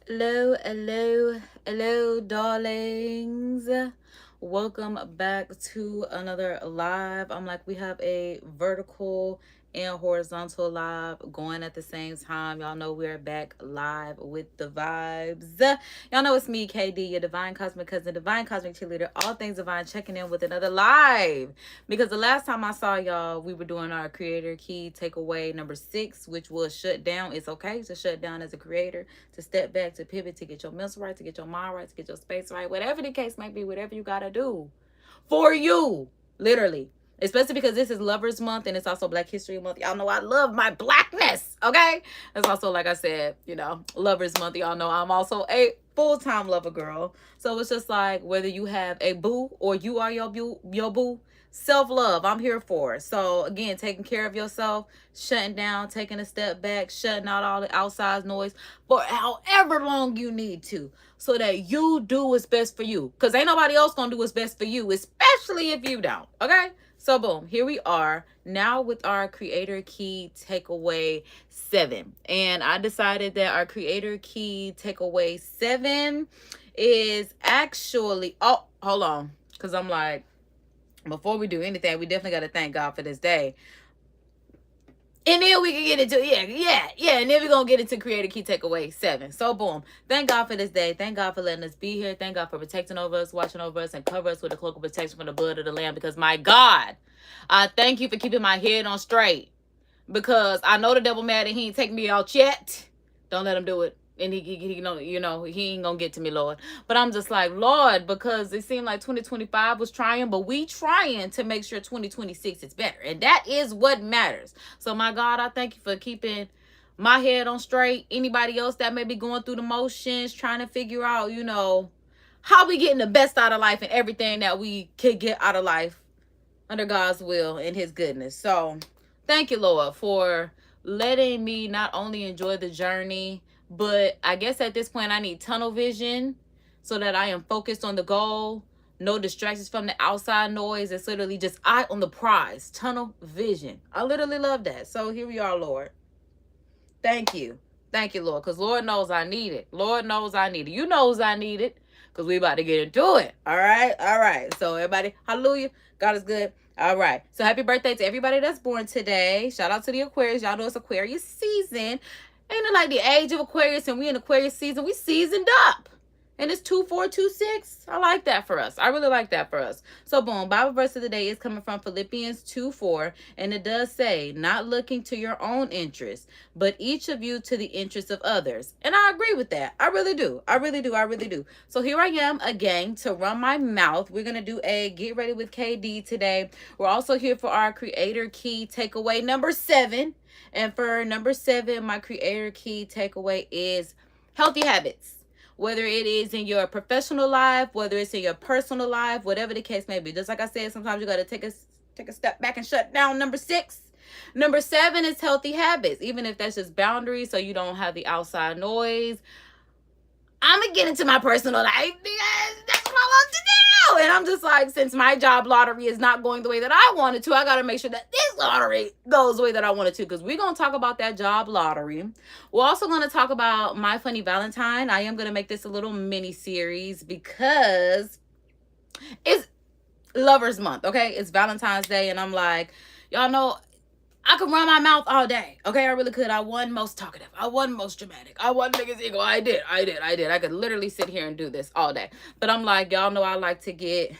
Hello, hello, hello, darlings. Welcome back to another live. I'm like, we have a vertical and horizontal live going at the same time. Y'all know we're back live with the vibes. Y'all know it's me, KD, your divine cosmic cousin, divine cosmic cheerleader, all things divine, checking in with another live. Because the last time I saw y'all, we were doing our creator key takeaway number 6, which was shut down. It's okay to shut down as a creator, to step back, to pivot, to get your mental right, to get your mind right, to get your space right, whatever the case might be, whatever you gotta do for you, literally. Especially because this is Lovers Month and it's also Black History Month. Y'all know I love my blackness, okay? It's also, like I said, Lovers Month. Y'all know I'm also a full-time lover girl. So it's just like whether you have a boo or you are your boo, self-love, I'm here for. So again, taking care of yourself, shutting down, taking a step back, shutting out all the outside noise for however long you need to, so that you do what's best for you, because ain't nobody else gonna do what's best for you, especially if you don't. Okay, so boom, here we are now with our creator key takeaway 7, and I decided that our creator key takeaway 7 is actually, oh, hold on, because I'm like, before we do anything, we definitely got to thank God for this day. And then we can get into, and then we're going to get into Creator Key Takeaway 7. So, boom. Thank God for this day. Thank God for letting us be here. Thank God for protecting over us, watching over us, and cover us with a cloak of protection from the blood of the Lamb. Because, my God, I thank you for keeping my head on straight. Because I know the devil mad and he ain't taking me out yet. Don't let him do it. And he ain't gonna get to me, Lord. But I'm just like, Lord, because it seemed like 2025 was trying, but we trying to make sure 2026 is better. And that is what matters. So, my God, I thank you for keeping my head on straight. Anybody else that may be going through the motions, trying to figure out, how we getting the best out of life and everything that we could get out of life under God's will and his goodness. So, thank you, Lord, for letting me not only enjoy the journey, but I guess at this point I need tunnel vision so that I am focused on the goal. No distractions from the outside noise. It's literally just eye on the prize. Tunnel vision. I literally love that. So here we are, Lord. Thank you. Thank you, Lord. Because Lord knows I need it. Lord knows I need it. You knows I need it. Because we about to get into it. All right. All right. So everybody, hallelujah. God is good. All right. So happy birthday to everybody that's born today. Shout out to the Aquarius. Y'all know it's Aquarius season. Ain't it like the age of Aquarius and we in Aquarius season? We seasoned up. And it's 2426. I like that for us. I really like that for us. So boom, Bible verse of the day is coming from Philippians 2:4. And it does say, not looking to your own interests, but each of you to the interests of others. And I agree with that. I really do. I really do. I really do. So here I am again to run my mouth. We're going to do a Get Ready with KD today. We're also here for our Creator Key Takeaway number 7. And for number 7, my Creator Key Takeaway is healthy habits. Whether it is in your professional life, whether it's in your personal life, whatever the case may be. Just like I said, sometimes you got to take a step back and shut down number 6. Number 7 is healthy habits, even if that's just boundaries so you don't have the outside noise. I'm going to get into my personal life because that's what I love to do. And I'm just like, since my job lottery is not going the way that I wanted to, I got to make sure that this lottery goes the way that I wanted to, because we're going to talk about that job lottery. We're also going to talk about my funny Valentine. I am going to make this a little mini series because it's Lovers Month, okay? It's Valentine's Day, and I'm like, y'all know, I could run my mouth all day. Okay, I really could. I wasn't most talkative. I wasn't most dramatic. I wasn't biggest ego. I did. I could literally sit here and do this all day. But I'm like, y'all know I like to get,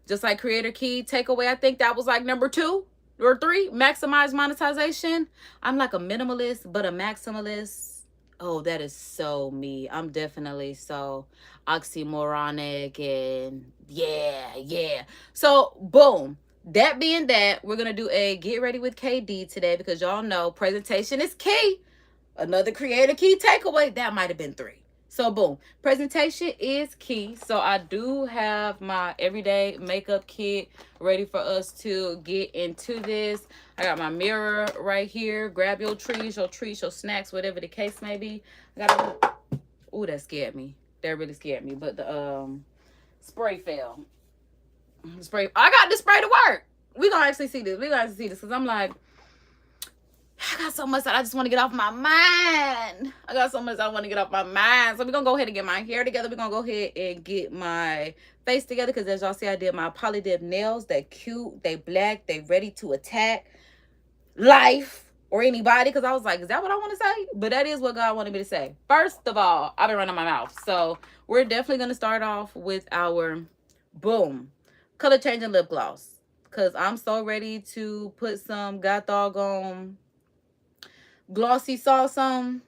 just like Creator Key Takeaway, I think that was like number 2 or 3, maximize monetization. I'm like a minimalist, but a maximalist. Oh, that is so me. I'm definitely so oxymoronic and yeah. So, boom. That being that, we're going to do a Get Ready with KD today because y'all know presentation is key. Another Creator Key Takeaway. That might have been 3. So, boom. Presentation is key. So, I do have my everyday makeup kit ready for us to get into this. I got my mirror right here. Grab your treats, your snacks, whatever the case may be. I got oh, that scared me. That really scared me. But the spray fell. I got this spray to work. We're gonna actually see this. Because I'm like, I got so much that I just want to get off my mind. I got so much I want to get off my mind. So we're going to go ahead and get my hair together. We're going to go ahead and get my face together. Because as y'all see, I did my poly dip nails. They cute. They black. They ready to attack life or anybody. Because I was like, is that what I want to say? But that is what God wanted me to say. First of all, I've been running my mouth. So we're definitely going to start off with our, boom, color changing lip gloss. Because I'm so ready to put some god doggone glossy sauce on.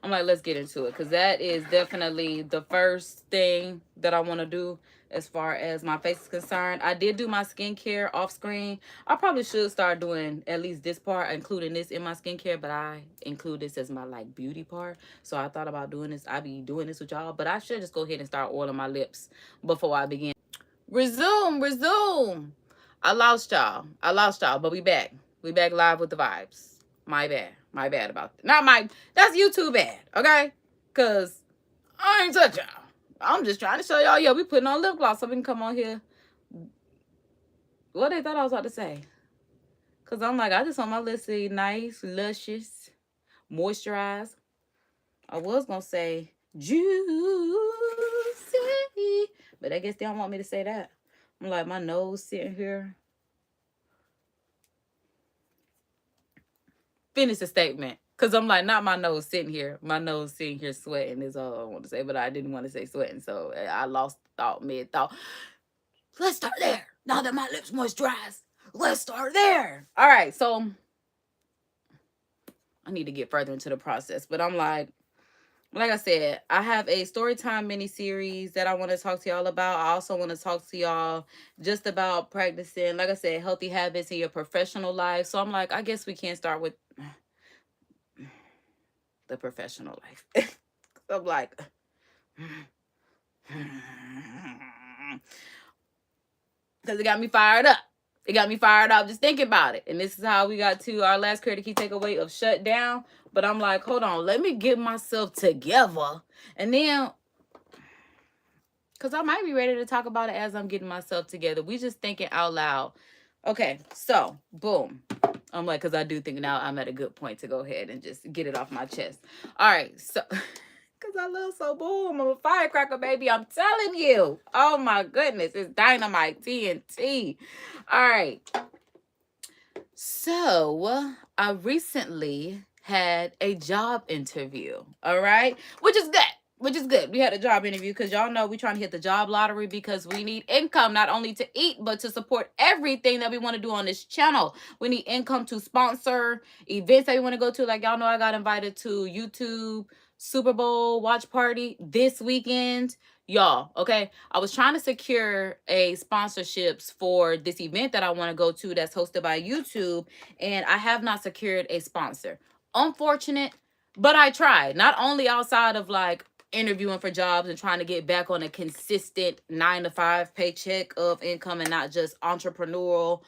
I'm like, let's get into it. Because that is definitely the first thing that I want to do as far as my face is concerned. I did do my skincare off screen. I probably should start doing at least this part, including this in my skincare. But I include this as my like beauty part. So I thought about doing this. I be doing this with y'all. But I should just go ahead and start oiling my lips before I begin. Resume. I lost y'all, but we back live with the vibes. My bad about that. Not my, that's YouTube bad, okay? Because I ain't touch y'all. I'm just trying to show y'all, we putting on lip gloss so we can come on here. What they thought I was about to say? Because I'm like, I just want my lips to be nice, luscious, moisturized. I was going to say juicy, but I guess they don't want me to say that. I'm like, my nose sitting here. Finish the statement. Because I'm like, not my nose sitting here. My nose sitting here sweating is all I want to say. But I didn't want to say sweating. So I lost thought, mid-thought. Let's start there. Now that my lips moisturized, let's start there. All right. So I need to get further into the process. But I'm like I said, I have a Storytime mini-series that I want to talk to y'all about. I also want to talk to y'all just about practicing, like I said, healthy habits in your professional life. So I'm like, I guess we can start with the professional life. I'm like, because it got me fired up. It got me fired up just thinking about it. And this is how we got to our last Curated key takeaway of shut down. But I'm like, hold on, let me get myself together. And then, because I might be ready to talk about it as I'm getting myself together. We just thinking out loud. Okay, so, boom. I'm like, because I do think now I'm at a good point to go ahead and just get it off my chest. All right, so, because I love so boom. I'm a firecracker, baby. I'm telling you. Oh, my goodness. It's dynamite, TNT. All right. So, I recently had a job interview, all right? Which is good. We had a job interview because y'all know we're trying to hit the job lottery because we need income not only to eat, but to support everything that we want to do on this channel. We need income to sponsor events that we want to go to. Like y'all know, I got invited to YouTube Super Bowl watch party this weekend. Y'all, okay? I was trying to secure a sponsorships for this event that I want to go to that's hosted by YouTube, and I have not secured a sponsor. Unfortunate, but I tried. Not only outside of like interviewing for jobs and trying to get back on a consistent 9-to-5 paycheck of income and not just entrepreneurial,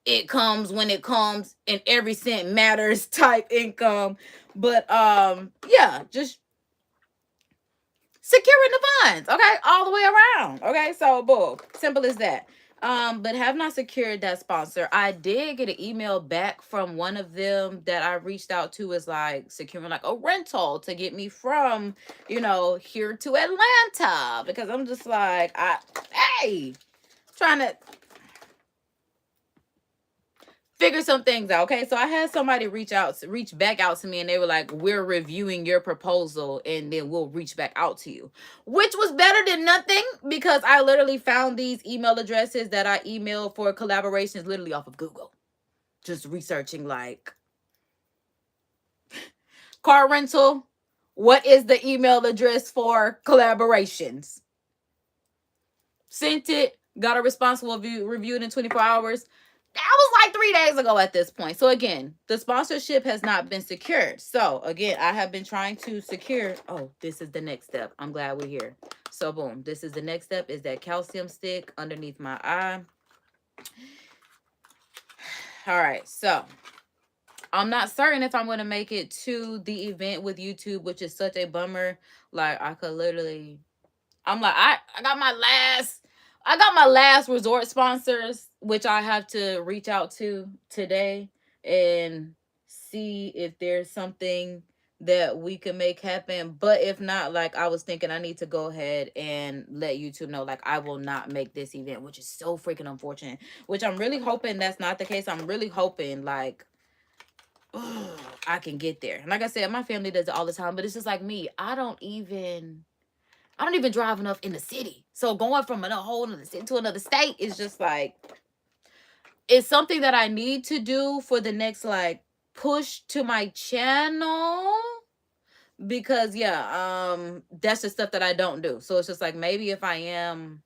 it comes when it comes and every cent matters type income. But yeah, just securing the funds, okay, all the way around. Okay, so boom, simple as that. But have not secured that sponsor. I did get an email back from one of them that I reached out to, is like securing like a rental to get me from, here to Atlanta, because I'm just like, trying to figure some things out. Okay, so I had somebody reach back out to me, and they were like, we're reviewing your proposal and then we'll reach back out to you, which was better than nothing, because I literally found these email addresses that I emailed for collaborations literally off of Google, just researching like car rental, what is the email address for collaborations, sent it, got a response, reviewed in 24 hours. That was like 3 days ago at this point. So again, the sponsorship has not been secured. So again, I have been trying to secure. Oh, this is the next step. I'm glad we're here. So boom, this is the next step, is that calcium stick underneath my eye. All right, so I'm not certain if I'm going to make it to the event with YouTube, which is such a bummer. Like I could literally, I'm like, I got my last resort sponsors, which I have to reach out to today, and see if there's something that we can make happen. But if not, like, I was thinking I need to go ahead and let YouTube know, like, I will not make this event, which is so freaking unfortunate, which I'm really hoping that's not the case. I'm really hoping, like, I can get there. And like I said, my family does it all the time, but it's just like me. I don't even drive enough in the city. So going from a whole other city to another state is just like, it's something that I need to do for the next, like, push to my channel. Because yeah, that's the stuff that I don't do. So it's just like, maybe if I am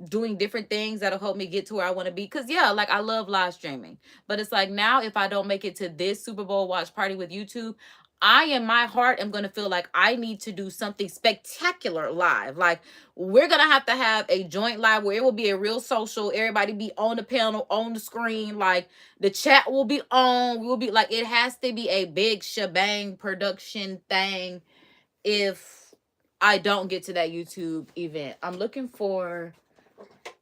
doing different things that'll help me get to where I want to be. Because yeah, like, I love live streaming, but it's like, now if I don't make it to this Super Bowl watch party with YouTube, I in my heart am going to feel like I need to do something spectacular live. Like, we're going to have a joint live where it will be a real social, everybody be on the panel, on the screen, like, the chat will be on, we will be like, it has to be a big shebang production thing if I don't get to that YouTube event. I'm looking for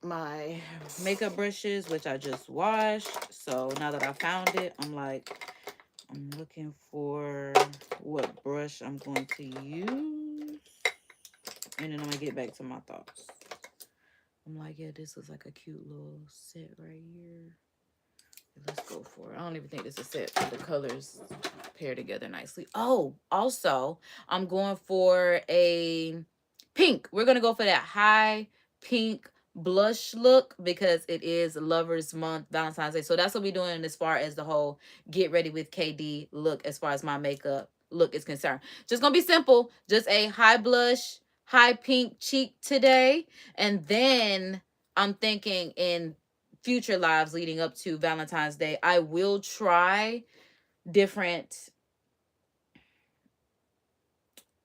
my makeup brushes, which I just washed. So now that I found it, I'm looking for what brush I'm going to use, and then I'm gonna get back to my thoughts. I'm like, yeah, this was like a cute little set right here. Let's go for it. I don't even think this is set, but the colors pair together nicely. Oh, also, I'm going for a pink. We're gonna go for that high pink blush look because it is Lovers Month, Valentine's Day. So that's what we're doing as far as the whole Get Ready with KD look, as far as my makeup look is concerned. Just gonna be simple. Just a high blush, high pink cheek today. And then I'm thinking in future lives leading up to Valentine's Day, I will try different,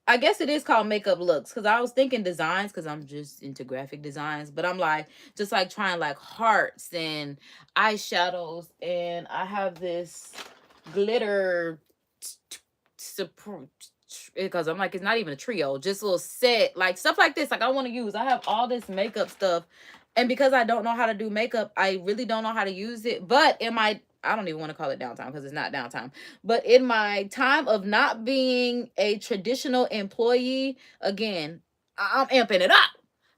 I guess it is called makeup looks, because I was thinking designs because I'm just into graphic designs, but I'm like, just like trying like hearts and eyeshadows, and I have this glitter because I'm like, it's not even a trio, just a little set, like stuff like this, like I want to use. I have all this makeup stuff, and because I don't know how to do makeup, I really don't know how to use it. But in my, I don't even want to call it downtime because it's not downtime, but in my time of not being a traditional employee, again, I'm amping it up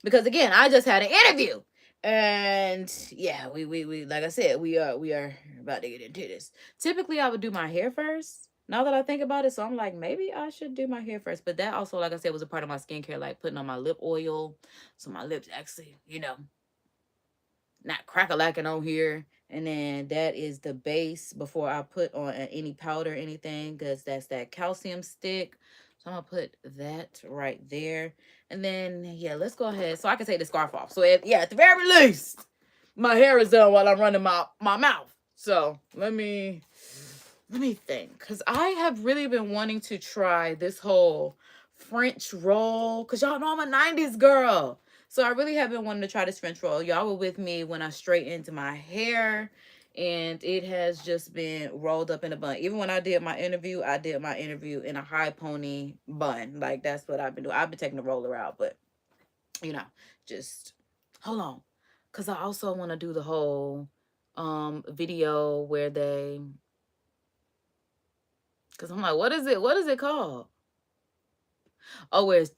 because again, I just had an interview. And yeah, we like I said, we are about to get into this. Typically I would do my hair first, now that I think about it. So I'm like, maybe I should do my hair first. But that also, like I said, was a part of my skincare, like putting on my lip oil. So my lips actually, not crack-a-lacking on here. And then that is the base before I put on any powder or anything, because that's that calcium stick. So I'm going to put that right there. And then, yeah, let's go ahead. So I can take the scarf off. So, at the very least, my hair is done while I'm running my mouth. So let me think, because I have really been wanting to try this whole French roll, because y'all know I'm a 90s girl. So I really have been wanting to try this French roll. Y'all were with me when I straightened my hair, and it has just been rolled up in a bun. Even when I did my interview in a high pony bun. Like, that's what I've been doing. I've been taking the roller out, but, just hold on. Because I also want to do the whole video where they... Because I'm like, what is it? What is it called? Oh, where it's...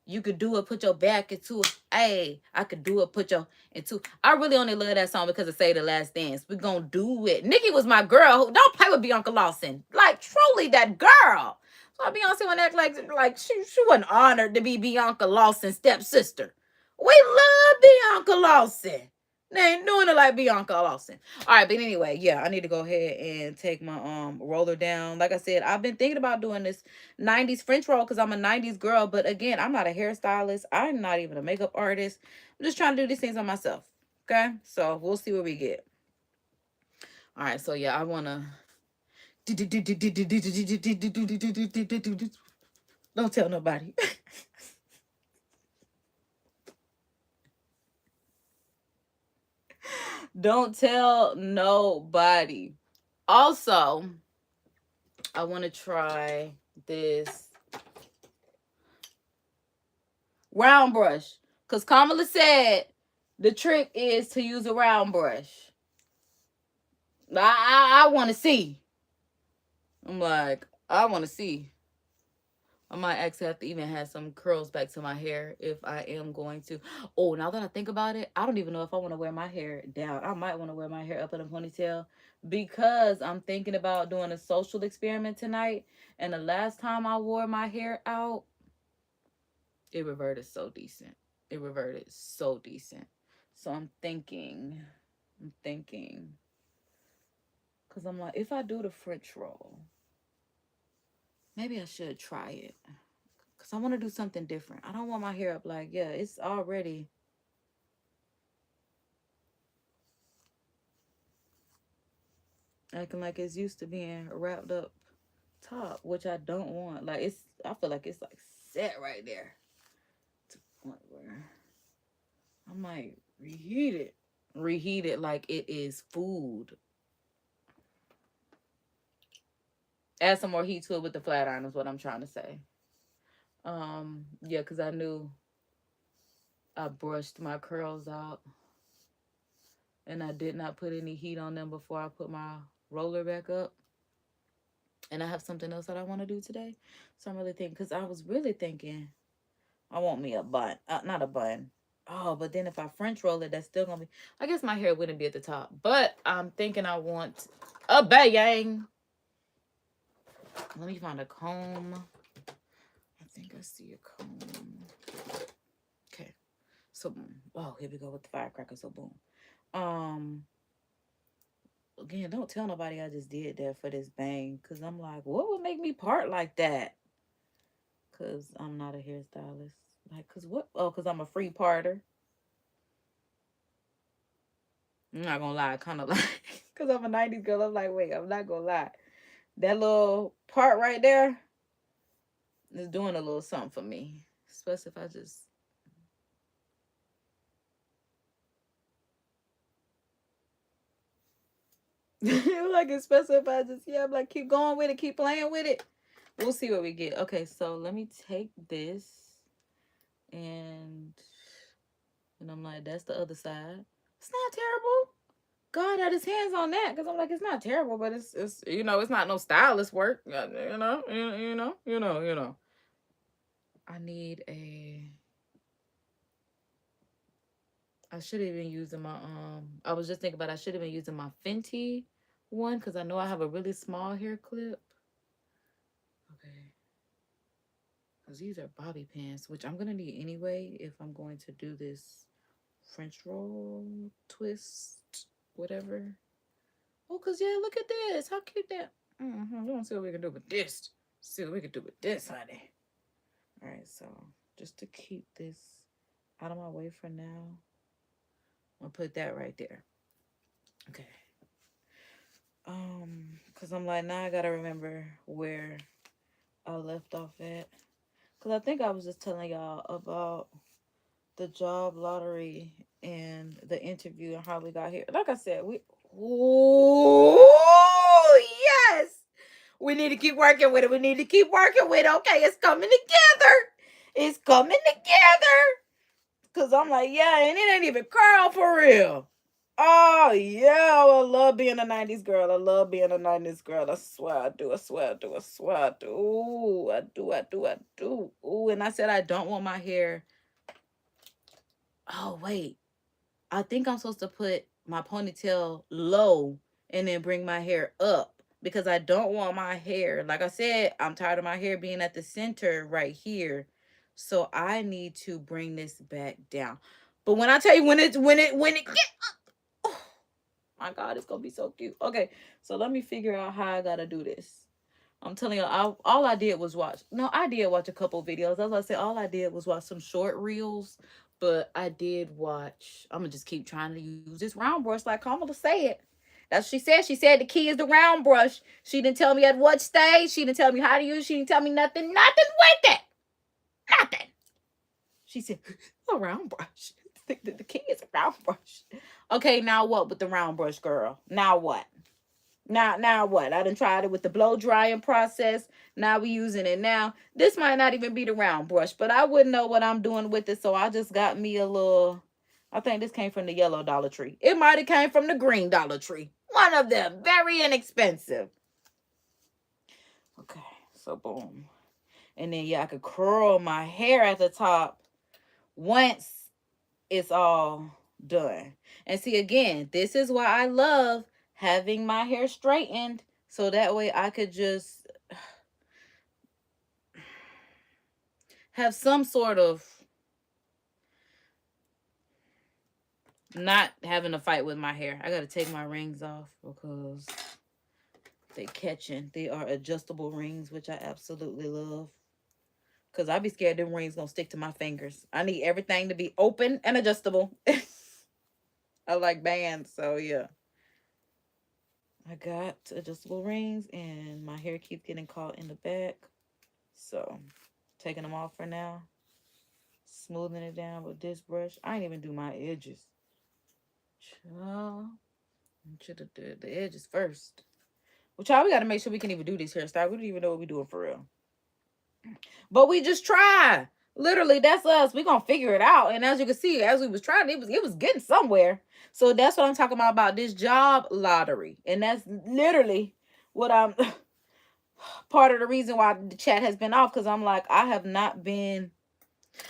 You could do it, put your back into it. Hey, I could do it, put your into. I really only love that song because of Say the Last Dance. We're gonna do it. Nikki was my girl. Don't play with Bianca Lawson. Like, truly that girl. So Beyonce would act like she wasn't honored to be Bianca Lawson's stepsister. We love Bianca Lawson. They ain't doing it like Bianca Lawson. All right, but anyway, yeah, I need to go ahead and take my roller down. Like I said, I've been thinking about doing this 90s French roll because I'm a 90s girl. But again, I'm not a hairstylist. I'm not even a makeup artist. I'm just trying to do these things on myself. Okay? So we'll see what we get. All right, so yeah, I want to... Don't tell nobody. Don't tell nobody. Also, I want to try this round brush, because Kamala said the trick is to use a round brush. I want to see. I'm like, I want to see. I might actually have to even have some curls back to my hair if I am going to. Oh, now that I think about it, I don't even know if I want to wear my hair down. I might want to wear my hair up in a ponytail because I'm thinking about doing a social experiment tonight. And the last time I wore my hair out, it reverted so decent. It reverted so decent. So I'm thinking, because I'm like, if I do the French roll, maybe I should try it. Because I want to do something different. I don't want my hair up like, yeah, it's already acting like it's used to being wrapped up top, which I don't want. Like, I feel like it's like set right there to the point where I might reheat it. Reheat it like it is food. Add some more heat to it with the flat iron is what I'm trying to say. Yeah, because I knew I brushed my curls out and I did not put any heat on them before I put my roller back up. And I have something else that I want to do today. So I'm really thinking, because I was really thinking, I want me a bun. Not a bun. Oh, but then if I French roll it, that's still going to be, I guess my hair wouldn't be at the top. But I'm thinking I want a bang. Let me find a comb. I think I see a comb. Okay. So, boom. Oh, here we go with the firecracker. So, boom. Again, don't tell nobody I just did that for this bang. Because I'm like, what would make me part like that? Because I'm not a hairstylist. Like, because what? Oh, because I'm a free parter. I'm not going to lie. Kind of like, because I'm a 90s girl. I'm like, wait, I'm not going to lie. That little part right there is doing a little something for me. Especially if I just... like, especially if I just, yeah, I'm like, keep going with it. Keep playing with it. We'll see what we get. Okay, so let me take this. And I'm like, that's the other side. It's not terrible. God had his hands on that because I'm like, it's not terrible, but it's it's not no stylist work. I need a. I should have been using my I was just thinking about I should have been using my Fenty one because I know I have a really small hair clip. Okay. Because these are bobby pins, which I'm gonna need anyway if I'm going to do this French roll twist, whatever. Oh, because, yeah, look at this. How cute that. We want to see what we can do with this. See what we can do with this, honey. All right, so just to keep this out of my way for now, I'll put that right there. Okay. Because I'm like, now I got to remember where I left off at. Because I think I was just telling y'all about the job lottery and the interview and how we got here. Like I said, yes, we need to keep working with it. We need to keep working with it. Okay, it's coming together. It's coming together. Because I'm like, yeah, and it ain't even curl for real. Oh, yeah, I love being a 90s girl. I love being a 90s girl. I swear I do. I swear I do. I swear I do. Ooh, I do. I do. I do. Ooh, and I said I don't want my hair. Oh, wait. I think I'm supposed to put my ponytail low and then bring my hair up because I don't want my hair. Like I said, I'm tired of my hair being at the center right here. So I need to bring this back down. But when I tell you when it get up, oh my God, it's gonna be so cute. Okay, so let me figure out how I gotta do this. I'm telling you, all I did was watch. No, I did watch a couple videos. As I said, all I did was watch some short reels. But I did watch. I'm gonna just keep trying to use this round brush, like Kamala said. That's what she said. She said the key is the round brush. She didn't tell me at what stage. She didn't tell me how to use it. She didn't tell me nothing. Nothing with it. Nothing. She said a round brush. The key is a round brush. Okay, now what with the round brush, girl? Now what? Now what? I done tried it with the blow drying process. Now we using it now. This might not even be the round brush, but I wouldn't know what I'm doing with it. So I just got me a little, I think this came from the yellow Dollar Tree. It might have came from the green Dollar Tree. One of them. Very inexpensive. Okay, so boom. And then, yeah, I could curl my hair at the top once it's all done. And see, again, this is why I love having my hair straightened. So that way I could just have some sort of not having a fight with my hair. I got to take my rings off because they catching. They are adjustable rings, which I absolutely love. Because I be scared them rings going to stick to my fingers. I need everything to be open and adjustable. I like bands, so yeah. I got adjustable rings and my hair keeps getting caught in the back. So, taking them off for now. Smoothing it down with this brush. I ain't even do my edges. Should have did the edges first. Well, child, we got to make sure we can even do this hairstyle. We don't even know what we're doing for real. But we just try. Literally, that's us. We're going to figure it out. And as you can see, as we was trying, it was getting somewhere. So that's what I'm talking about this job lottery. And that's literally what I'm... part of the reason why the chat has been off. Because I'm like, I have not been...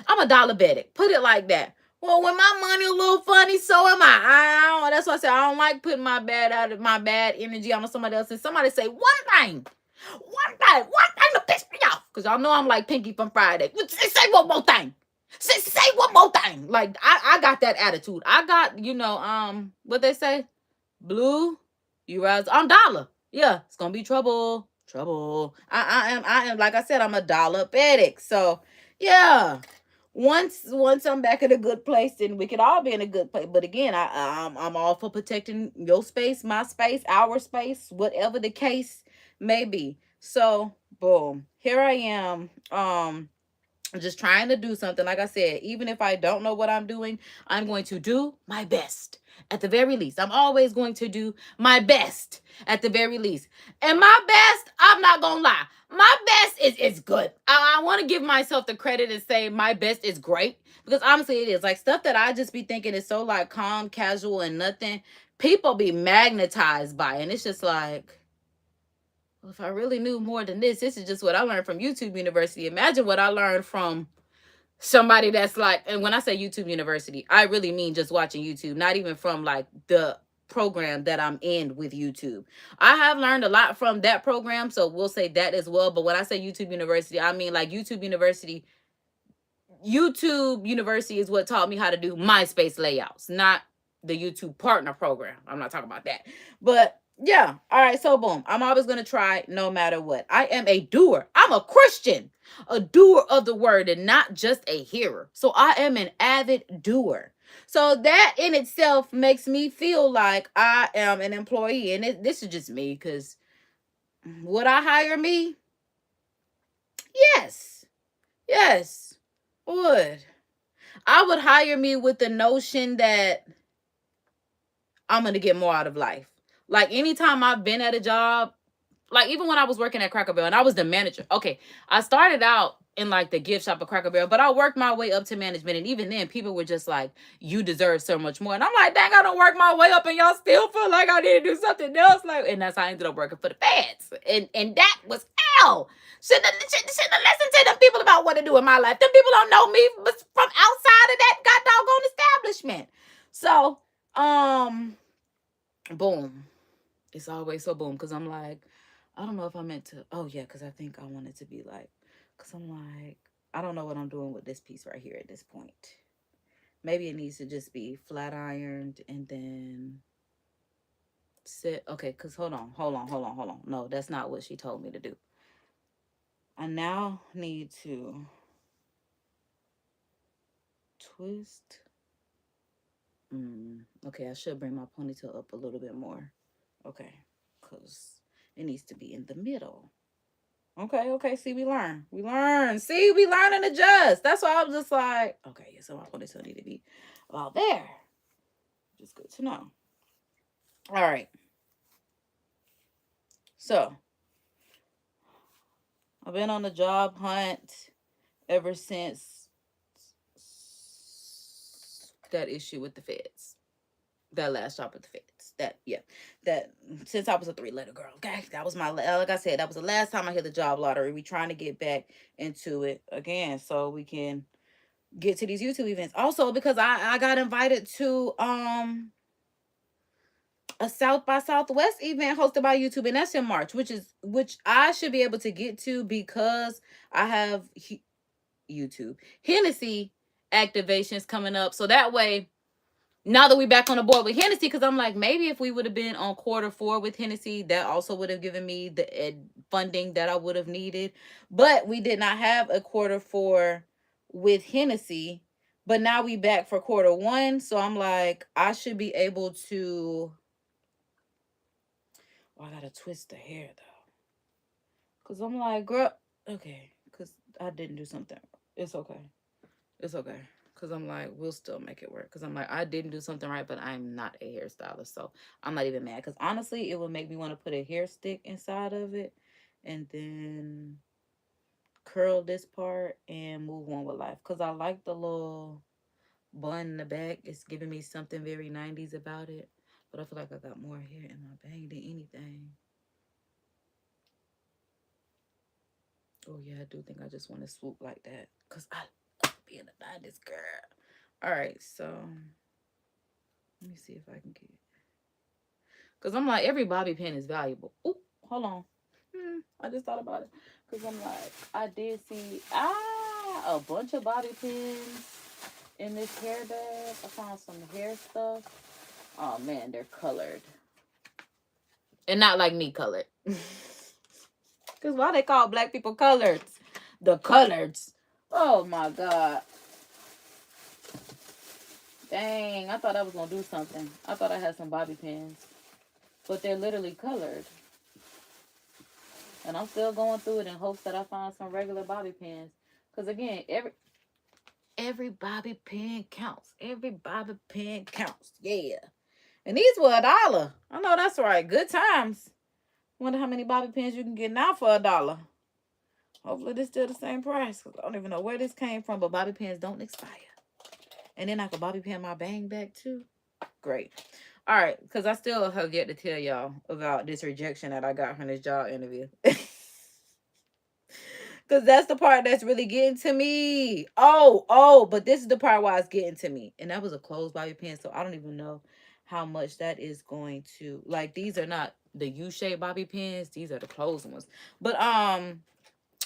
I'm a diabetic. Put it like that. Well, when my money a little funny, so am I. That's why I said I don't like putting my bad energy on somebody else. And somebody say one thing to piss me off. Because y'all know I'm like Pinky from Friday. Say one more thing. Say one more thing. Like, I got that attitude. I got, what they say? Blue, you rise. I'm dollar. Yeah, it's going to be trouble. I am, like I said, I'm a diabetic. So, yeah. Once I'm back in a good place, then we could all be in a good place. But again, I'm all for protecting your space, my space, our space, whatever the case may be. So, boom, here I am. Just trying to do something. Like I said, even if I don't know what I'm doing, I'm going to do my best. At the very least, I'm always going to do my best at the very least. And my best, I'm not going to lie, my best is good. I want to give myself the credit and say my best is great. Because honestly, it is. Like, stuff that I just be thinking is so, like, calm, casual, and nothing. People be magnetized by it. And it's just like... well, if I really knew more than this is just what I learned from YouTube University. Imagine what I learned from somebody that's like, and when I say YouTube University, I really mean just watching YouTube, not even from like the program that I'm in with YouTube. I have learned a lot from that program, so we'll say that as well. But when I say YouTube University, I mean like YouTube University is what taught me how to do MySpace layouts, not the YouTube partner program. I'm not talking about that. But yeah. All right. So boom. I'm always going to try no matter what. I am a doer. I'm a Christian, a doer of the word and not just a hearer. So I am an avid doer. So that in itself makes me feel like I am an employee. And this is just me, because would I hire me? Yes. Yes. Would. I would hire me with the notion that I'm going to get more out of life. Like, anytime I've been at a job, like even when I was working at Cracker Barrel and I was the manager. Okay, I started out in like the gift shop of Cracker Barrel, but I worked my way up to management. And even then, people were just like, you deserve so much more. And I'm like, dang, I don't work my way up and y'all still feel like I need to do something else. Like, and that's how I ended up working for the feds. And that was hell. Shouldn't have listened to them people about what to do in my life. Them people don't know me from outside of that god doggone establishment. So, boom. It's always so boom, because I'm like, I don't know if I meant to. Oh, yeah, because I think I want it to be like, because I'm like, I don't know what I'm doing with this piece right here at this point. Maybe it needs to just be flat ironed and then sit. Okay, because hold on. No, that's not what she told me to do. I now need to twist. Okay, I should bring my ponytail up a little bit more. Okay, because it needs to be in the middle. Okay. See, we learn. See, we learn and adjust. That's why I was just like, okay, yeah, so my ponytail need to be about there. Just good to know. All right. So, I've been on the job hunt ever since that issue with the feds. That last shop at the feds. That, yeah. That, since I was a 3-letter girl, okay? That was my, like I said, that was the last time I hit the job lottery. We trying to get back into it again so we can get to these YouTube events. Also, because I got invited to a South by Southwest event hosted by YouTube, and that's in March, which I should be able to get to because I have YouTube Hennessy activations coming up. So that way, now that we back on the board with Hennessy, because I'm like, maybe if we would have been on quarter 4 with Hennessy, that also would have given me the funding that I would have needed. But we did not have a quarter 4 with Hennessy. But now we back for quarter 1. So I'm like, I should be able to. Oh, I gotta twist the hair though. Because I'm like, girl, okay. Because I didn't do something. It's okay. It's okay. Because I'm like, we'll still make it work. Because I'm like, I didn't do something right, but I'm not a hairstylist. So I'm not even mad. Because honestly, it would make me want to put a hair stick inside of it. And then curl this part and move on with life. Because I like the little bun in the back. It's giving me something very 90s about it. But I feel like I got more hair in my bang than anything. Oh, yeah, I do think I just want to swoop like that. Because I love being a 90s girl. All right, so let me see if I can get it. Because I'm like, every bobby pin is valuable. Oh, hold on. I just thought about it. Because I'm like, I did see a bunch of bobby pins in this hair bag. I found some hair stuff. Oh, man, they're colored. And not like me colored. Because why they call black people coloreds? The coloreds. Oh, my God. Dang, I thought I was going to do something. I thought I had some bobby pins. But they're literally colored. And I'm still going through it in hopes that I find some regular bobby pins. Because again, every bobby pin counts. Every bobby pin counts. Yeah. And these were $1. I know that's right. Good times. Wonder how many bobby pins you can get now for $1. Hopefully this still the same price. Cause I don't even know where this came from. But bobby pins don't expire. And then I could bobby pin my bang back too. Great. All right. Because I still have yet to tell y'all about this rejection that I got from this job interview. Because that's the part that's really getting to me. But this is the part why it's getting to me. And that was a closed bobby pin, so I don't even know how much that is going to... Like, these are not the U-shaped bobby pins. These are the closed ones. But,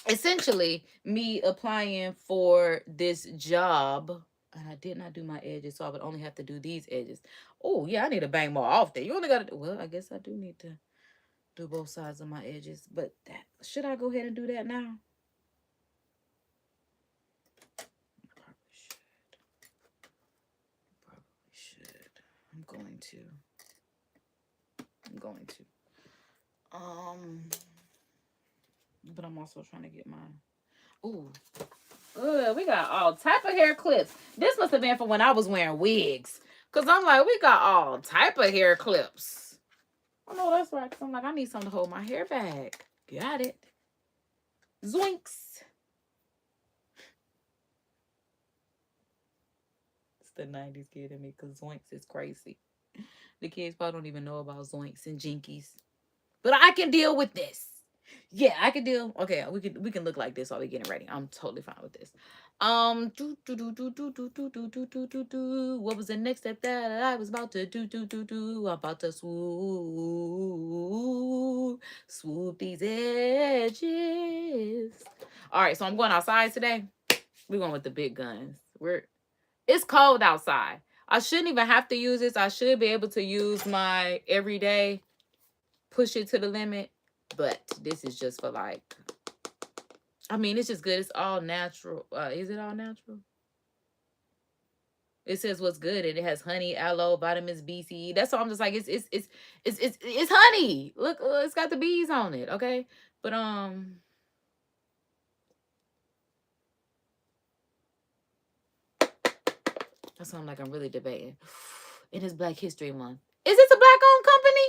essentially, me applying for this job... And I did not do my edges, so I would only have to do these edges. Oh, yeah, I need to bang more often. You only got to... Well, I guess I do need to do both sides of my edges. But should I go ahead and do that now? I'm going to. But I'm also trying to get my... Ooh. We got all type of hair clips. This must have been from when I was wearing wigs. Because I'm like, we got all type of hair clips. Oh, no, that's right. Because I'm like, I need something to hold my hair back. Got it. Zoinks. It's the 90s kid in me because zoinks is crazy. The kids probably don't even know about zoinks and jinkies. But I can deal with this. Yeah, I can deal. Okay, we can look like this while we getting ready. I'm totally fine with this. What was the next step that I was about to do? I'm about to swoop these edges. All right, so I'm going outside today. We're going with the big guns. It's cold outside. I shouldn't even have to use this. I should be able to use my everyday, push it to the limit. But this is just for like, I mean, it's just good. It's all natural. Is it all natural? It says what's good, and it has honey, aloe, vitamins B, C, E. That's all. I'm just like, it's honey. Look, it's got the bees on it. Okay, but that's why I'm like, I'm really debating. It is Black History Month. Is this a black-owned company?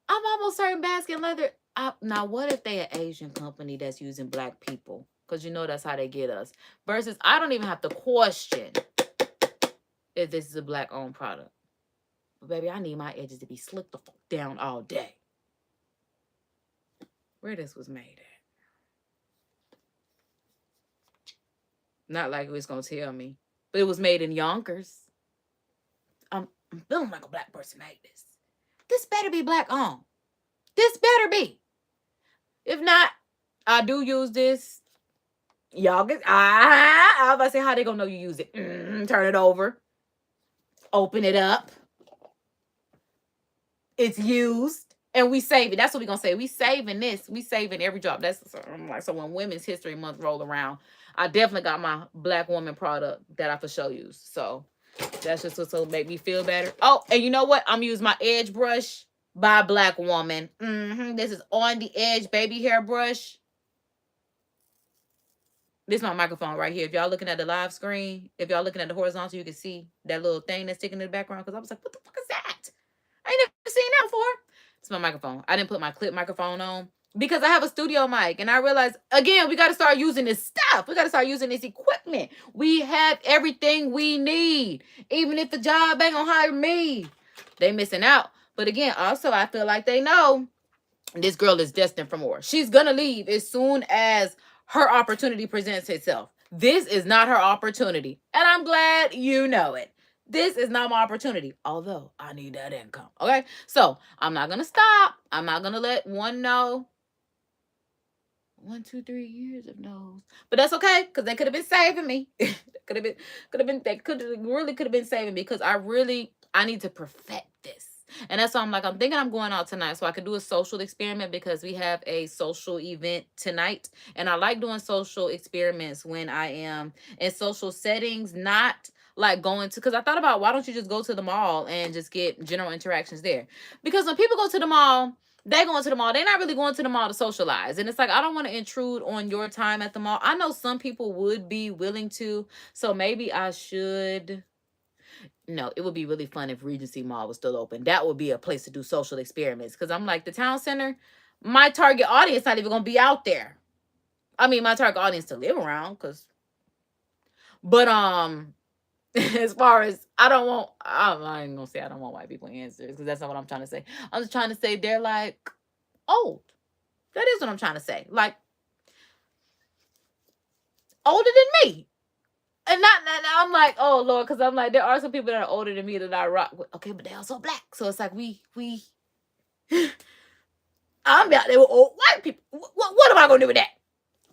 I'm almost certain Baskin Leather. Now, what if they an Asian company that's using black people? Because you know that's how they get us. Versus, I don't even have to question if this is a black owned product. But baby, I need my edges to be slicked the fuck down all day. Where this was made at. Not like it was gonna tell me. But it was made in Yonkers. I'm feeling like a black person made this. This better be black owned. This better be. If not, I do use this. Y'all get I was about to say how they gonna know you use it. Turn it over. Open it up. It's used. And we save it. That's what we're gonna say. We saving this. We saving every drop. That's like, so when Women's History Month roll around, I definitely got my black woman product that I for sure use. So that's just what'll make me feel better. Oh, and you know what? I'm using my edge brush by Black Woman. This is On the Edge baby hair brush. This is my microphone right here. If y'all looking at the live screen, if y'all looking at the horizontal, you can see that little thing that's sticking in the background. Because I was like, what the fuck is that? I ain't never seen that before. It's my microphone. I didn't put my clip microphone on because I have a studio mic. And I realized, again, we got to start using this stuff. We got to start using this equipment. We have everything we need. Even if the job ain't going to hire me, they missing out. But again, also, I feel like they know this girl is destined for more. She's going to leave as soon as her opportunity presents itself. This is not her opportunity. And I'm glad you know it. This is not my opportunity. Although I need that income. Okay. So I'm not going to stop. I'm not going to let one know. 1, 2, 3 years of no's. But that's okay. Because they could have been saving me. They could have been saving me. Because I need to perfect this. And that's why I'm thinking I'm going out tonight so I could do a social experiment because we have a social event tonight. And I like doing social experiments when I am in social settings, not like going to, because I thought about why don't you just go to the mall and just get general interactions there? Because when people go to the mall, they're going to the mall. They're not really going to the mall to socialize. And it's like, I don't want to intrude on your time at the mall. I know some people would be willing to. So maybe I should. No, it would be really fun if Regency Mall was still open. That would be a place to do social experiments. Because I'm like, the town center, my target audience not even going to be out there. I mean, my target audience to live around. But, as far as, I ain't going to say I don't want white people answers. Because that's not what I'm trying to say. I'm just trying to say they're like old. That is what I'm trying to say. Like, older than me. And not I'm like, oh Lord, because I'm like, there are some people that are older than me that I rock with. Okay, but they're also black. So it's like we I'm out there with old white people. What am I gonna do with that?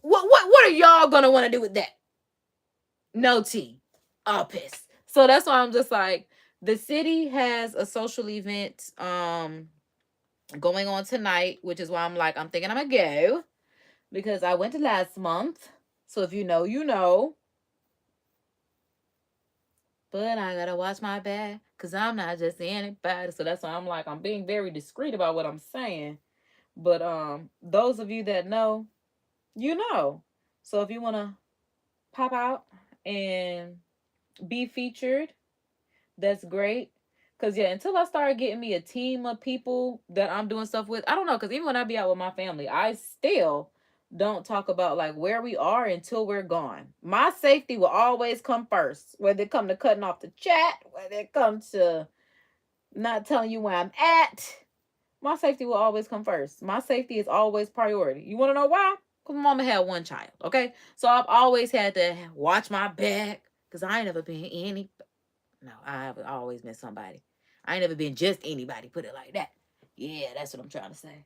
What are y'all gonna want to do with that? No tea. All pissed. So that's why I'm just like, the city has a social event going on tonight, which is why I'm like, I'm thinking I'm gonna go. Because I went to last month. So if you know, you know. But I gotta watch my back because I'm not just anybody. So that's why I'm like, I'm being very discreet about what I'm saying. But those of you that know, you know. So if you wanna pop out and be featured, that's great. Cause yeah, until I start getting me a team of people that I'm doing stuff with, I don't know. Cause even when I be out with my family, I still don't talk about like where we are until we're gone. My safety will always come first. Whether it come to cutting off the chat, whether it comes to not telling you where I'm at, my safety will always come first. My safety is always priority. You want to know why? Because my mama had one child. Okay, so I've always had to watch my back. Cause I ain't never been any. No, I've always been somebody. I ain't never been just anybody, put it like that. Yeah, that's what I'm trying to say.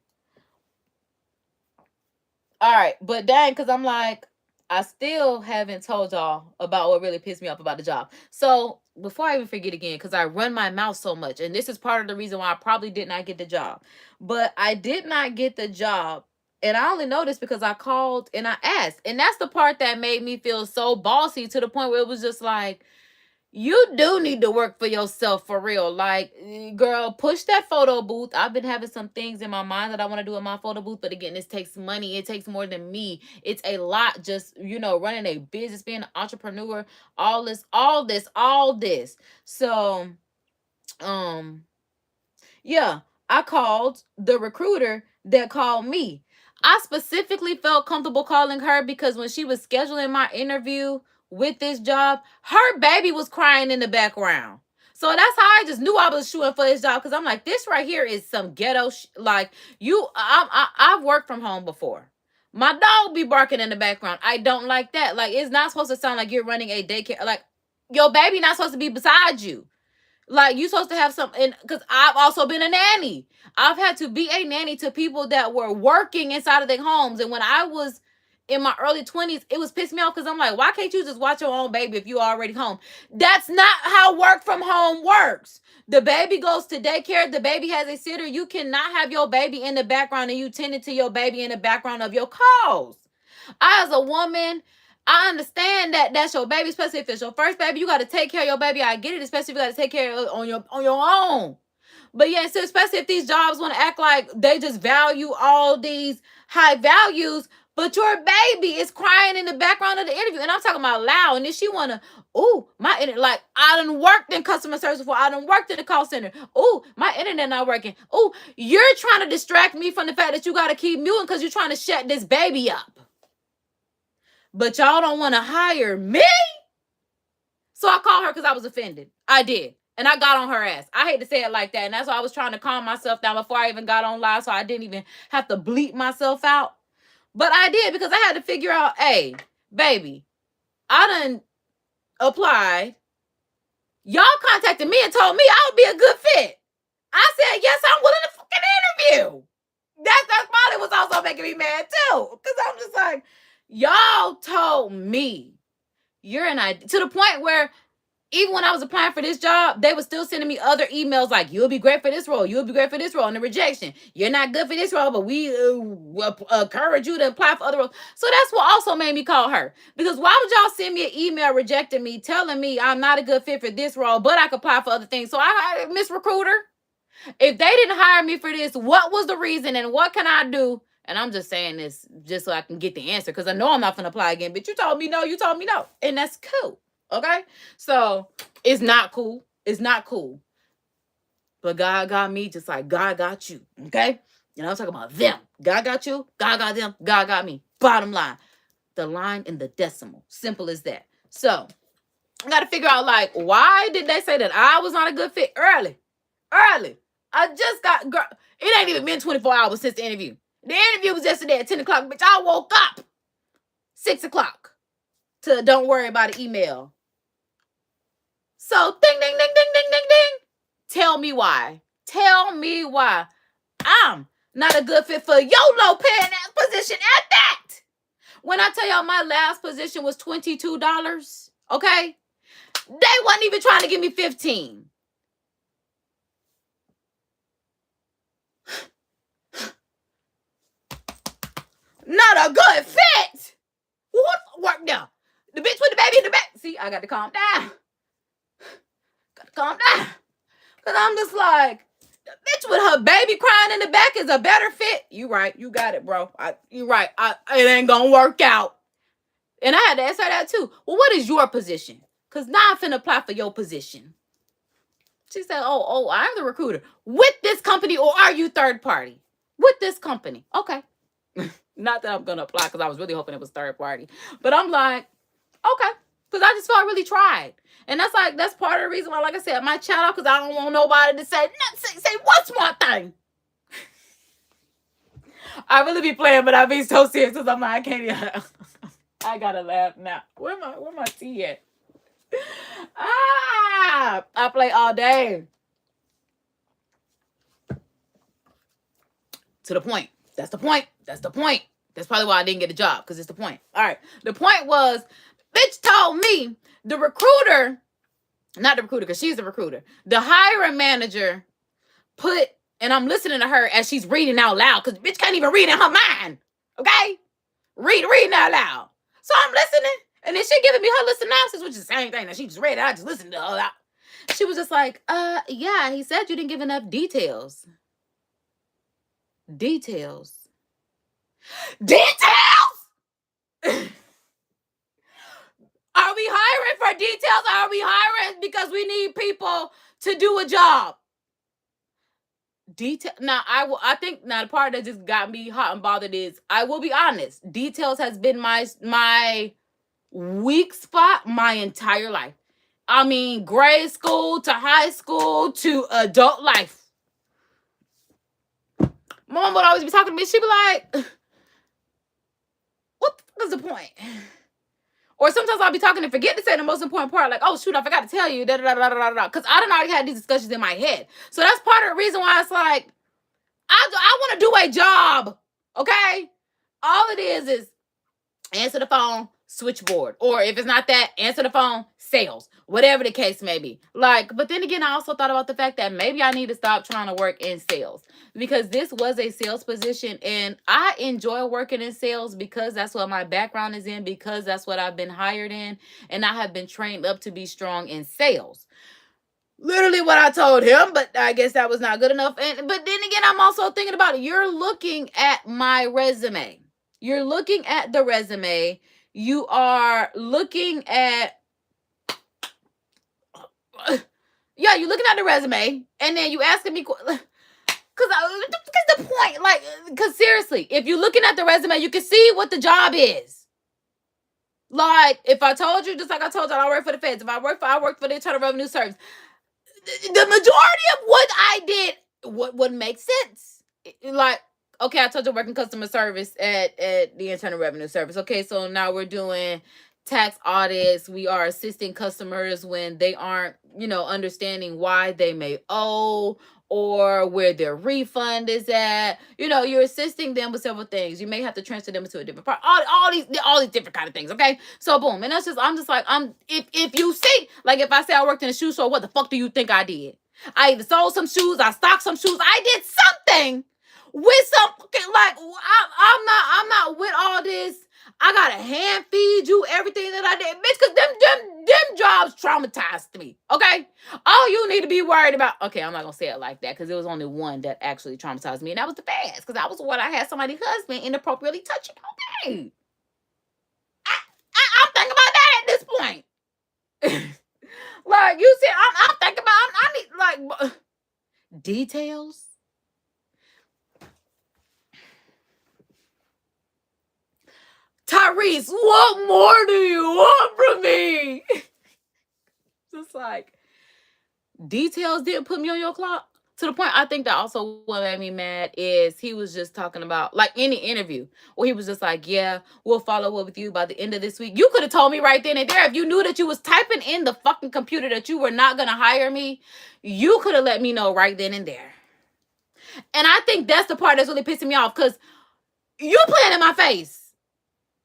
All right, but dang, because I'm like, I still haven't told y'all about what really pissed me off about the job. So before I even forget again, because I run my mouth so much, and this is part of the reason why I probably did not get the job. But I did not get the job. And I only know this because I called and I asked. And that's the part that made me feel so bossy to the point where it was just like, you do need to work for yourself for real. Like, girl, push that photo booth. I've been having some things in my mind that I want to do in my photo booth. But again, this takes money. It takes more than me. It's a lot just, running a business, being an entrepreneur, all this. So, yeah, I called the recruiter that called me. I specifically felt comfortable calling her because when she was scheduling my interview with this job, her baby was crying in the background. So that's how I just knew I was shooting for this job, because I'm like, this right here is some ghetto like I've worked from home before. My dog be barking in the background. I don't like that. Like, it's not supposed to sound like you're running a daycare. Like, your baby not supposed to be beside you. Like, you supposed to have something, because I've also been a nanny. I've had to be a nanny to people that were working inside of their homes. And when I was in my early 20s, it was pissing me off, because I'm like, why can't you just watch your own baby if you already home? That's not how work from home works. The baby goes to daycare. The baby has a sitter. You cannot have your baby in the background and you tending to your baby in the background of your calls. I, as a woman, I understand that that's your baby, especially if it's your first baby. You got to take care of your baby. I get it, especially if you got to take care of it on your own. But yeah, so especially if these jobs want to act like they just value all these high values, but your baby is crying in the background of the interview, and I'm talking about loud. And then she wanna, oh, my internet, like, I done worked in customer service before. I done worked in the call center. Oh, my internet not working. Oh, you're trying to distract me from the fact that you got to keep muting because you're trying to shut this baby up. But y'all don't want to hire me? So I called her because I was offended. I did. And I got on her ass. I hate to say it like that. And that's why I was trying to calm myself down before I even got on live, so I didn't even have to bleep myself out. But I did, because I had to figure out, hey, baby, I done applied. Y'all contacted me and told me I would be a good fit. I said, yes, I'm willing to fucking interview. That's probably what's also making me mad too. Because I'm just like, y'all told me you're an idea, to the point where even when I was applying for this job, they were still sending me other emails like, you'll be great for this role. You'll be great for this role. And the rejection, you're not good for this role, but we encourage you to apply for other roles. So that's what also made me call her. Because why would y'all send me an email rejecting me, telling me I'm not a good fit for this role, but I could apply for other things? So I Miss Recruiter, if they didn't hire me for this, what was the reason and what can I do? And I'm just saying this just so I can get the answer, because I know I'm not going to apply again. But you told me no, you told me no. And that's cool. Okay? So it's not cool. It's not cool. But God got me just like God got you. Okay? And I'm talking about them. God got you. God got them. God got me. Bottom line. The line in the decimal. Simple as that. So I got to figure out, like, why did they say that I was not a good fit early? I just got, girl, it ain't even been 24 hours since the interview. The interview was yesterday at 10 o'clock. Bitch, I woke up 6 o'clock to don't worry about an email. So ding, ding, ding, ding, ding, ding, ding. Tell me why. Tell me why I'm not a good fit for your low paying ass position at that. When I tell y'all my last position was $22, okay? They wasn't even trying to give me 15. Not a good fit. What work now? The bitch with the baby in the back. See, I got to calm down. Got to calm down. Because I'm just like, the bitch with her baby crying in the back is a better fit. You right. You got it, bro. You right. It ain't going to work out. And I had to ask her that too. Well, what is your position? Because now I'm finna apply for your position. She said, oh, I'm the recruiter. With this company, or are you third party? With this company. Okay. Not that I'm going to apply, because I was really hoping it was third party. But I'm like, okay. Because I just felt I really tried. And that's part of the reason why, like I said, I might shout out, because I don't want nobody to say what's one thing. I really be playing, but I be so serious, because I'm like, I can't even. I got to laugh now. Where my tea at? I play all day. To the point. That's the point. That's probably why I didn't get a job, because it's the point. All right. The point was, bitch told me the recruiter, not the recruiter, because she's the recruiter, the hiring manager put, and I'm listening to her as she's reading out loud, because bitch can't even read in her mind. Okay? Reading out loud. So I'm listening, and then she giving me her list analysis, which is the same thing that she just read. I just listened to her out. She was just like, yeah, he said you didn't give enough details. Details? Are we hiring for details? Or are we hiring because we need people to do a job? Detail. Now, I think the part that just got me hot and bothered is, I will be honest, details has been my weak spot my entire life. I mean, grade school to high school to adult life. Mom would always be talking to me. She'd be like, what the fuck is the point? Or sometimes I'll be talking and forget to say the most important part. Like, oh, shoot, I forgot to tell you. Because I done already had these discussions in my head. So that's part of the reason why it's like, I want to do a job. Okay? All it is answer the phone, switchboard. Or if it's not that, answer the phone, sales. Whatever the case may be. Like, but then again, I also thought about the fact that maybe I need to stop trying to work in sales. Because this was a sales position and I enjoy working in sales because that's what my background is in, because that's what I've been hired in, and I have been trained up to be strong in sales. Literally what I told him, but I guess that was not good enough. But then again, I'm also thinking about it. You're looking at my resume. You're looking at the resume. You are looking at you're looking at the resume, and then you asking me because the point, like, because seriously, if you're looking at the resume, you can see what the job is. Like, if I told you, just like I told you, I work for the feds. If I work for the Internal Revenue Service. The majority of what I did would make sense. Like, okay, I told you working customer service at the Internal Revenue Service. Okay, so now we're doing tax audits. We are assisting customers when they aren't, understanding why they may owe or where their refund is at. You're assisting them with several things. You may have to transfer them to a different part. All these different kind of things. Okay, so boom, and I'm just like, if you see, like, if I say I worked in a shoe store, what the fuck do you think I did? I either sold some shoes, I stocked some shoes, I did something with some, like, I'm not with all this. I gotta hand feed you everything that I did, bitch, because them jobs traumatized me. Okay, all you need to be worried about. Okay, I'm not gonna say it like that because there was only one that actually traumatized me, and that was the fast, because that was what I had somebody's husband inappropriately touching. Okay, I'm thinking about that at this point. Like you said, I'm thinking about. I need like details. Tyrese, what more do you want from me? Just like, details didn't put me on your clock. To the point, I think that also what made me mad is he was just talking about, like, any interview where he was just like, yeah, we'll follow up with you by the end of this week. You could have told me right then and there. If you knew that you was typing in the fucking computer that you were not going to hire me, you could have let me know right then and there. And I think that's the part that's really pissing me off, because you playing in my face.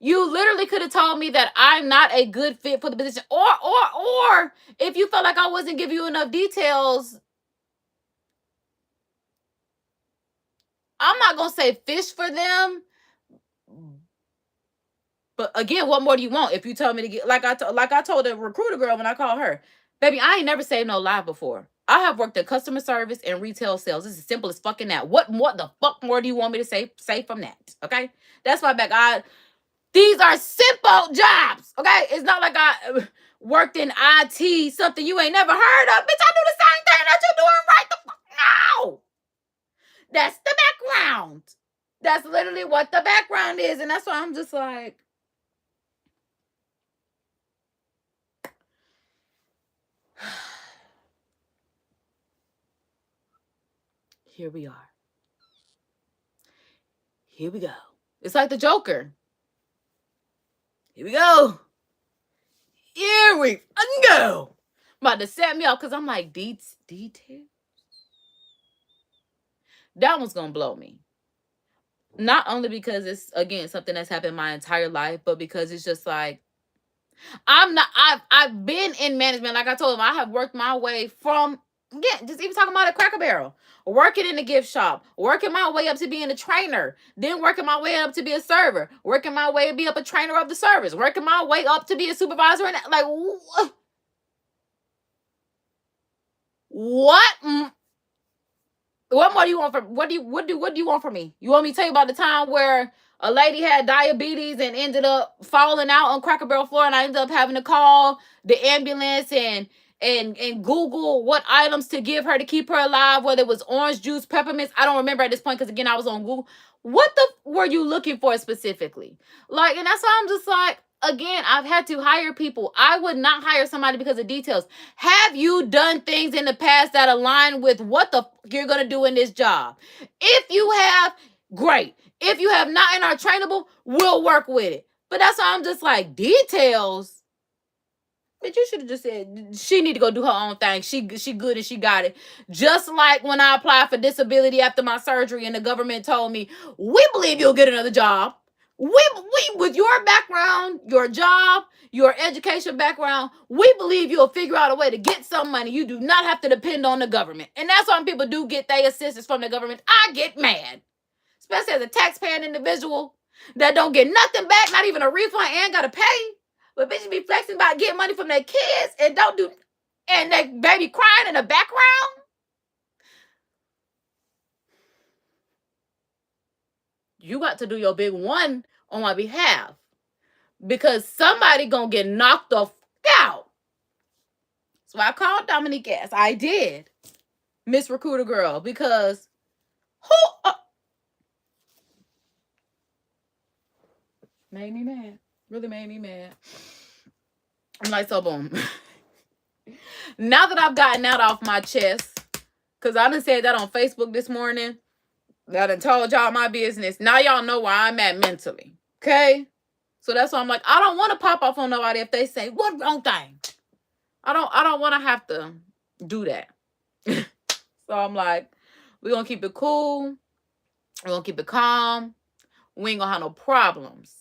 You literally could have told me that I'm not a good fit for the position. Or if you felt like I wasn't giving you enough details, I'm not going to say fish for them. But again, what more do you want? If you tell me to get, like I told the recruiter girl when I called her, baby, I ain't never saved no live before. I have worked in customer service and retail sales. It's as simple as fucking that. What the fuck more do you want me to say from that? Okay? That's why back, these are simple jobs, okay? It's not like I worked in IT, something you ain't never heard of. Bitch, I do the same thing that you're doing right the fuck now. That's the background. That's literally what the background is. And that's why I'm just like, here we are. Here we go. It's like the Joker. Here we go. Here we go. About to set me up because I'm like, detail? That one's going to blow me. Not only because it's, again, something that's happened my entire life, but because it's just like, I've been in management. Like I told him, I have worked my way from, again, just even talking about a Cracker Barrel, working in the gift shop, working my way up to being a trainer, then working my way up to be a server, working my way to be up a trainer of the service, working my way up to be a supervisor. And like, what more do you want from, what do you want from me? You want me to tell you about the time where a lady had diabetes and ended up falling out on Cracker Barrel floor, and I ended up having to call the ambulance and Google what items to give her to keep her alive, whether it was orange juice, peppermints. I don't remember at this point because, again, I was on Google. What the were you looking for specifically? Like, and that's why I'm just like, again, I've had to hire people. I would not hire somebody because of details. Have you done things in the past that align with what the you're going to do in this job? If you have, great. If you have not and are trainable, we'll work with it. But that's why I'm just like, details. But you should have just said she need to go do her own thing. She good and she got it. Just like when I applied for disability after my surgery and the government told me, we believe you'll get another job. We with your background, your job, your education background, we believe you'll figure out a way to get some money. You do not have to depend on the government. And that's why when people do get their assistance from the government, I get mad. Especially as a taxpaying individual that don't get nothing back, not even a refund, and gotta pay. But bitches be flexing about getting money from their kids and don't do, and they baby crying in the background. You got to do your big one on my behalf because somebody gonna get knocked off out. So I called Dominique ass. I did, Miss Recruiter Girl, because who made me mad. Really made me mad. I'm like, so boom. Now that I've gotten that off my chest, because I done said that on Facebook this morning, I done told y'all my business. Now y'all know where I'm at mentally. Okay? So that's why I'm like, I don't want to pop off on nobody if they say, what wrong thing? I don't want to have to do that. So I'm like, we're going to keep it cool. We're going to keep it calm. We ain't going to have no problems.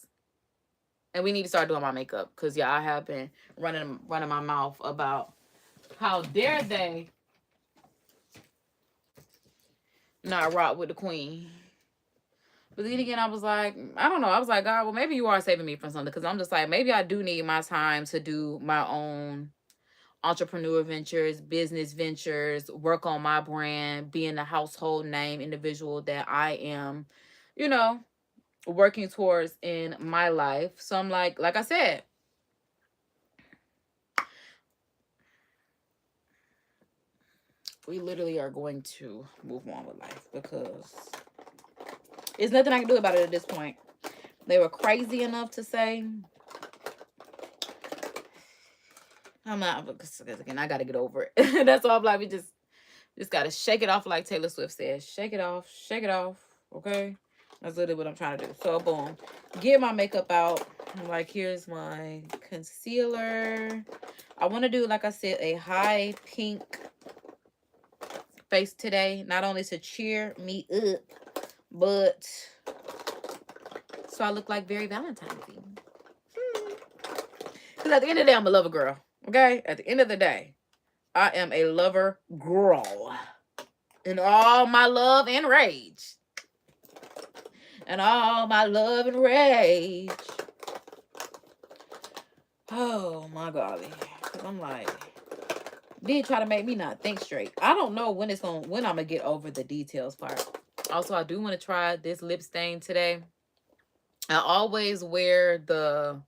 And we need to start doing my makeup. Because, yeah, I have been running my mouth about how dare they not rock with the queen. But then again, I was like, I don't know. I was like, God, well, maybe you are saving me from something. Because I'm just like, maybe I do need my time to do my own entrepreneur ventures, business ventures, work on my brand, being the household name individual that I am, you know, working towards in my life. So I'm like I said, we literally are going to move on with life because there's nothing I can do about it at this point. They were crazy enough to say, I'm not, because again, I got to get over it. That's all I'm like, we just got to shake it off like Taylor Swift says. Shake it off, okay? That's literally what I'm trying to do. So, boom. Get my makeup out. I'm like, here's my concealer. I want to do, like I said, a high pink face today. Not only to cheer me up, but so I look like very Valentine-y. Because at the end of the day, I'm a lover girl. Okay? At the end of the day, I am a lover girl. In all my love and rage. And all my love and rage. Oh, my golly. Because I'm like, did try to make me not think straight. I don't know when I'm going to get over the details part. Also, I do want to try this lip stain today. I always wear the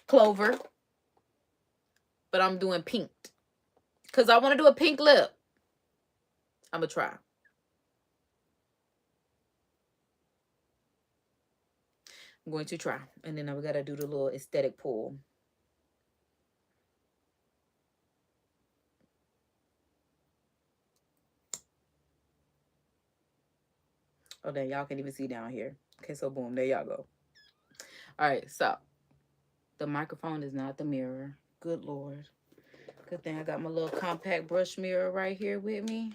Clover, but I'm doing pink because I want to do a pink lip. I'm going to try. I'm going to try. And then we got to do the little aesthetic pull. Oh, then y'all can even see down here. Okay, so boom, there y'all go. All right, so the microphone is not the mirror. Good Lord. Good thing I got my little compact brush mirror right here with me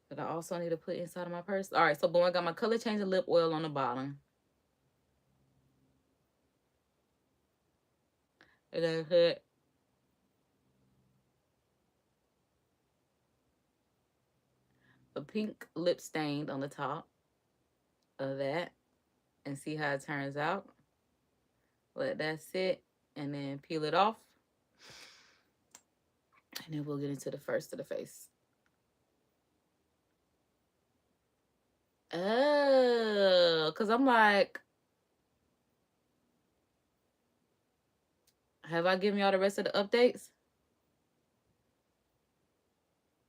that I also need to put inside of my purse. All right, so boom, I got my color changing lip oil on the bottom. And then hit a pink lip stain on the top of that and see how it turns out. Let that sit and then peel it off. And then we'll get into the first of the face. Oh, because I'm like, have I given y'all the rest of the updates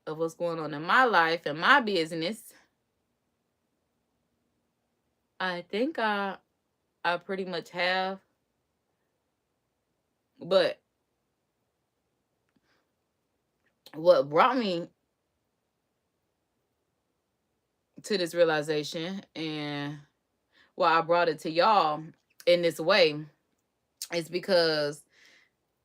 of what's going on in my life and my business? I think I pretty much have, but what brought me to this realization, and why I brought it to y'all in this way, is because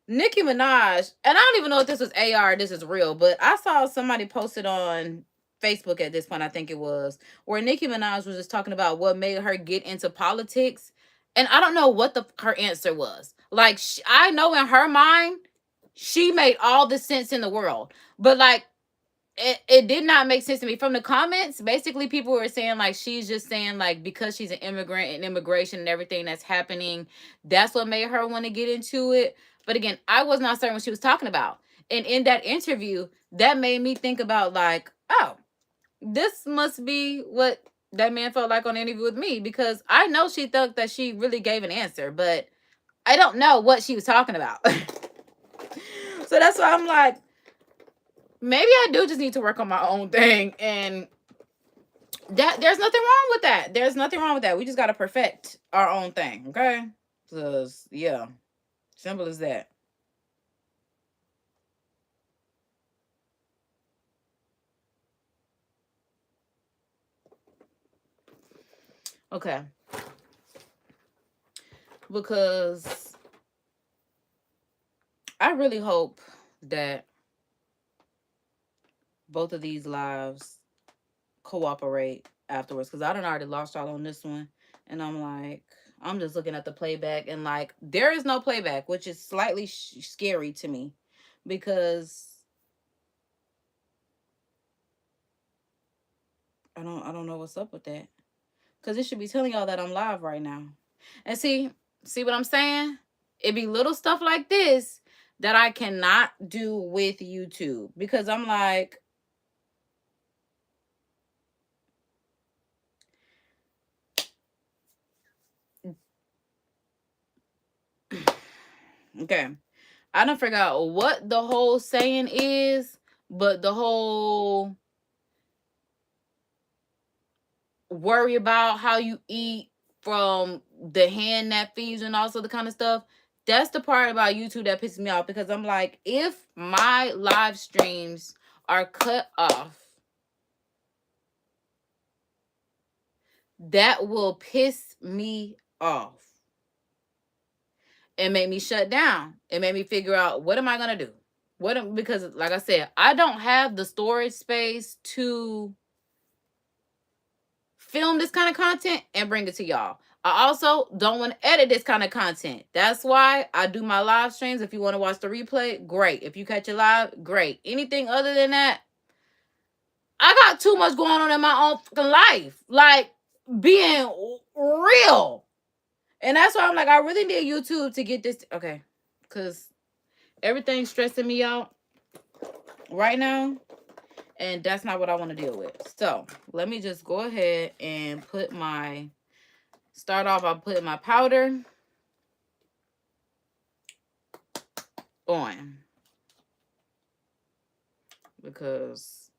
Nicki Minaj, and I don't even know if this was AR or this is real, but I saw somebody posted on Facebook at this point, I think it was, where Nicki Minaj was just talking about what made her get into politics. And I don't know what her answer was. Like, I know in her mind, she made all the sense in the world. But like, it did not make sense to me from the comments. Basically, people were saying like she's just saying like because she's an immigrant and immigration and everything that's happening, that's what made her want to get into it. But again, I was not certain what she was talking about. And in that interview, that made me think about like, oh, this must be what that man felt like on the interview with me, because I know she thought that she really gave an answer, but I don't know what she was talking about. So that's why I'm like, maybe I do just need to work on my own thing, and that there's nothing wrong with that. There's nothing wrong with that. We just gotta perfect our own thing, okay? Cause yeah, simple as that. Okay, because I really hope that both of these lives cooperate afterwards. Cause I done already lost y'all on this one, and I'm like, I'm just looking at the playback, and like there is no playback, which is slightly scary to me, because I don't know what's up with that. Cause it should be telling y'all that I'm live right now. And see what I'm saying? It be little stuff like this that I cannot do with YouTube, because I'm like, okay, I don't figure out what the whole saying is, but the whole worry about how you eat from the hand that feeds and also the kind of stuff. That's the part about YouTube that pisses me off, because I'm like, if my live streams are cut off, that will piss me off and make me shut down and make me figure out what am I gonna do. Because like I said, I don't have the storage space to film this kind of content and bring it to y'all. I also don't want to edit this kind of content. That's why I do my live streams. If you want to watch the replay, great. If you catch it live, great. Anything other than that, I got too much going on in my own fucking life. Like, being real. And that's why I'm like, I really need YouTube to get this. Okay. Because everything's stressing me out right now. And that's not what I want to deal with. So let me just go ahead and start off by putting my powder on. Because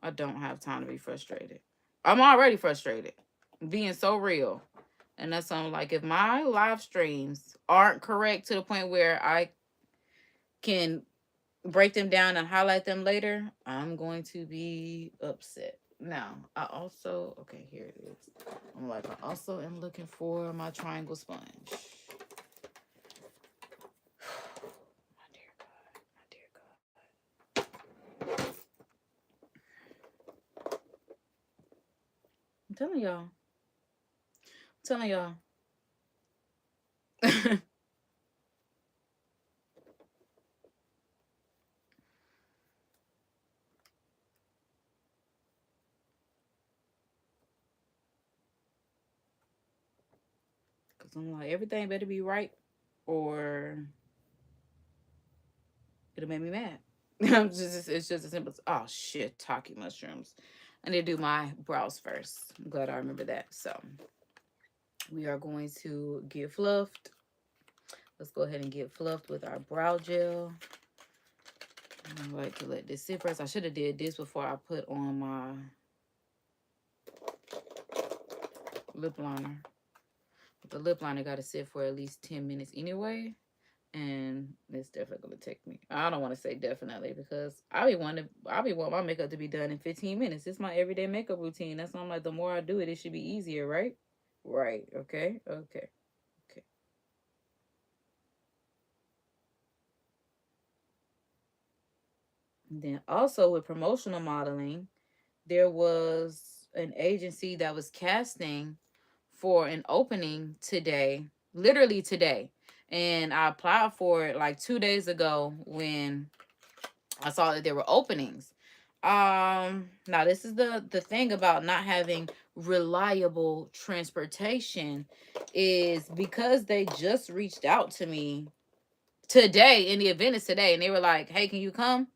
I don't have time to be frustrated. I'm already frustrated. Being so real. And that's something like, if my live streams aren't correct to the point where I can break them down and highlight them later, I'm going to be upset. Now, I also, okay, here it is. I'm like, I also am looking for my triangle sponge. My dear God, my dear God. I'm telling y'all. I'm telling y'all. Because I'm like, everything better be right, or it'll make me mad. It's just as simple as, oh shit, Taki mushrooms. I need to do my brows first. I'm glad I remember that. So we are going to get fluffed. Let's go ahead and get fluffed with our brow gel. I like to let this sit first. I should have did this before I put on my lip liner. But the lip liner got to sit for at least 10 minutes anyway. And it's definitely gonna take me. I don't want to say definitely because I be wanting my makeup to be done in 15 minutes. It's my everyday makeup routine. That's why I'm like, the more I do it, it should be easier, right? Right. Okay. Okay. Okay. And then also with promotional modeling, there was an agency that was casting for an opening today, literally today. And I applied for it like 2 days ago when I saw that there were openings. Now this is the thing about not having reliable transportation is because they just reached out to me today, and the event is today, and they were like, "Hey, can you come?"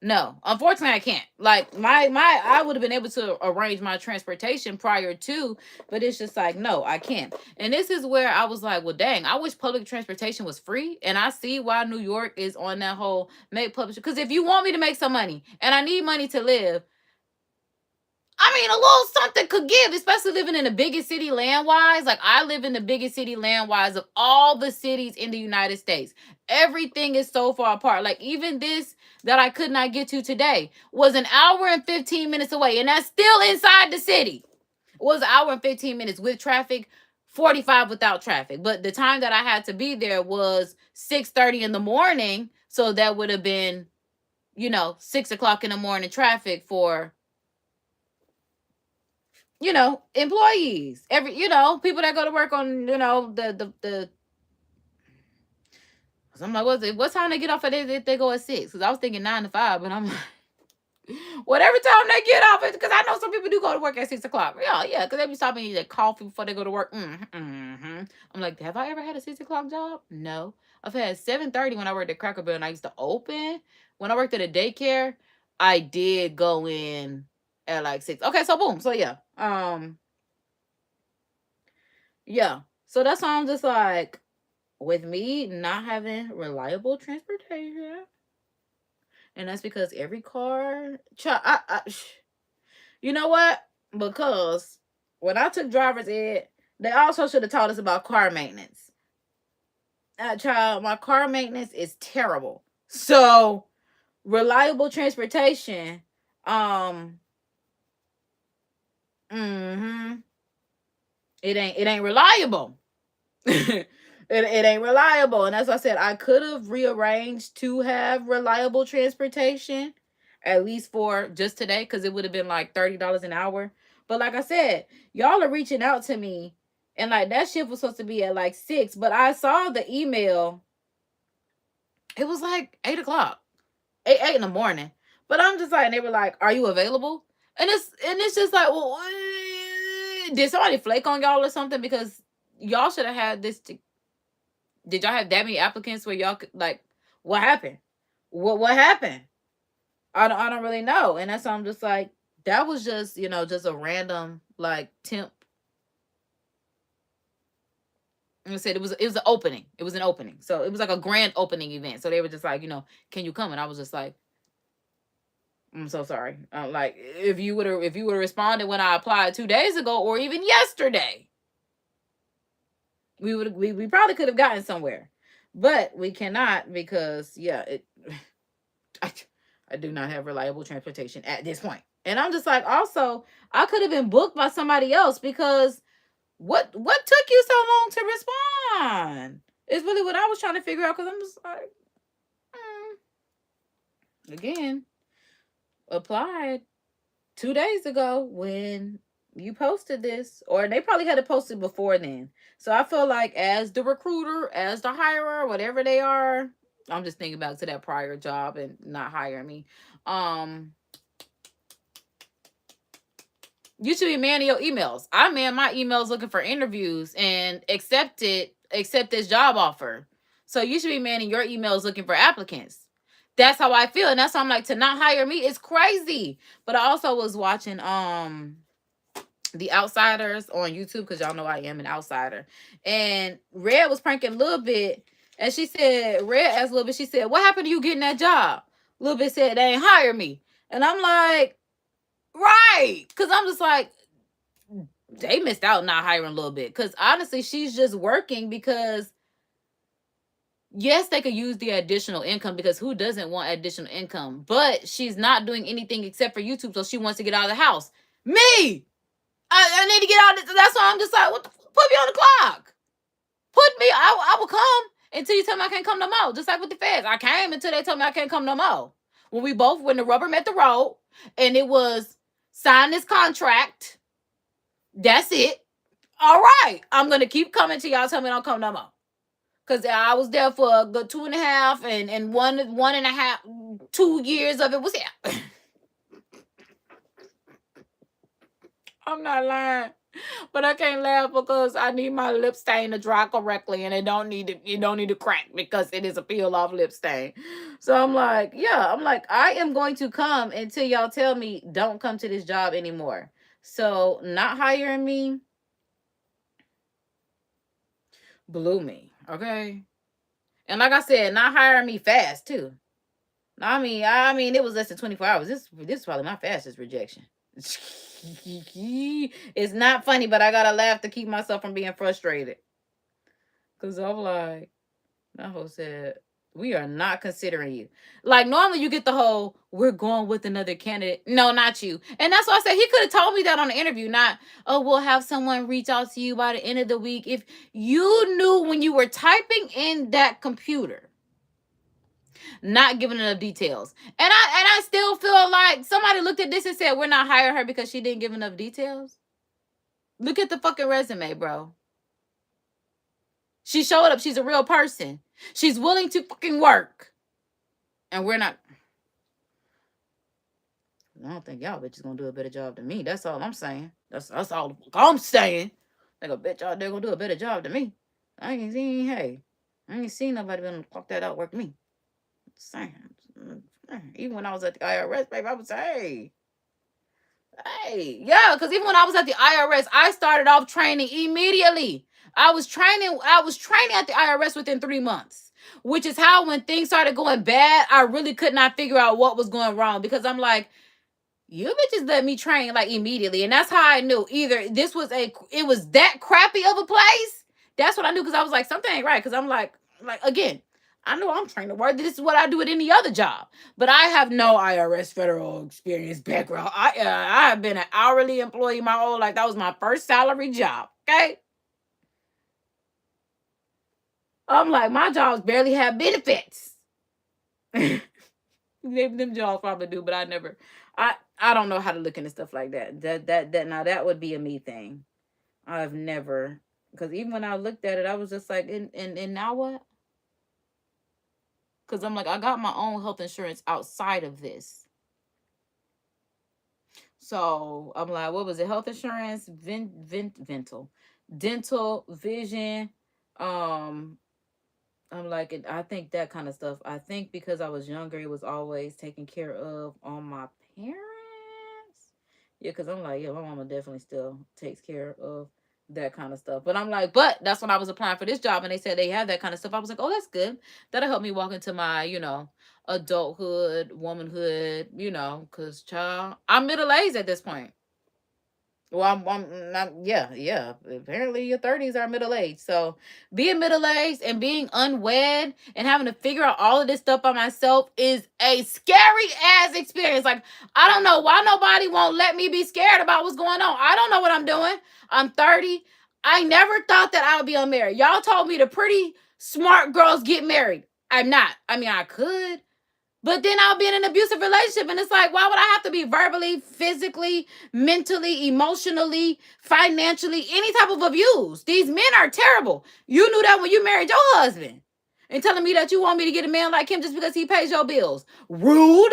No, unfortunately, I can't. Like I would have been able to arrange my transportation prior to, but it's just like no, I can't. And this is where I was like, well, dang, I wish public transportation was free. And I see why New York is on that whole make public. Because if you want me to make some money and I need money to live, I mean, a little something could give, especially living in the biggest city land wise. Like, I live in the biggest city land wise of all the cities in the United States. Everything is so far apart. Like, even this that I could not get to today was an hour and 15 minutes away, and that's still inside the city. It was an hour and 15 minutes with traffic, 45 without traffic. But the time that I had to be there was 6:30 in the morning. So that would have been, 6 o'clock in the morning traffic for employees, people that go to work on, the so I'm like, what time they get off at if they go at 6? Because I was thinking 9 to 5, but I'm like, whatever time they get off it, because I know some people do go to work at 6 o'clock. Yeah, because they be stopping to get coffee before they go to work. I'm like, have I ever had a 6 o'clock job? No. I've had 7:30 when I worked at Cracker Barrel and I used to open. When I worked at a daycare, I did go in at like 6. Okay, so boom. So yeah. Yeah. So that's why I'm just like, with me not having reliable transportation, and that's because every car, you know what? Because when I took driver's ed, they also should have taught us about car maintenance. Child, my car maintenance is terrible. So reliable transportation, um, mm-hmm, it ain't reliable. It ain't reliable. And as I said, I could have rearranged to have reliable transportation, at least for just today, because it would have been like $30 an hour. But like I said, y'all are reaching out to me, and like that shift was supposed to be at like 6, but I saw the email. It was like 8 o'clock, 8 in the morning. But I'm just like, and they were like, "Are you available?" And it's just like, well, did somebody flake on y'all or something? Because y'all should have had this did y'all have that many applicants where y'all could, like, what happened? What happened? I don't really know. And that's why I'm just like, that was just, just a random like temp. I said it was an opening. It was an opening. So it was like a grand opening event. So they were just like, can you come? And I was just like, I'm so sorry. Like, if you would have responded when I applied 2 days ago or even yesterday, we probably could have gotten somewhere. But we cannot because I do not have reliable transportation at this point. And I'm just like, also, I could have been booked by somebody else because what took you so long to respond? Is really what I was trying to figure out, because I'm just like, again, applied 2 days ago when you posted this, or they probably had it posted before then. So I feel like as the recruiter, as the hirer, whatever they are, I'm just thinking back to that prior job and not hiring me. You should be manning your emails. I man my emails looking for interviews and accept this job offer. So you should be manning your emails looking for applicants. That's how I feel. And that's why I'm like, to not hire me is crazy. But I also was watching The Outsiders on YouTube, because y'all know I am an outsider. And Red was pranking a little bit. And Red asked a little bit, she said, what happened to you getting that job? A little bit said, they ain't hire me. And I'm like, right. Because I'm just like, they missed out not hiring a little bit. Because honestly, she's just working because, yes, they could use the additional income, because who doesn't want additional income? But she's not doing anything except for YouTube, so she wants to get out of the house. Me! I need to get out of this. That's why I'm just like, what the, put me on the clock. Put me, I will come until you tell me I can't come no more. Just like with the feds. I came until they told me I can't come no more. When the rubber met the road, and it was sign this contract, that's it. All right. I'm going to keep coming till y'all tell me I don't come no more. Because I was there for a good 2.5, and 1.5, 2 years of it was here. I'm not lying. But I can't laugh because I need my lip stain to dry correctly, and it don't need to crack because it is a peel off lip stain. So I'm like, I am going to come until y'all tell me don't come to this job anymore. So not hiring me blew me, okay? And like I said, not hiring me fast too. I mean, it was less than 24 hours. This is probably my fastest rejection. It's not funny, but I gotta laugh to keep myself from being frustrated. Cause I'm like, that hoe said, we are not considering you. Like, normally you get the whole, we're going with another candidate. No, not you. And that's why I said he could have told me that on the interview. Not, oh, we'll have someone reach out to you by the end of the week. If you knew when you were typing in that computer, not giving enough details. And I still feel like somebody looked at this and said, we're not hiring her because she didn't give enough details. Look at the fucking resume, bro. She showed up. She's a real person. She's willing to fucking work. And we're not. I don't think y'all bitches gonna do a better job than me. That's all I'm saying. That's all I'm saying. I bet y'all they're gonna do a better job than me. I ain't seen nobody gonna fuck that out work me. Saying. Even when I was at the IRS, baby, I would say, hey, yeah, because even when I was at the IRS, I started off training immediately. I was training at the IRS within 3 months, which is how when things started going bad, I really could not figure out what was going wrong, because I'm like, you bitches let me train like immediately. And that's how I knew either it was that crappy of a place. That's what I knew, because I was like, something ain't right. Because I'm like again, I know I'm trained to work. This is what I do at any other job. But I have no IRS federal experience background. I have been an hourly employee my whole life. That was my first salary job. Okay. I'm like, my jobs barely have benefits. Them jobs probably do, but I never. I don't know how to look into stuff like that. That now that would be a me thing. I've never, because even when I looked at it, I was just like, and now what? Because I'm like, I got my own health insurance outside of this. So I'm like, what was it? Health insurance, dental, vision. I'm like, I think that kind of stuff. I think because I was younger, it was always taken care of on my parents. Yeah, because I'm like, yeah, my mama definitely still takes care of that kind of stuff. But I'm like, but that's when I was applying for this job, and they said they have that kind of stuff. I was like, oh, that's good. That'll help me walk into my, adulthood, womanhood, because, child, I'm middle-aged at this point. Well, I'm not, yeah. Apparently, your 30s are middle age. So, being middle aged and being unwed and having to figure out all of this stuff by myself is a scary ass experience. Like, I don't know why nobody won't let me be scared about what's going on. I don't know what I'm doing. I'm 30. I never thought that I would be unmarried. Y'all told me the pretty smart girls get married. I'm not. I mean, I could. But then I'll be in an abusive relationship, and it's like, why would I have to be verbally, physically, mentally, emotionally, financially, any type of abuse? These men are terrible. You knew that when you married your husband, and telling me that you want me to get a man like him just because he pays your bills. Rude.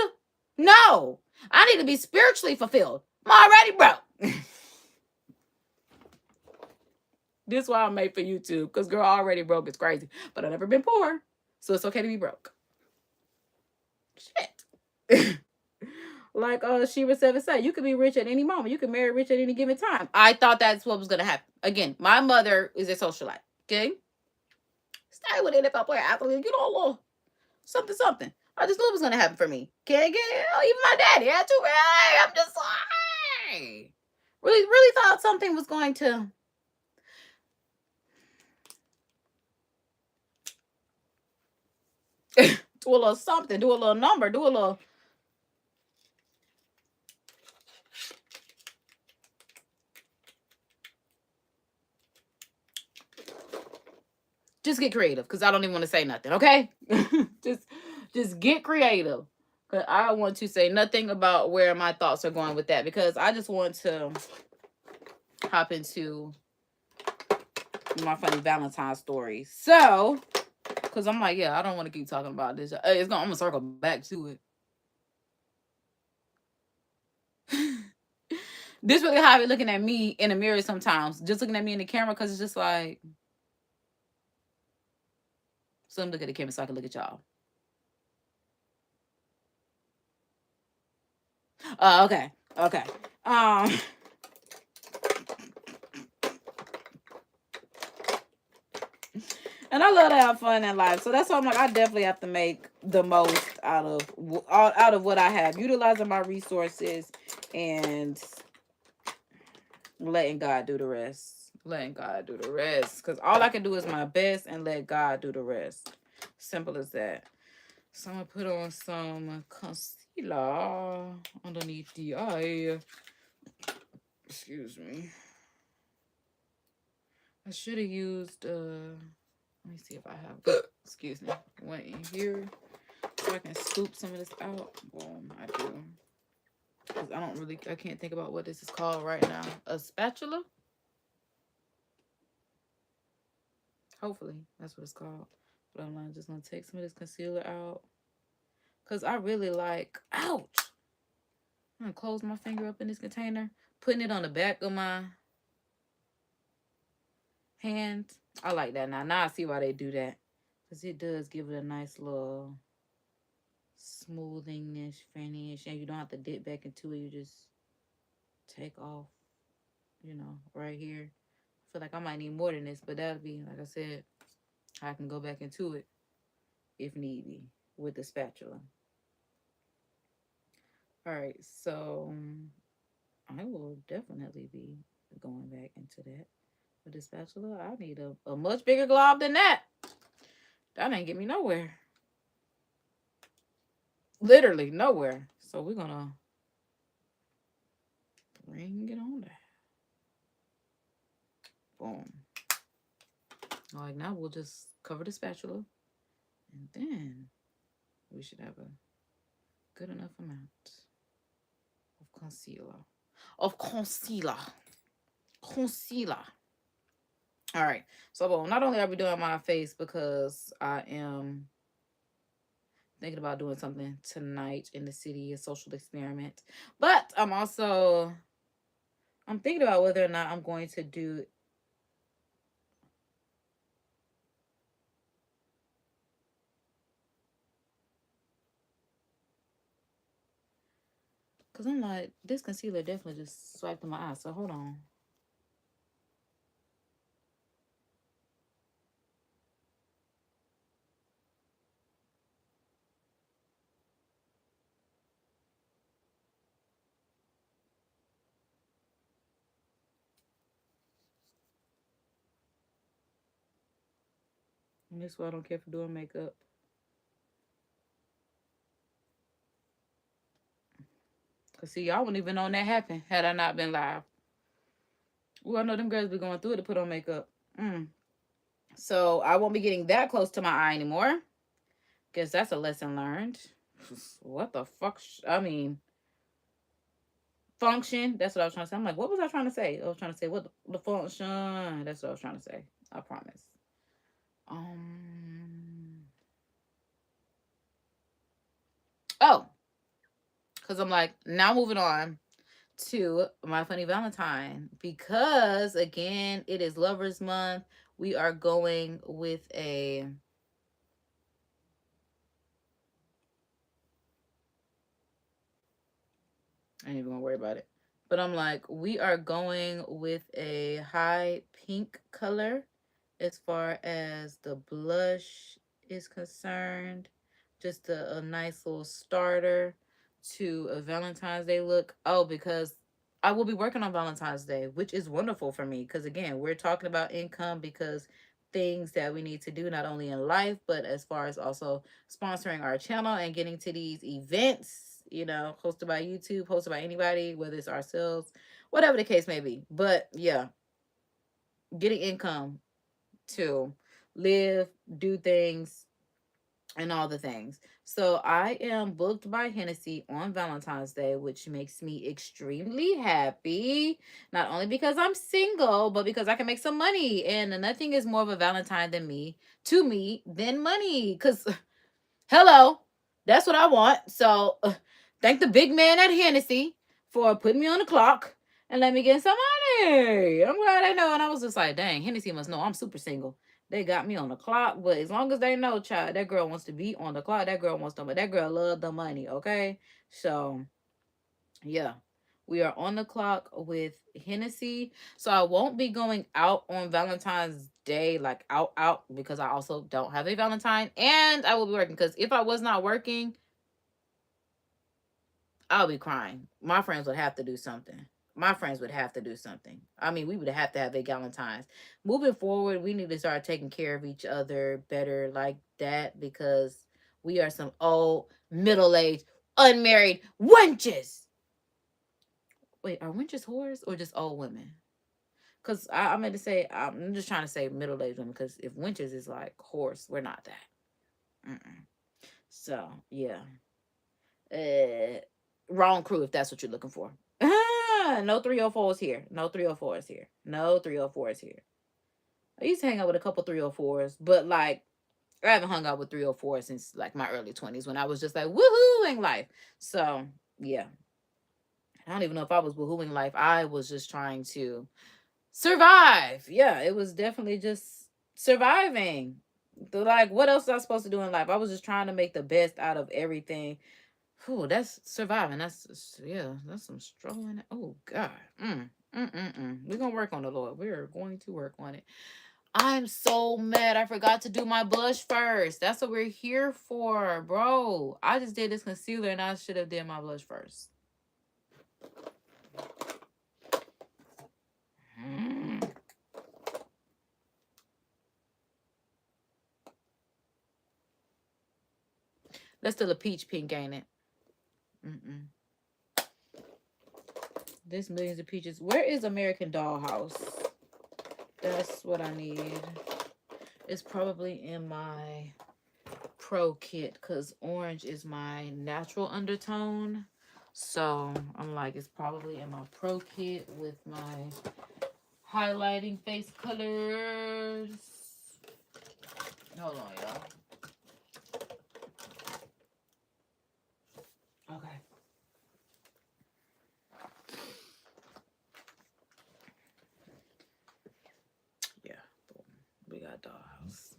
No. I need to be spiritually fulfilled. I'm already broke. This is why I'm made for YouTube, because girl, already broke is crazy. But I've never been poor, so it's okay to be broke. Shit. Like Shira 7 said, you could be rich at any moment. You can marry rich at any given time. I thought that's what was going to happen. Again, my mother is a socialite. Okay? Stay with NFL player, athlete, a little something. I just knew it was going to happen for me. Can't get even my daddy had to. I'm just like, hey. Really thought something was going to do a little something, do a little number, do a little. Just get creative, because I don't even want to say nothing. Okay, just just get creative. Cause I want to say nothing about where my thoughts are going with that, because I just want to hop into my funny Valentine story. So, because I'm like, yeah, I don't want to keep talking about this. I'm gonna circle back to it. This really how I be looking at me in the mirror sometimes. Just looking at me in the camera, because it's just like, so I'm looking at the camera so I can look at y'all. Okay. Okay. And I love to have fun in life, so that's why I'm like, I definitely have to make the most out of what I have, utilizing my resources and letting God do the rest. Letting God do the rest, because all I can do is my best and let God do the rest. Simple as that. So I'm gonna put on some concealer underneath the eye. Excuse me. I should have used let me see if I have excuse me, one in here so I can scoop some of this out. Boom, I do. Because I can't think about what this is called right now. A spatula? Hopefully that's what it's called. But I'm just gonna take some of this concealer out, because I really like, ouch, I'm gonna close my finger up in this container, putting it on the back of my hand. I like that. Now I see why they do that, because it does give it a nice little smoothingness, finish, and you don't have to dip back into it. You just take off, right here. I feel like I might need more than this, but that'll be, like I said, I can go back into it if need be with the spatula. All right, so I will definitely be going back into that with the spatula. I need a much bigger glob than that. That ain't get me nowhere. Literally nowhere. So we're gonna bring it on down. Boom. All right, now we'll just cover the spatula, and then we should have a good enough amount of concealer. Concealer. All right. So, well, not only are we doing my face because I am thinking about doing something tonight in the city, a social experiment, but I'm thinking about whether or not I'm going to do. Because I'm like, this concealer definitely just swiped in my eye. So hold on. And this is why I don't care for doing makeup. Because see, y'all wouldn't even know that happened had I not been live. Well, I know them girls be going through it to put on makeup. So I won't be getting that close to my eye anymore. Guess that's a lesson learned. What the fuck? I mean, function. That's what I was trying to say. I'm like, what was I trying to say? I was trying to say what the function. That's what I was trying to say. I promise. Oh, because I'm like, now moving on to my funny Valentine, because again, it is Lovers Month. We are going with a I ain't even gonna worry about it. But I'm like, we are going with a high pink color as far as the blush is concerned. Just a nice little starter to a Valentine's Day look. Oh, because I will be working on Valentine's Day, which is wonderful for me because, again, we're talking about income because things that we need to do not only in life, but as far as also sponsoring our channel and getting to these events, you know, hosted by YouTube, hosted by anybody, whether it's ourselves, whatever the case may be. But yeah, getting income to live, do things, and all the things. So I am booked by Hennessy on Valentine's Day, which makes me extremely happy. Not only because I'm single, but because I can make some money. And nothing is more of a Valentine to me, than money. Because hello, that's what I want. So thank the big man at Hennessy for putting me on the clock and let me get some money. I'm glad they know. And I was just like, dang, Hennessy must know I'm super single. They got me on the clock, but as long as they know, child, that girl wants to be on the clock. That girl wants to, but that girl love the money. Okay, so yeah, we are on the clock with Hennessy. So I won't be going out on Valentine's Day, like out, because I also don't have a Valentine. And I will be working because if I was not working, I'll be crying. My friends would have to do something. My friends would have to do something. I mean, we would have to have a Valentine's. Moving forward, we need to start taking care of each other better like that because we are some old, middle-aged, unmarried wenches. Wait, are wenches whores or just old women? Because I meant to say, I'm just trying to say middle-aged women because if wenches is like horse, we're not that. Mm-mm. So, yeah. Wrong crew if that's what you're looking for. No 304s here. No 304s here. No 304s here. I used to hang out with a couple 304s, but like I haven't hung out with 304s since like my early 20s when I was just like woohooing life. So yeah. I don't even know if I was woohooing life. I was just trying to survive. Yeah, it was definitely just surviving. Like, what else was I supposed to do in life? I was just trying to make the best out of everything. Whew, that's surviving. Yeah, that's some struggling. Oh God. We're gonna work on the Lord. We're going to work on it. I'm so mad I forgot to do my blush first. That's what we're here for, bro. I just did this concealer and I should have did my blush first. That's still a peach pink, ain't it? This Millions of Peaches. Where is American Dollhouse? That's what I need. It's probably in my Pro kit because orange is my natural undertone. So I'm like, it's probably in my Pro kit with my highlighting face colors. Hold on, y'all. Okay. Yeah, boom. We got Dollhouse.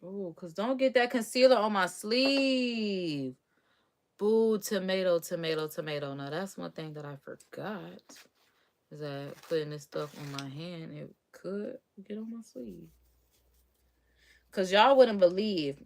Oh, because don't get that concealer on my sleeve. Boo, tomato, tomato, tomato. Now, that's one thing that I forgot. Is that putting this stuff on my hand, it could get on my sleeve. Because y'all wouldn't believe.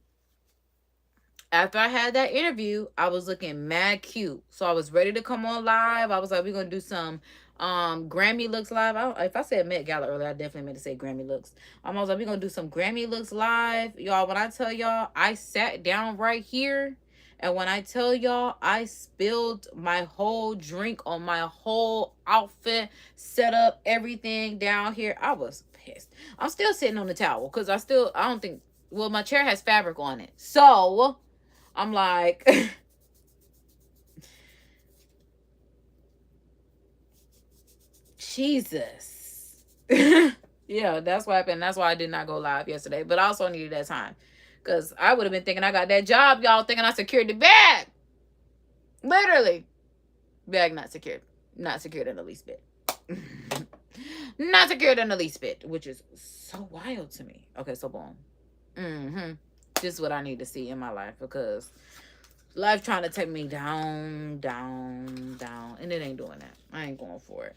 After I had that interview, I was looking mad cute. So I was ready to come on live. I was like, we're going to do some Grammy looks live. If I said Met Gala earlier, I definitely meant to say Grammy looks. I was like, we're going to do some Grammy looks live. Y'all, when I tell y'all, I sat down right here. And when I tell y'all, I spilled my whole drink on my whole outfit, set up everything down here. I was pissed. I'm still sitting on the towel because I don't think, well, my chair has fabric on it. So I'm like, Jesus. Yeah, that's what happened. That's why I did not go live yesterday. But I also needed that time. Because I would have been thinking I got that job, y'all, thinking I secured the bag. Literally. Bag not secured. Not secured in the least bit. Not secured in the least bit. Which is so wild to me. Okay, so boom. This is what I need to see in my life. Because life trying to take me down, down, down. And it ain't doing that. I ain't going for it.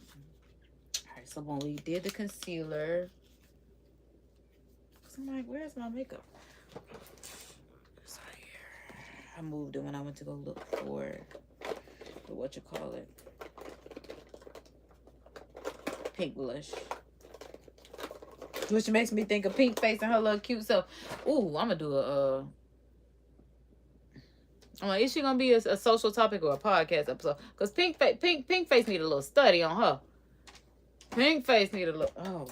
All right, so when we did the concealer. So I'm like, where's my makeup? It's right here. I moved it when I went to go look for it. what you call it, pink blush. Which makes me think of Pink Face and her little cute self. Ooh, I'm gonna do a I'm like, is she gonna be a social topic or a podcast episode? Because Pink Face need a little study on her. Pink Face need a little. Oh,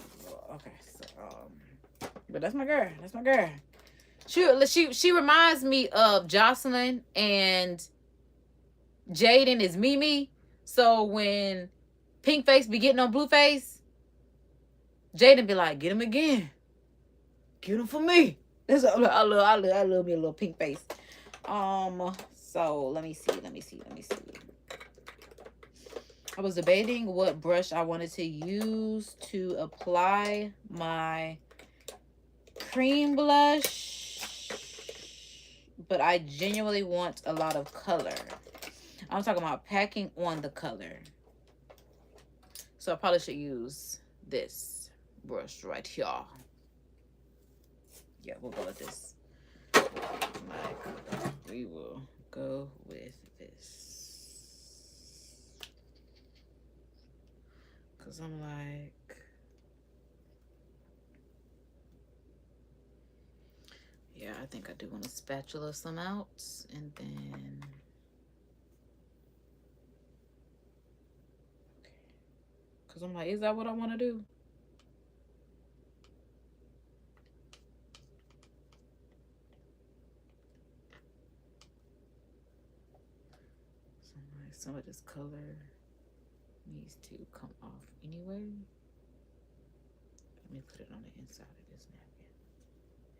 okay. So, but that's my girl. That's my girl. She reminds me of Jocelyn, and Jaden is Mimi. So when Pink Face be getting on Blue Face, Jaden be like, get him again. Get him for me. That's I love me a little Pink Face. So let me see. I was debating what brush I wanted to use to apply my cream blush, but I genuinely want a lot of color. I'm talking about packing on the color. So I probably should use this brush right here. Yeah, we'll go with this. We will go with this. Because I'm like, yeah, I think I do want to spatula some out. And then, because I'm like, is that what I want to do? Some of this color needs to come off anyway. Let me put it on the inside of this napkin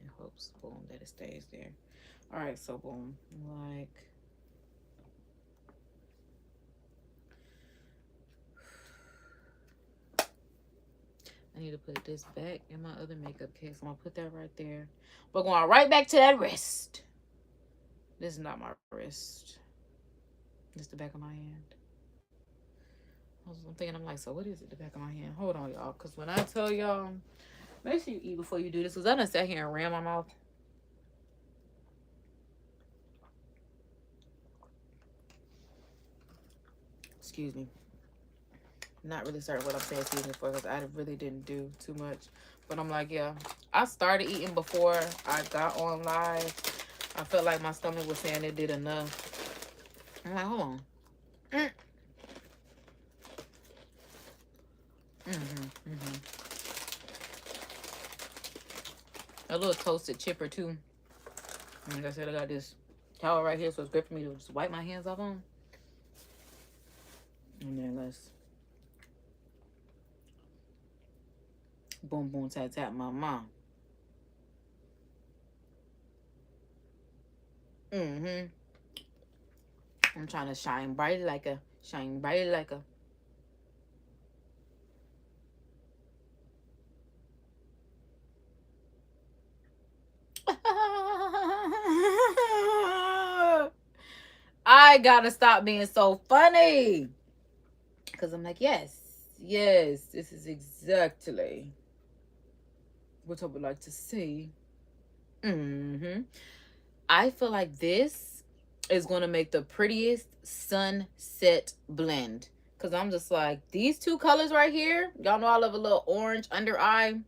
in hopes, boom, that it stays there. All right, so boom, like, I need to put this back in my other makeup case. I'm gonna put that right there. We're going right back to that wrist. This is not my wrist. This is the back of my hand. I'm thinking, I'm like, so what is it, the back of my hand? Hold on, y'all, because when I tell y'all, make sure you eat before you do this, because I done sat here and ran my mouth. Excuse me. I'm not really certain what I'm saying excuse me for, because I really didn't do too much. But I'm like, yeah, I started eating before I got on live. I felt like my stomach was saying it did enough. I'm like, hold on. A little toasted chipper too. Like I said, I got this towel right here, so it's great for me to just wipe my hands off on. And then let's boom boom tap tap my mom. I'm trying to shine bright like a I gotta stop being so funny. Because I'm like, yes, this is exactly what I would like to see. I feel like this is going to make the prettiest sunset blend. Because I'm just like, these two colors right here, y'all know I love a little orange under eye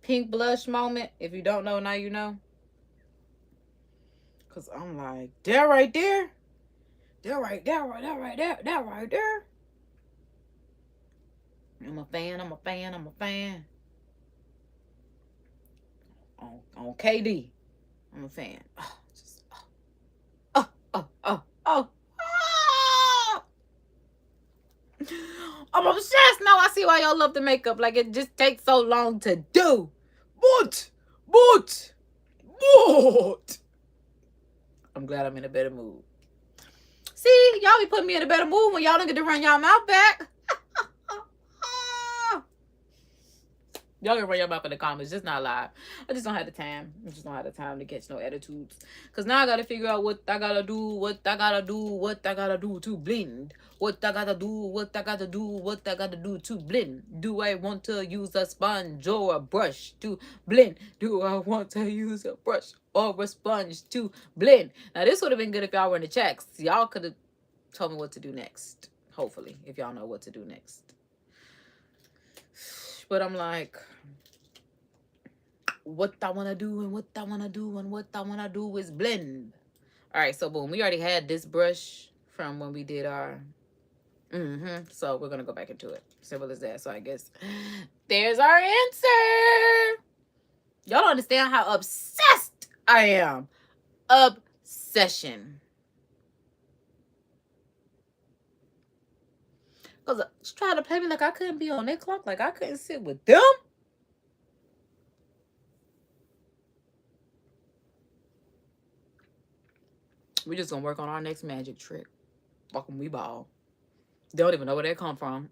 pink blush moment. If you don't know, now you know. Because I'm like, that right there. That right there. I'm a fan. On KD. I'm a fan. I'm obsessed now. I see why y'all love the makeup. Like, it just takes so long to do. But I'm glad I'm in a better mood. See, y'all be putting me in a better mood when y'all don't get to run y'all mouth back. Y'all can run your mouth in the comments. Just not live. I just don't have the time. I just don't have the time to catch no attitudes. Because now I got to figure out what I got to do, what I got to do to blend. What I got to do to blend. Do I want to use a sponge or a brush to blend? Do I want to use a brush or a sponge to blend? Now, this would have been good if y'all were in the checks. Y'all could have told me what to do next. Hopefully, if y'all know what to do next. But I'm like, what I want to do and what I want to do and what I want to do is blend. All right, so boom, we already had this brush from when we did our so we're gonna go back into it. Simple as that. So I guess there's our answer. Y'all don't understand how obsessed I am. Obsession. Because she tried to play me like I couldn't be on their clock, like I couldn't sit with them. We just gonna work on our next magic trick. Fucking we ball. They don't even know where they come from.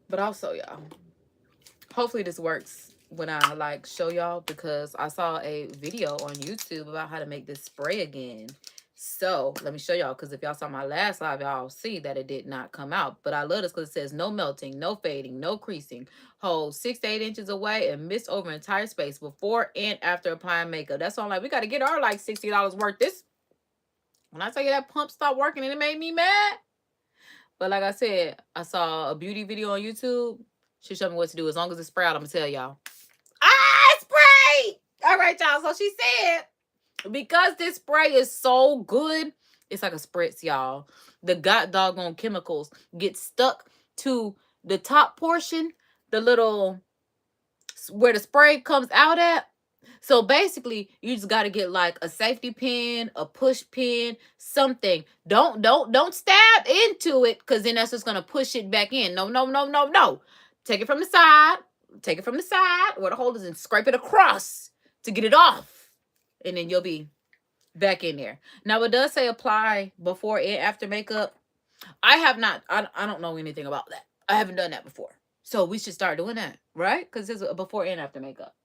But also, y'all, hopefully this works when I like show y'all, because I saw a video on YouTube about how to make this spray again. So let me show y'all, because if y'all saw my last live, y'all see that it did not come out. But I love this because it says no melting, no fading, no creasing. Hold 6 to 8 inches away and mist over entire space before and after applying makeup. That's why I'm like, we got to get our like $60 worth. This, when I tell you that pump stopped working and it made me mad. But like I said, I saw a beauty video on YouTube. She showed me what to do. As long as it's spray out, I'm going to tell y'all. Spray! All right, y'all. So she said, because this spray is so good, it's like a spritz, y'all. The god doggone chemicals get stuck to the top portion, the little, where the spray comes out at. So basically, you just got to get like a safety pin, a push pin, something. Don't stab into it, because then that's just going to push it back in. No. Take it from the side. Take it from the side where the hole is and scrape it across to get it off. And then you'll be back in there. Now, it does say apply before and after makeup. I have not. I don't know anything about that. I haven't done that before. So we should start doing that, right? Because it's a before and after makeup.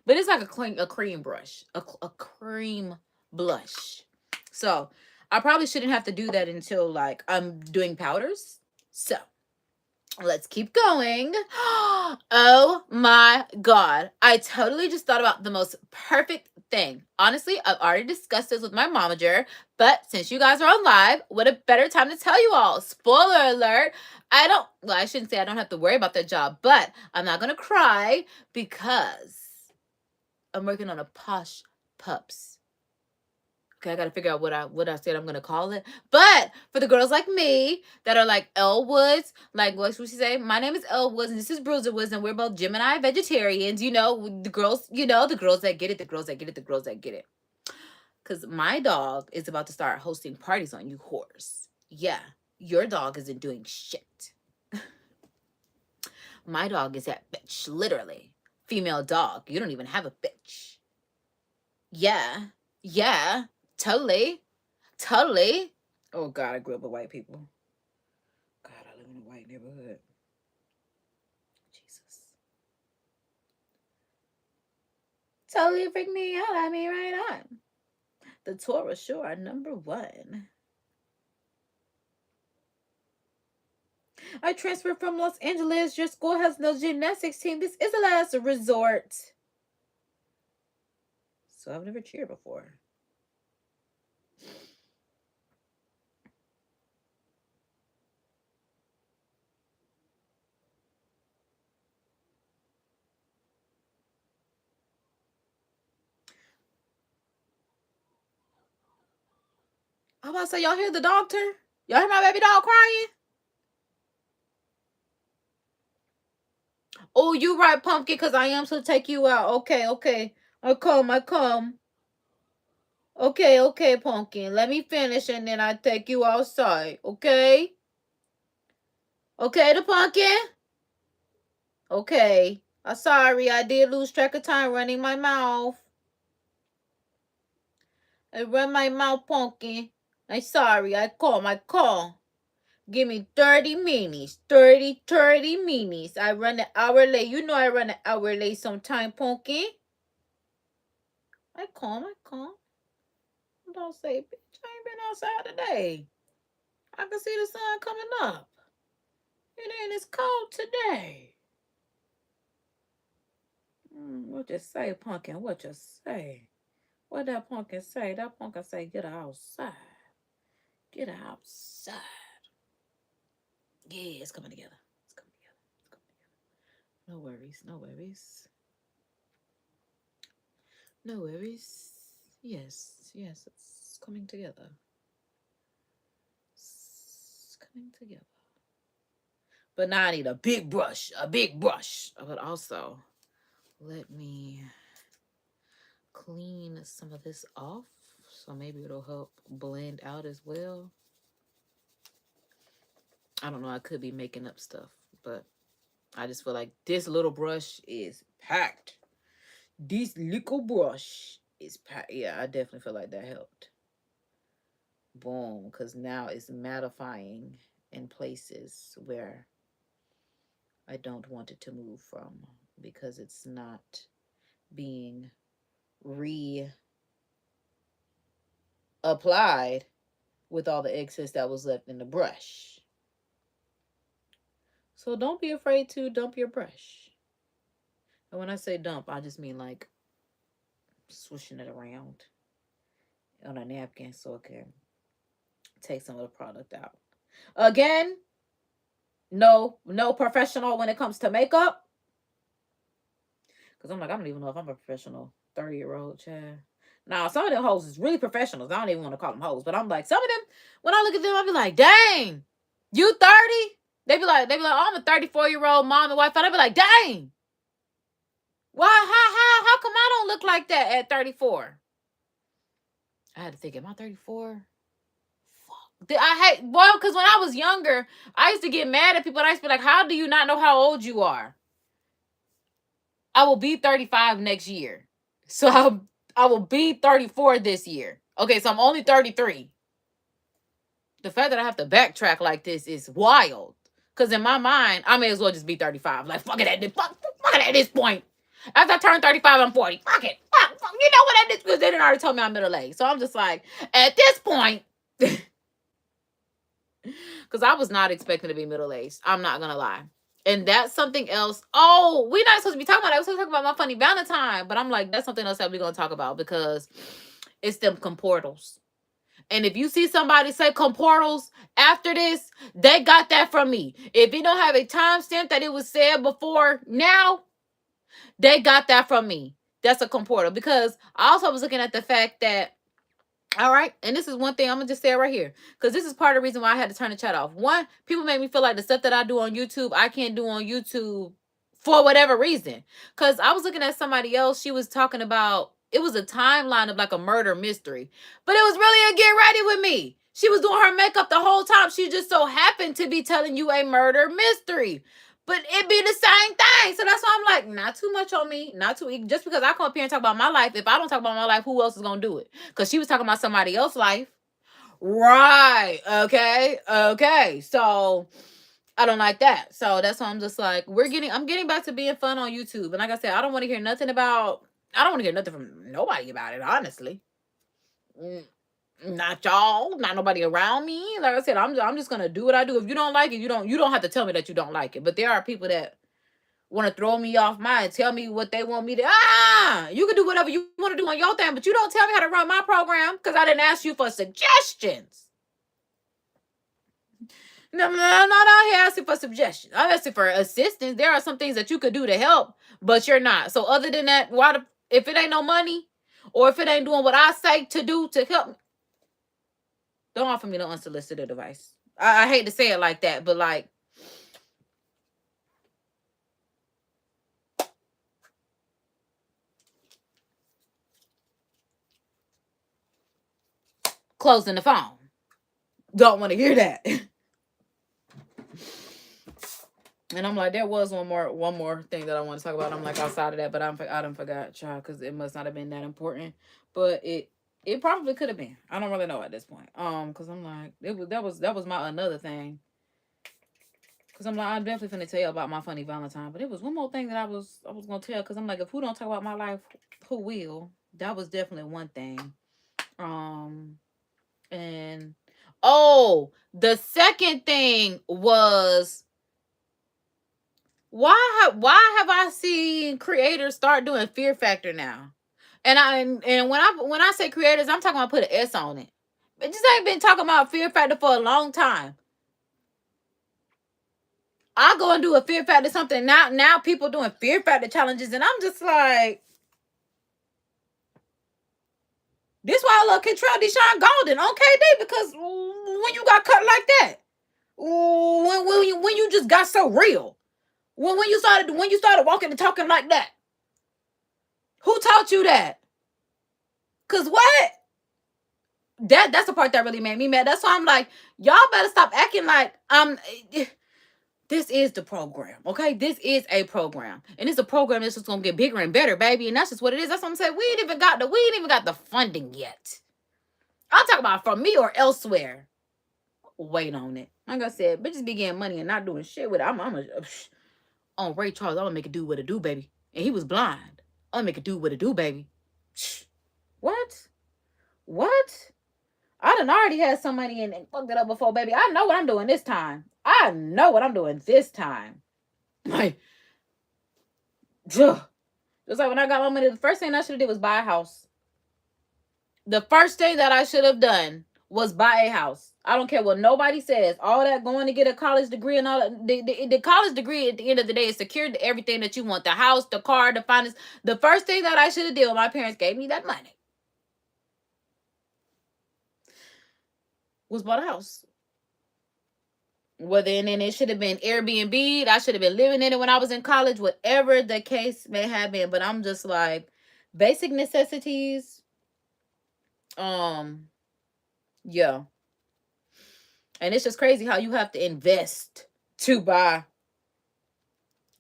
But it's like a cream brush, a cream blush. So I probably shouldn't have to do that until like I'm doing powders. So let's keep going. Oh my God. I totally just thought about the most perfect thing. Honestly, I've already discussed this with my momager, but since you guys are on live, what a better time to tell you all. Spoiler alert. I shouldn't say I don't have to worry about that job, but I'm not going to cry because I'm working on a posh pups. Okay, I gotta figure out what I said I'm gonna call it. But for the girls like me that are like Elle Woods, like what should she say? My name is Elle Woods and this is Bruiser Woods, and we're both Gemini vegetarians. You know, the girls, the girls that get it, the girls that get it, the girls that get it. Because my dog is about to start hosting parties on you whores. Yeah, your dog isn't doing shit. My dog is that bitch, literally. Female dog. You don't even have a bitch. Yeah. Totally. Oh God, I grew up with white people. God, I live in a white neighborhood. Jesus. Totally freaked me out. I mean, right on. The Torah sure are #1. I transferred from Los Angeles. Your school has no gymnastics team. This is a last resort. So I've never cheered before. I'm about to say, y'all hear the doctor? Y'all hear my baby dog crying? Oh, you right, Pumpkin, because I am to take you out. Okay. I come. Okay, Pumpkin. Let me finish and then I take you outside. Okay? Okay, the Pumpkin? Okay. I'm sorry, I did lose track of time running my mouth. I run my mouth, Pumpkin. I'm sorry, I call. Give me 30 minis. 30 minis. I run an hour late. You know I run an hour late sometime, Pumpkin. I call. Don't say, bitch, I ain't been outside today. I can see the sun coming up. It ain't as cold today. What you say, Pumpkin? What you say? What that pumpkin say? That pumpkin say, get outside. Get outside. Yeah, it's coming together. It's coming together. It's coming together. No worries. No worries. No worries. Yes. Yes, it's coming together. It's coming together. But now I need a big brush. A big brush. But also, let me clean some of this off. So maybe it'll help blend out as well. I don't know. I could be making up stuff, but I just feel like this little brush is packed. This little brush is packed. Yeah, I definitely feel like that helped. Boom, because now it's mattifying in places where I don't want it to move from because it's not being reapplied with all the excess that was left in the brush. So don't be afraid to dump your brush. And when I say dump, I just mean like swishing it around on a napkin so it can take some of the product out. Again, no professional when it comes to makeup. Because I'm like, I don't even know if I'm a professional 30-year-old child. Now, some of them hoes is really professionals. I don't even want to call them hoes. But I'm like, some of them, when I look at them, I be like, dang, you 30? They be like, oh, I'm a 34-year-old mom and wife. And I be like, dang. Why? How come I don't look like that at 34? I had to think, am I 34? Fuck. I hate, well, because when I was younger, I used to get mad at people. And I used to be like, how do you not know how old you are? I will be 35 next year. So I will be 34 this year. Okay, so I'm only 33. The fact that I have to backtrack like this is wild. Because in my mind, I may as well just be 35. Like, fuck it at this point. After I turn 35, I'm 40. Fuck it. Fuck. You know what? Because they didn't already told me I'm middle aged. So I'm just like, at this point, because I was not expecting to be middle aged. I'm not going to lie. And that's something else. Oh, we're not supposed to be talking about that. We're supposed to talk about my funny Valentine. But I'm like, that's something else that we're going to talk about because it's them comportals. And if you see somebody say comportals after this, they got that from me. If you don't have a timestamp that it was said before now, they got that from me. That's a comportal. Because I also was looking at the fact that, all right, and this is one thing I'm gonna just say right here, because this is part of the reason why I had to turn the chat off. One, people make me feel like the stuff that I do on YouTube, I can't do on YouTube for whatever reason. Because I was looking at somebody else, she was talking about, it was a timeline of like a murder mystery, but it was really a get ready with me. She was doing her makeup the whole time. She just so happened to be telling you a murder mystery. But it be the same thing. So that's why I'm like, not too much on me. Not too, just because I come up here and talk about my life. If I don't talk about my life, who else is going to do it? Because she was talking about somebody else's life. Right. Okay. So I don't like that. So that's why I'm just like, I'm getting back to being fun on YouTube. And like I said, I don't want to hear nothing from nobody about it, honestly. Not y'all, not nobody around me. Like I said, I'm just gonna do what I do. If you don't like it, you don't have to tell me that you don't like it. But there are people that want to throw me off mine, tell me what they want me to. You can do whatever you want to do on your thing, but you don't tell me how to run my program because I didn't ask you for suggestions. No, I'm not out here asking for suggestions. I'm asking for assistance. There are some things that you could do to help, but you're not. So other than that, if it ain't no money, or if it ain't doing what I say to do to help, don't offer me no unsolicited advice. I hate to say it like that, but like, closing the phone. Don't want to hear that. And I'm like, there was one more thing that I want to talk about. I'm like, outside of that, but I done forgot, child, because it must not have been that important. But it probably could have been. I don't really know at this point. Because I'm like, that was my another thing. Because I'm like, I'm definitely finna tell you about my funny Valentine. But it was one more thing that I was gonna tell. Because I'm like, if who don't talk about my life, who will? That was definitely one thing. And the second thing was, why have I seen creators start doing Fear Factor now? And when I say creators, I'm talking about put an S on it. It just ain't been talking about Fear Factor for a long time. I go and do a Fear Factor something now. Now people doing Fear Factor challenges, and I'm just like, this why I love Kentrell Deshaun Golden on KD, because when you got cut like that, when you just got so real, when you started walking and talking like that, who taught you that? Cause what? That's the part that really made me mad. That's why I'm like, y'all better stop acting like this is the program, okay? This is a program, and it's a program that's just gonna get bigger and better, baby. And that's just what it is. That's what I'm saying. We ain't even got the funding yet. I'll talk about from me or elsewhere. Wait on it. Like I said, bitches be getting money and not doing shit with it. I'm on Ray Charles. I'm gonna make it do what it do, baby. And he was blind. I'm gonna make it do what it do, baby. What? What? I done already had somebody in and fucked it up before, baby. I know what I'm doing this time. I know what I'm doing this time. Like, just like when I got my money, the first thing I should have did was buy a house. The first thing that I should have done was buy a house. I don't care what nobody says. All that going to get a college degree and all that. The college degree at the end of the day is secured to everything that you want. The house, the car, the finance. The first thing that I should have did when my parents gave me that money was bought a house. Whether and then it should have been Airbnb, I should have been living in it when I was in college, whatever the case may have been. But I'm just like, basic necessities. Yeah. And it's just crazy how you have to invest to buy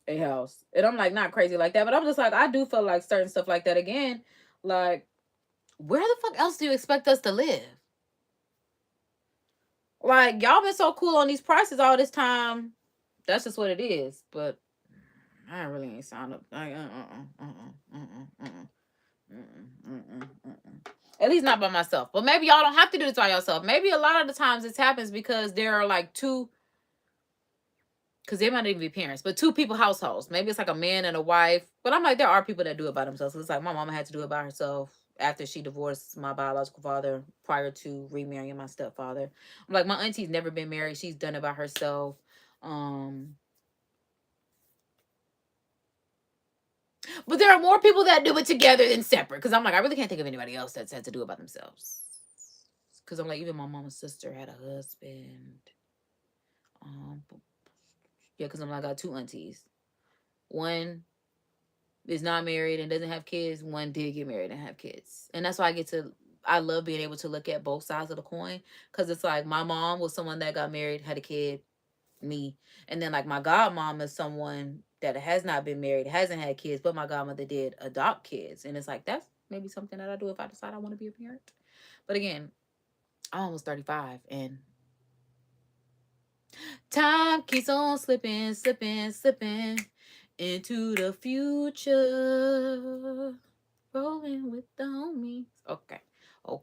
a house. And I'm like, not crazy like that, but I'm just like, I do feel like certain stuff like that again. Like, where the fuck else do you expect us to live? Like, y'all been so cool on these prices all this time. That's just what it is. But I really ain't signed up. At least not by myself. But maybe y'all don't have to do this by yourself. Maybe a lot of the times this happens because there are like two, because they might not even be parents, but two people households. Maybe it's like a man and a wife. But I'm like, there are people that do it by themselves. So it's like my mama had to do it by herself after she divorced my biological father prior to remarrying my stepfather. I'm like, my auntie's never been married. She's done it by herself. But there are more people that do it together than separate. Because I'm like, I really can't think of anybody else that's had to do it by themselves. Because I'm like, even my mama's sister had a husband. Yeah, because I'm like, I got two aunties. One is not married and doesn't have kids. One did get married and have kids. And that's why I love being able to look at both sides of the coin. Because it's like my mom was someone that got married, had a kid, me. And then like my godmom is someone that has not been married, hasn't had kids, but my godmother did adopt kids. And it's like, that's maybe something that I do if I decide I want to be a parent. But again, I'm almost 35 and time keeps on slipping into the future. Rolling with the homies. Okay,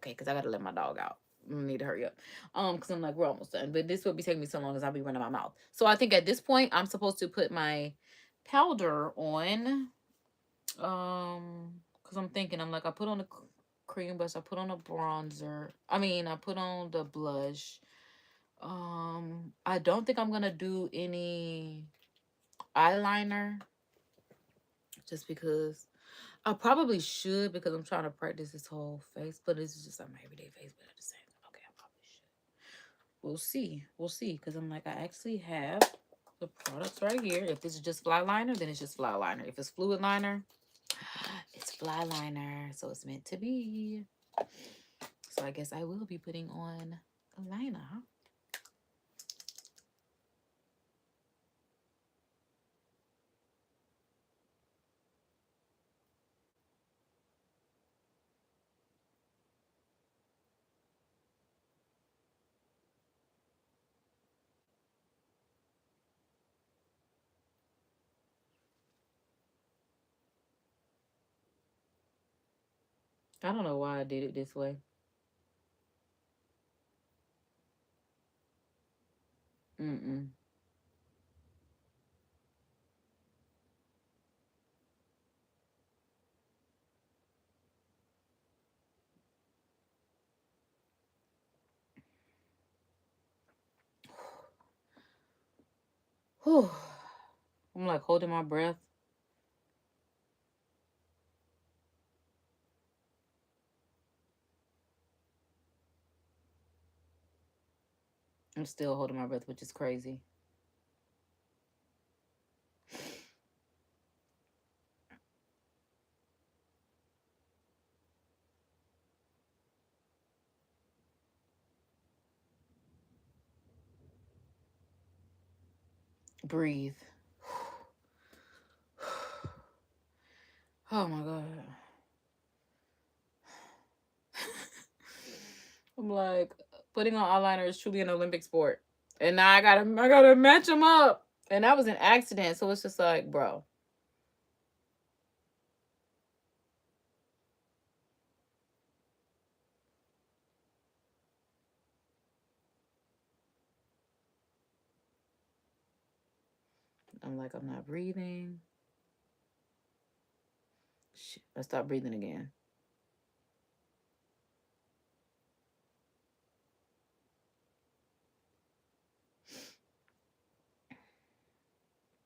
because I gotta let my dog out. I need to hurry up. Because I'm like, we're almost done. But this will be taking me so long because I'll be running my mouth. So I think at this point I'm supposed to put my powder on. Because I'm thinking, I'm like, I put on the cream blush, I put on a bronzer. I put on the blush. I don't think I'm gonna do any eyeliner just because I probably should, because I'm trying to practice this whole face, but it's just like my everyday face, but at the same time, okay, I probably should. We'll see, because I'm like, I actually have the products right here. If this is just fly liner, then it's just fly liner. If it's fluid liner, it's fly liner, so it's meant to be. So I guess I will be putting on a liner, huh? I don't know why I did it this way. Mm-mm. Whew. I'm like holding my breath. I'm still holding my breath, which is crazy. Breathe. Oh my God. I'm like, putting on eyeliner is truly an Olympic sport. And now I gotta match them up. And that was an accident. So it's just like, bro. I'm like, I'm not breathing. Shit, I stopped breathing again.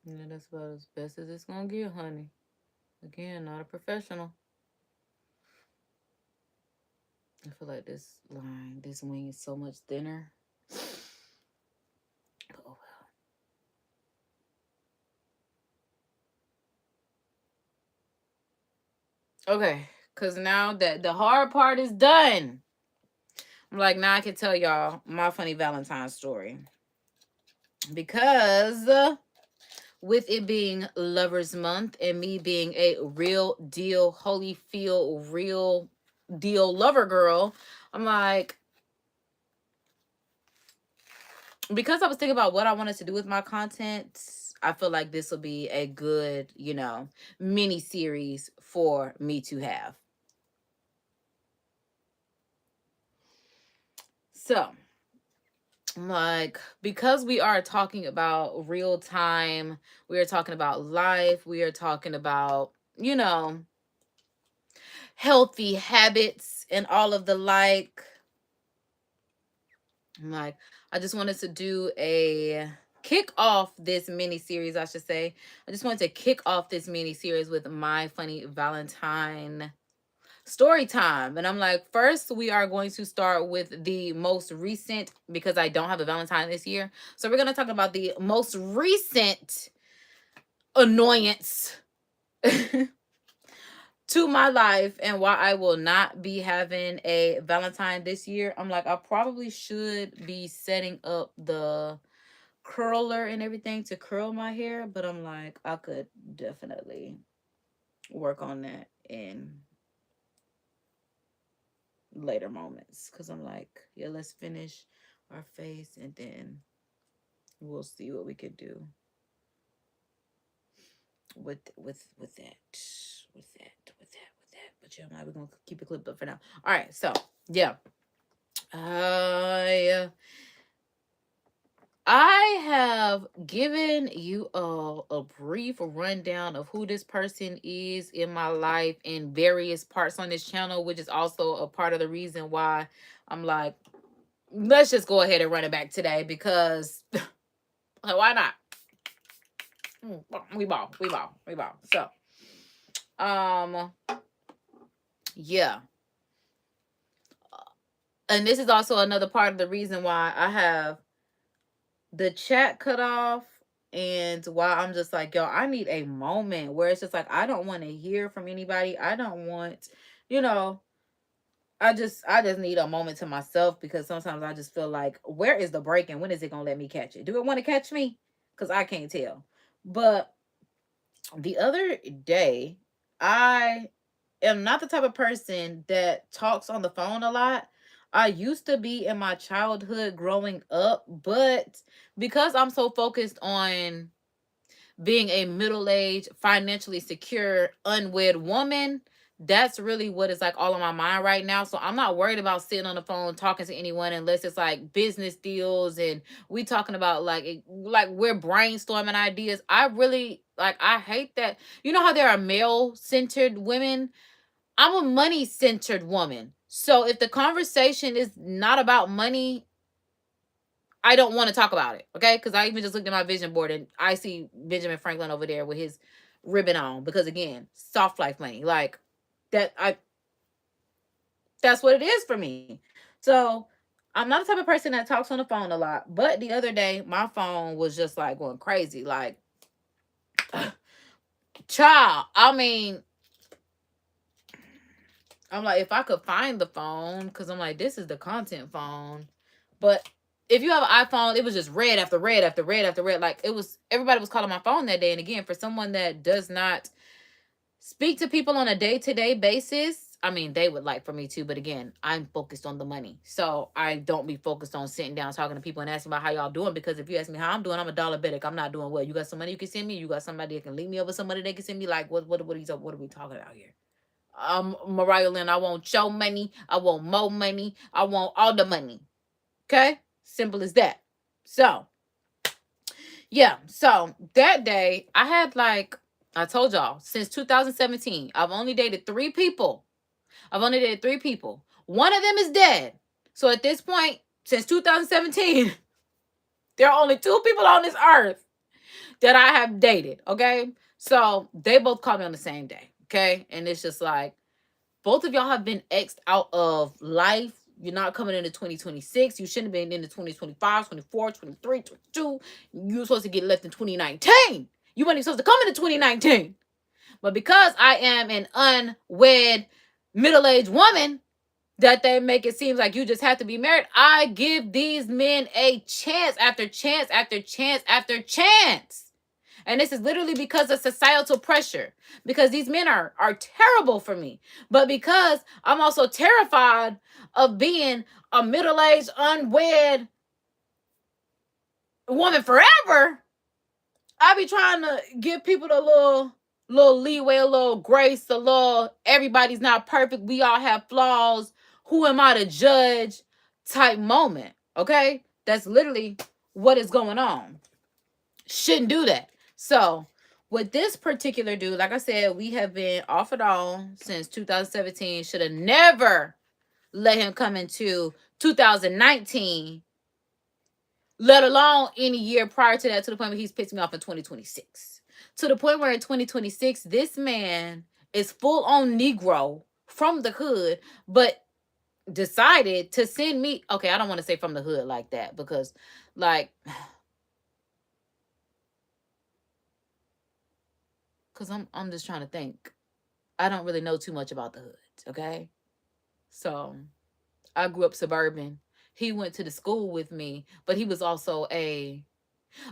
Yeah, that's about as best as it's gonna get, honey. Again, not a professional. I feel like this wing is so much thinner. Oh well. Okay, because now that the hard part is done, I'm like, now I can tell y'all my funny Valentine story. Because with it being Lovers Month and me being a real deal, Holyfield, real deal lover girl, I'm like, because I was thinking about what I wanted to do with my content, I feel like this will be a good, mini series for me to have. So, like, because we are talking about real time, we are talking about life, we are talking about, healthy habits and all of the like. I'm like, I just wanted to do a kick off this mini series, I should say. I just wanted to kick off this mini series with my funny Valentine story time. And I'm like, first, we are going to start with the most recent, because I don't have a Valentine this year. So we're going to talk about the most recent annoyance to my life and why I will not be having a Valentine this year. I'm like, I probably should be setting up the curler and everything to curl my hair, but I'm like, I could definitely work on that in later moments, because I'm like, yeah, let's finish our face and then we'll see what we could do with that with that. But yeah, I'm like, we're gonna keep it clipped up for now. All right, so yeah, I have given you a brief rundown of who this person is in my life in various parts on this channel, which is also a part of the reason why I'm like, let's just go ahead and run it back today, because like, why not? We ball. So, yeah. And this is also another part of the reason why I have the chat cut off, and why I'm just like, yo, I need a moment where it's just like, I don't want to hear from anybody. I don't want, you know, I just need a moment to myself, because sometimes I just feel like, where is the break and when is it gonna let me catch it? Do it want to catch me? Because I can't tell. But the other day, I am not the type of person that talks on the phone a lot. I used to be in my childhood growing up, but because I'm so focused on being a middle-aged, financially secure, unwed woman, that's really what is like all on my mind right now. So I'm not worried about sitting on the phone talking to anyone, unless it's like business deals and we talking about like we're brainstorming ideas. I really like, I hate that. You know how there are male-centered women? I'm a money-centered woman. So if the conversation is not about money, I don't want to talk about it, okay? Because I even just looked at my vision board and I see Benjamin Franklin over there with his ribbon on. Because again, soft life money, like that. That's what it is for me. So I'm not the type of person that talks on the phone a lot. But the other day, my phone was just like going crazy, like child. I mean, I'm like, if I could find the phone, because I'm like, this is the content phone. But if you have an iPhone, it was just red after red after red after red. Like it was, everybody was calling my phone that day. And again, for someone that does not speak to people on a day-to-day basis, I mean, they would like for me to, but again, I'm focused on the money. So I don't be focused on sitting down talking to people and asking about how y'all doing, because if you ask me how I'm doing, I'm a dollar bitic. I'm not doing well. You got some money you can send me? You got somebody that can link me over somebody they can send me? Like, what are we talking about here? Mariah Lynn, I want your money. I want more money. I want all the money. Okay? Simple as that. So, yeah. So that day, I had like, I told y'all, since 2017, I've only dated 3 people. One of them is dead. So at this point, since 2017, there are only 2 people on this earth that I have dated. Okay? So they both called me on the same day. Okay? And it's just like, both of y'all have been X'd out of life. You're not coming into 2026. You shouldn't have been into 2025, 24, 23, 22. You were supposed to get left in 2019. You weren't even supposed to come into 2019. But because I am an unwed, middle-aged woman, that they make it seem like you just have to be married, I give these men a chance after chance after chance after chance. And this is literally because of societal pressure. Because these men are terrible for me. But because I'm also terrified of being a middle-aged, unwed woman forever, I be trying to give people a little leeway, a little grace, a little everybody's not perfect. We all have flaws. Who am I to judge type moment? Okay? That's literally what is going on. Shouldn't do that. So with this particular dude, like I said, we have been off and on since 2017. Should have never let him come into 2019, let alone any year prior to that, to the point where he's pissed me off in 2026. To the point where in 2026, this man is full on Negro from the hood, but decided to send me, okay, I don't want to say from the hood like that, because like, because I'm just trying to think. I don't really know too much about the hood, okay? So I grew up suburban. He went to the school with me, but he was also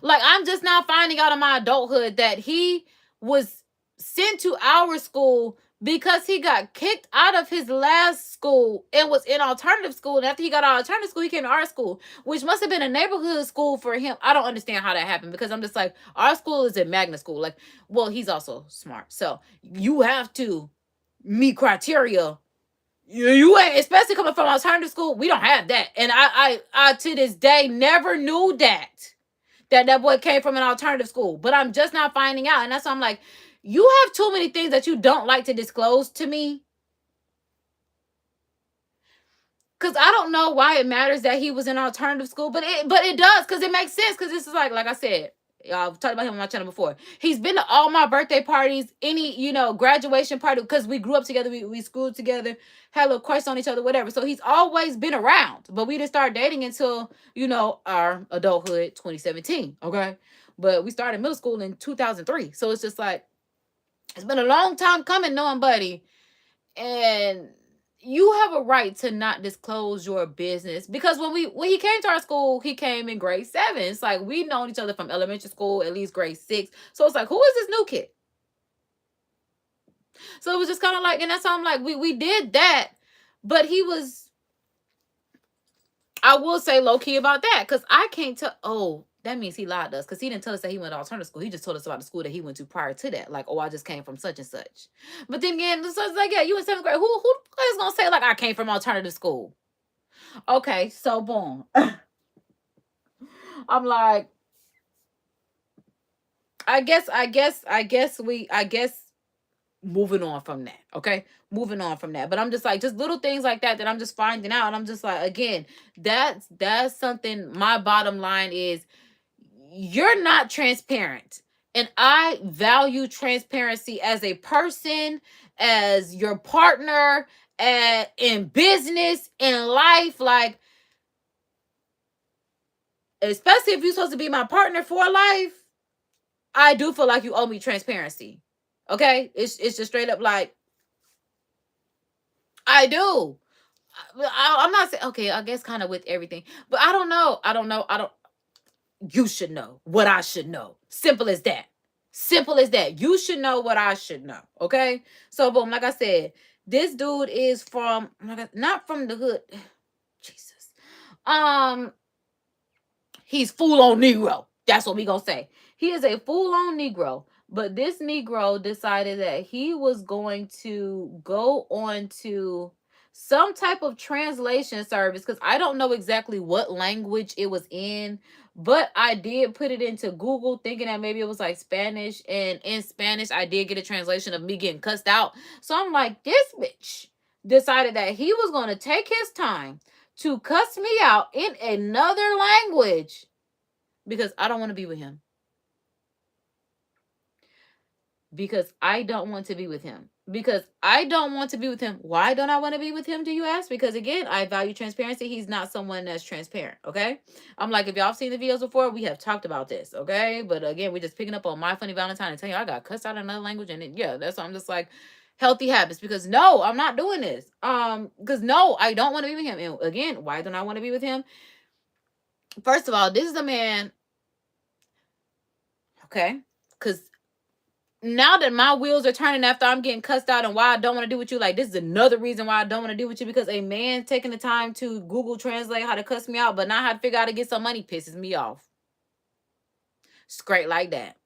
like, I'm just now finding out in my adulthood that he was sent to our school because he got kicked out of his last school and was in alternative school. And after he got out of alternative school, he came to our school, which must have been a neighborhood school for him. I don't understand how that happened, because I'm just like, our school is a magnet school. Like, well, he's also smart. So you have to meet criteria. You ain't, especially coming from alternative school, we don't have that. And I to this day never knew that boy came from an alternative school. But I'm just now finding out. And that's why I'm like, you have too many things that you don't like to disclose to me. Because I don't know why it matters that he was in alternative school, but it does, because it makes sense. Because this is like I said, I've talked about him on my channel before. He's been to all my birthday parties, any, graduation party, because we grew up together, we schooled together, had a little crush on each other, whatever. So he's always been around. But we didn't start dating until, our adulthood, 2017. Okay. But we started middle school in 2003. So it's just like, it's been a long time coming, knowing Buddy. And you have a right to not disclose your business, because when he came to our school, he came in grade 7. It's like, we've known each other from elementary school, at least grade 6. So it's like, who is this new kid? So it was just kind of like, and that's how I'm like, we did that, but he was, I will say, low key about that, because I can't tell. Oh, that means he lied to us, because he didn't tell us that he went to alternative school. He just told us about the school that he went to prior to that. Like, oh, I just came from such and such. But then again, so it's like, yeah, you in 7th grade. Who is gonna say like I came from alternative school? Okay, so boom. I'm like, I guess moving on from that. Okay. Moving on from that. But I'm just like, just little things like that I'm just finding out. And I'm just like, again, that's something. My bottom line is, you're not transparent. And I value transparency as a person, as your partner, in business, in life. Like, especially if you're supposed to be my partner for life, I do feel like you owe me transparency. Okay? It's just straight up like, I do. I'm not saying, okay, I guess kind of with everything, but I don't know. You should know what I should know. Simple as that. Simple as that. You should know what I should know. Okay. So boom, like I said, this dude is from, not from the hood. Jesus. He's full on Negro. That's what we gonna say. He is a full on Negro. But this Negro decided that he was going to go on to some type of translation service, because I don't know exactly what language it was in, but I did put it into Google thinking that maybe it was like Spanish, and in Spanish I did get a translation of me getting cussed out. So I'm like, this bitch decided that he was going to take his time to cuss me out in another language because I don't want to be with him. Because I don't want to be with him. Because I don't want to be with him. Why don't I want to be with him, do you ask? Because again, I value transparency. He's not someone that's transparent, okay? I'm like, if y'all have seen the videos before, we have talked about this, okay? But again, we're just picking up on my funny Valentine and telling you I got cussed out in another language, and yeah, that's why I'm just like, healthy habits. Because no, I'm not doing this. Because no, I don't want to be with him. And again, why don't I want to be with him? First of all, this is a man, okay? Because now that my wheels are turning after I'm getting cussed out and why I don't want to do with you, like, this is another reason why I don't want to do with you, because a man taking the time to Google translate how to cuss me out but not how to figure out how to get some money pisses me off. Straight like that.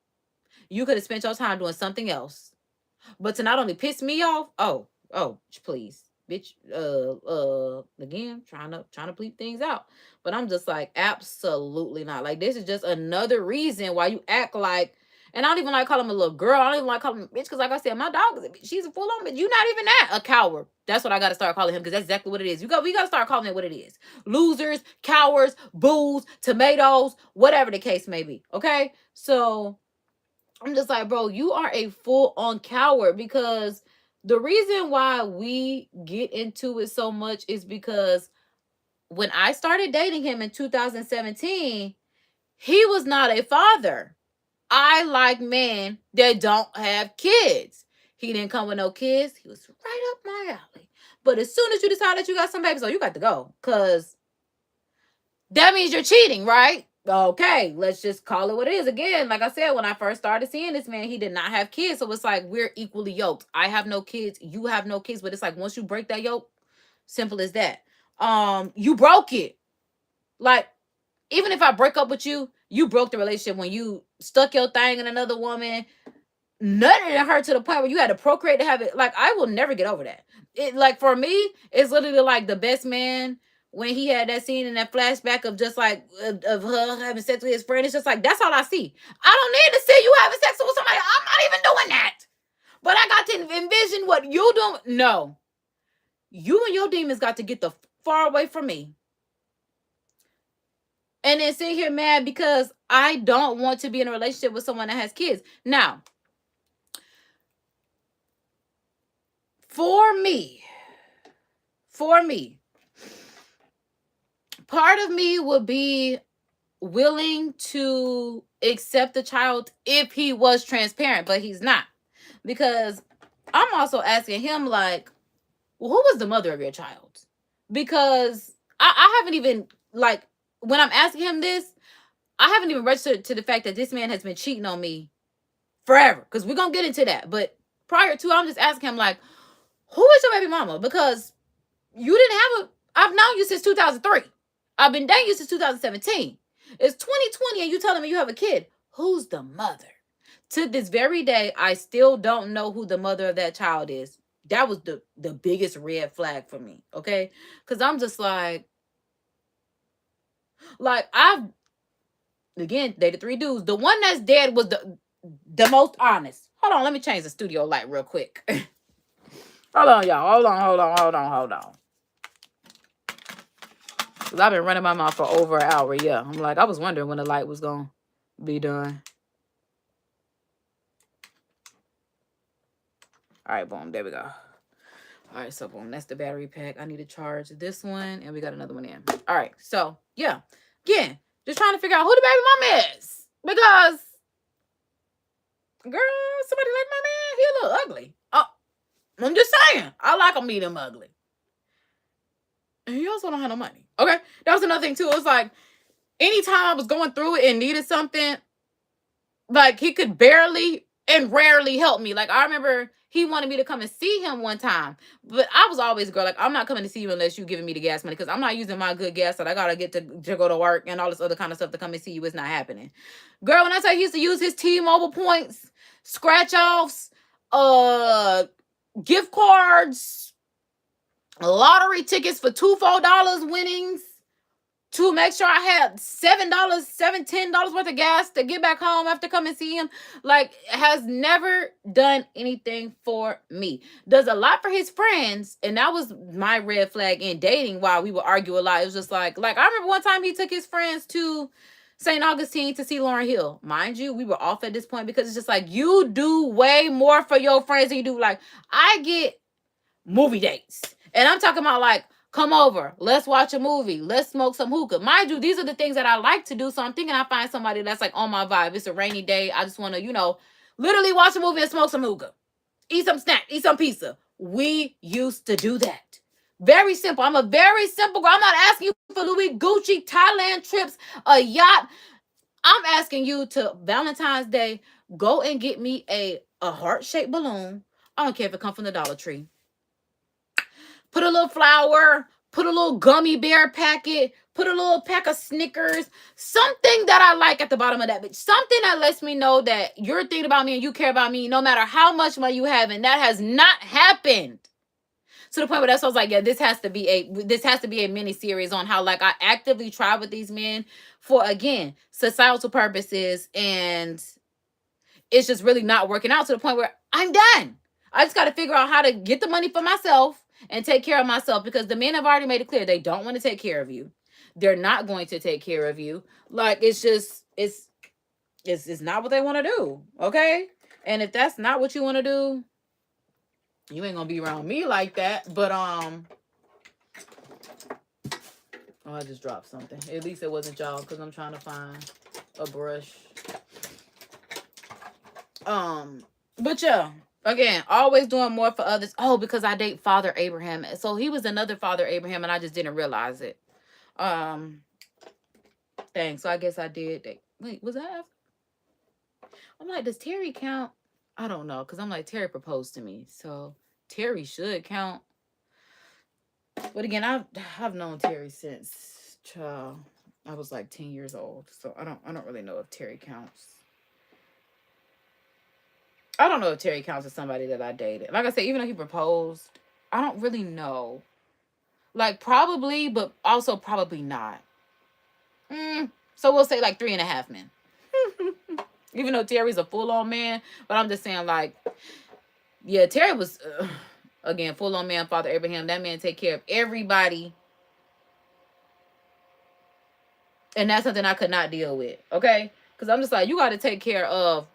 You could have spent your time doing something else. But to not only piss me off, oh, please. Bitch, again, trying to bleep things out. But I'm just like, absolutely not. Like, this is just another reason why you act like, and I don't even like calling him a little girl. I don't even like calling him a bitch, because like I said, my dog is a bitch. She's a full on bitch. You're not even that, a coward. That's what I got to start calling him, because that's exactly what it is. We got to start calling it what it is. Losers, cowards, booze, tomatoes, whatever the case may be. Okay? So I'm just like, bro, you are a full on coward, because the reason why we get into it so much is because when I started dating him in 2017, he was not a father. I like men that don't have kids. He didn't come with no kids. He was right up my alley. But as soon as you decide that you got some babies, you got to go, because that means you're cheating, right? Okay, let's just call it what it is. Again, like I said, when I first started seeing this man, he did not have kids. So it's like, we're equally yoked. I have no kids, you have no kids, but it's like, once you break that yoke, simple as that. You broke it. Like, even if I break up with you, you broke the relationship when you stuck your thing in another woman. Nothing hurt to the point where you had to procreate to have it. Like, I will never get over that. It, like, for me, it's literally like The Best Man, when he had that scene in that flashback of just like of her having sex with his friend. It's just like, that's all I see. I don't need to see you having sex with somebody. I'm not even doing that. But I got to envision what you doing. No, you and your demons got to get the far away from me. And then sit here mad because I don't want to be in a relationship with someone that has kids. Now, for me, part of me would be willing to accept the child if he was transparent, but he's not. Because I'm also asking him, like, well, who was the mother of your child? Because I haven't even, like, when I'm asking him this, I haven't even registered to the fact that this man has been cheating on me forever. Because we're going to get into that. But prior to, I'm just asking him, like, who is your baby mama? Because you didn't have I've known you since 2003. I've been dating you since 2017. It's 2020 and you telling me you have a kid. Who's the mother? To this very day, I still don't know who the mother of that child is. That was the biggest red flag for me, okay? Because I'm just like, I've, again, dated 3 dudes. The one that's dead was the most honest. Hold on, let me change the studio light real quick. Hold on, y'all. Hold on. Because I've been running my mouth for over an hour. Yeah, I'm like, I was wondering when the light was going to be done. All right, boom. There we go. All right, so boom. That's the battery pack. I need to charge this one, and we got another one in. All right, so, yeah. Again, just trying to figure out who the baby mama is. Because, girl, somebody like my man, he a little ugly. Oh, I'm just saying. I like him meet him ugly. And he also don't have no money. Okay, that was another thing, too. It was like, anytime I was going through it and needed something, like, he could barely and rarely help me. Like, I remember he wanted me to come and see him one time, but I was always a girl, like, I'm not coming to see you unless you giving me the gas money, because I'm not using my good gas that I gotta get to go to work and all this other kind of stuff to come and see you. It's not happening. Girl, when I tell you he used to use his T-Mobile points, scratch offs, gift cards, lottery tickets for $2-$4 winnings, to make sure I had $10 worth of gas to get back home after coming see him. Like, has never done anything for me. Does a lot for his friends, and that was my red flag in dating. While we would argue a lot, it was just like I remember one time he took his friends to St. Augustine to see Lauryn Hill. Mind you, we were off at this point, because it's just like, you do way more for your friends than you do. Like, I get movie dates, and I'm talking about, like, come over, let's watch a movie, let's smoke some hookah. Mind you, these are the things that I like to do. So I'm thinking I find somebody that's like on my vibe. It's a rainy day. I just want to, literally watch a movie and smoke some hookah. Eat some snack, eat some pizza. We used to do that. Very simple. I'm a very simple girl. I'm not asking you for Louis Gucci, Thailand trips, a yacht. I'm asking you to Valentine's Day, go and get me a heart-shaped balloon. I don't care if it comes from the Dollar Tree. Put a little flower, put a little gummy bear packet, put a little pack of Snickers, something that I like at the bottom of that bitch. Something that lets me know that you're thinking about me and you care about me no matter how much money you have. And that has not happened. To the point where that's why I was like, yeah, this has to be a mini series on how, like, I actively try with these men for, again, societal purposes, and it's just really not working out, to the point where I'm done. I just got to figure out how to get the money for myself and take care of myself, because the men have already made it clear they don't want to take care of you. They're not going to take care of you. Like, it's just, it's not what they want to do. Okay. And if that's not what you want to do, you ain't gonna be around me like that. But oh, I just dropped something. At least it wasn't y'all, because I'm trying to find a brush. But yeah, again, always doing more for others. Oh, because I date Father Abraham. So he was another Father Abraham, and I just didn't realize it. Dang, so I guess I did. Wait, was that? I'm like, does Terry count? I don't know, because I'm like, Terry proposed to me, so Terry should count. But again, I've known Terry since I was like 10 years old, so I don't really know if Terry counts. I don't know if Terry counts as somebody that I dated. Like I said, even though he proposed, I don't really know. Like, probably, but also probably not. So we'll say like 3.5 men. Even though Terry's a full-on man, but I'm just saying, like, yeah, Terry was, again, full-on man, Father Abraham. That man take care of everybody. And that's something I could not deal with, okay? Because I'm just like, you got to take care of